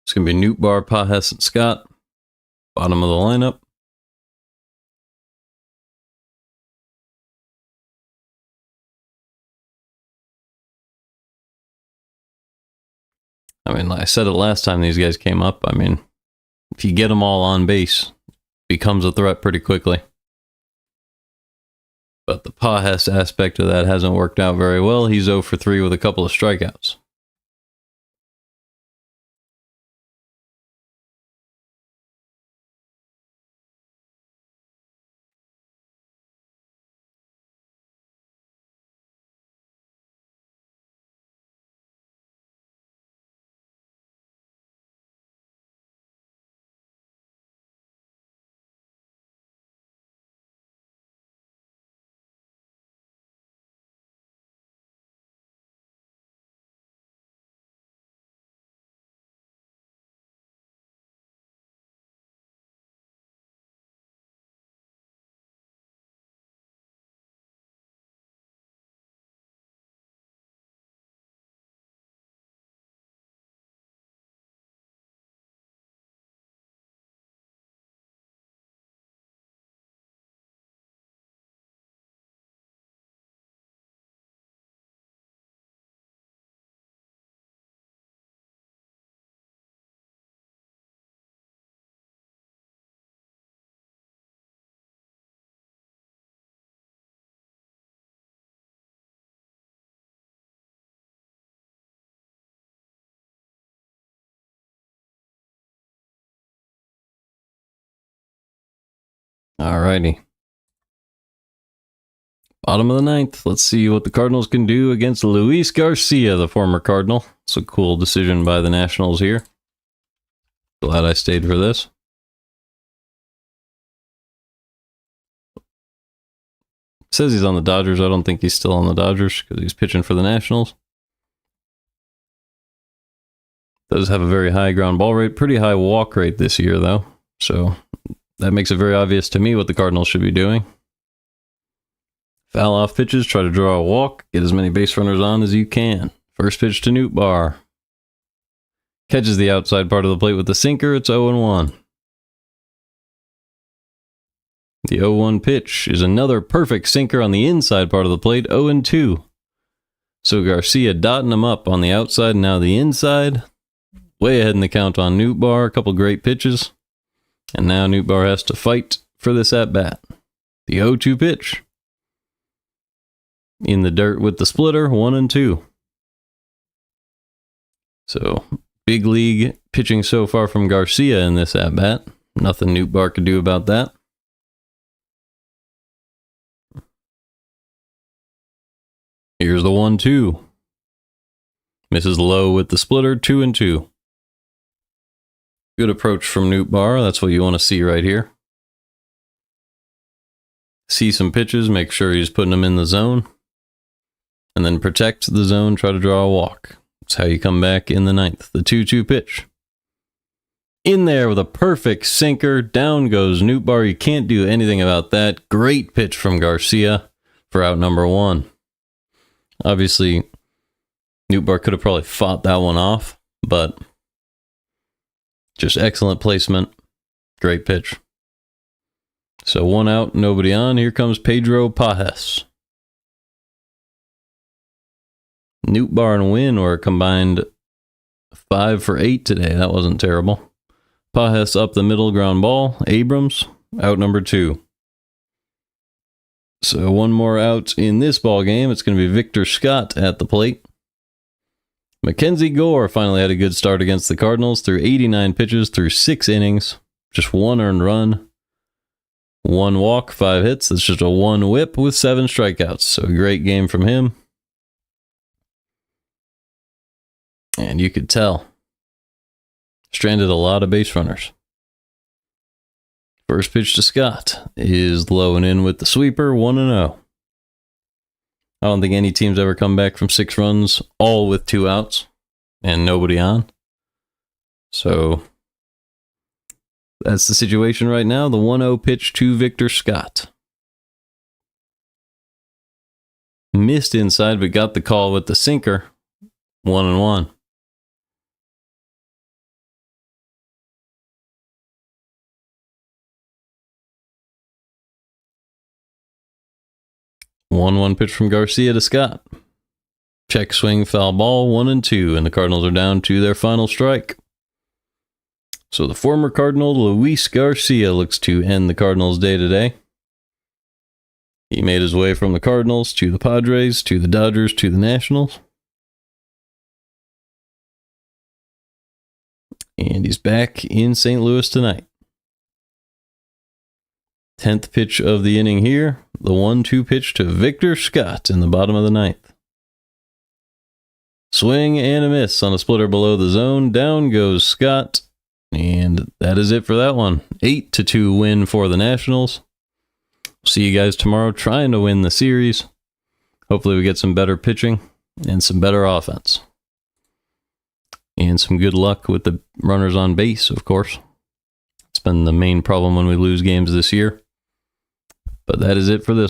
It's going to be Nootbaar, Pahes, and Scott. Bottom of the lineup. I mean, I said it last time these guys came up. I mean, if you get them all on base, it becomes a threat pretty quickly. But the Pahes aspect of that hasn't worked out very well. He's 0 for 3 with a couple of strikeouts. Alrighty. Bottom of the 9th. Let's see what the Cardinals can do against Luis Garcia, the former Cardinal. It's a cool decision by the Nationals here. Glad I stayed for this. Says he's on the Dodgers. I don't think he's still on the Dodgers because he's pitching for the Nationals. Does have a very high ground ball rate, pretty high walk rate this year, though. So that makes it very obvious to me what the Cardinals should be doing. Foul off pitches, try to draw a walk, get as many base runners on as you can. First pitch to Nootbaar. Catches the outside part of the plate with the sinker. It's 0-1. The 0-1 pitch is another perfect sinker on the inside part of the plate, 0-2. So Garcia dotting him up on the outside and now the inside. Way ahead in the count on Nootbaar. A couple great pitches. And now Nootbaar has to fight for this at-bat. The 0-2 pitch. In the dirt with the splitter, 1-2. So, big league pitching so far from Garcia in this at-bat. Nothing Nootbaar could do about that. Here's the 1-2. Misses low with the splitter, 2-2. Good approach from Nootbaar. That's what you want to see right here. See some pitches, make sure he's putting them in the zone. And then protect the zone, try to draw a walk. That's how you come back in the 9th. The 2-2 pitch. In there with a perfect sinker. Down goes Nootbaar. You can't do anything about that. Great pitch from Garcia for out number 1. Obviously, Nootbaar could have probably fought that one off, but just excellent placement. Great pitch. So 1 out, nobody on. Here comes Pedro Pahes. Nootbaar and Wynn were a combined 5 for 8 today. That wasn't terrible. Pahes up the middle, ground ball. Abrams, out number 2. So 1 more out in this ball game. It's going to be Victor Scott at the plate. MacKenzie Gore finally had a good start against the Cardinals through 89 pitches, through 6 innings. Just 1 earned run, 1 walk, 5 hits. That's just a 1 whip with 7 strikeouts. So a great game from him. And you could tell. Stranded a lot of base runners. First pitch to Scott is low and in with the sweeper, 1-0. I don't think any team's ever come back from 6 runs, all with 2 outs and nobody on. So that's the situation right now. The 1-0 pitch to Victor Scott. Missed inside, but got the call with the sinker, 1-1. 1-1 pitch from Garcia to Scott. Check swing, foul ball, 1-2, and the Cardinals are down to their final strike. So the former Cardinal, Luis Garcia, looks to end the Cardinals' day today. He made his way from the Cardinals to the Padres, to the Dodgers, to the Nationals. And he's back in St. Louis tonight. 10th pitch of the inning here. The 1-2 pitch to Victor Scott in the bottom of the 9th. Swing and a miss on a splitter below the zone. Down goes Scott. And that is it for that one. 8-2 win for the Nationals. See you guys tomorrow trying to win the series. Hopefully we get some better pitching and some better offense. And some good luck with the runners on base, of course. It's been the main problem when we lose games this year. But that is it for this.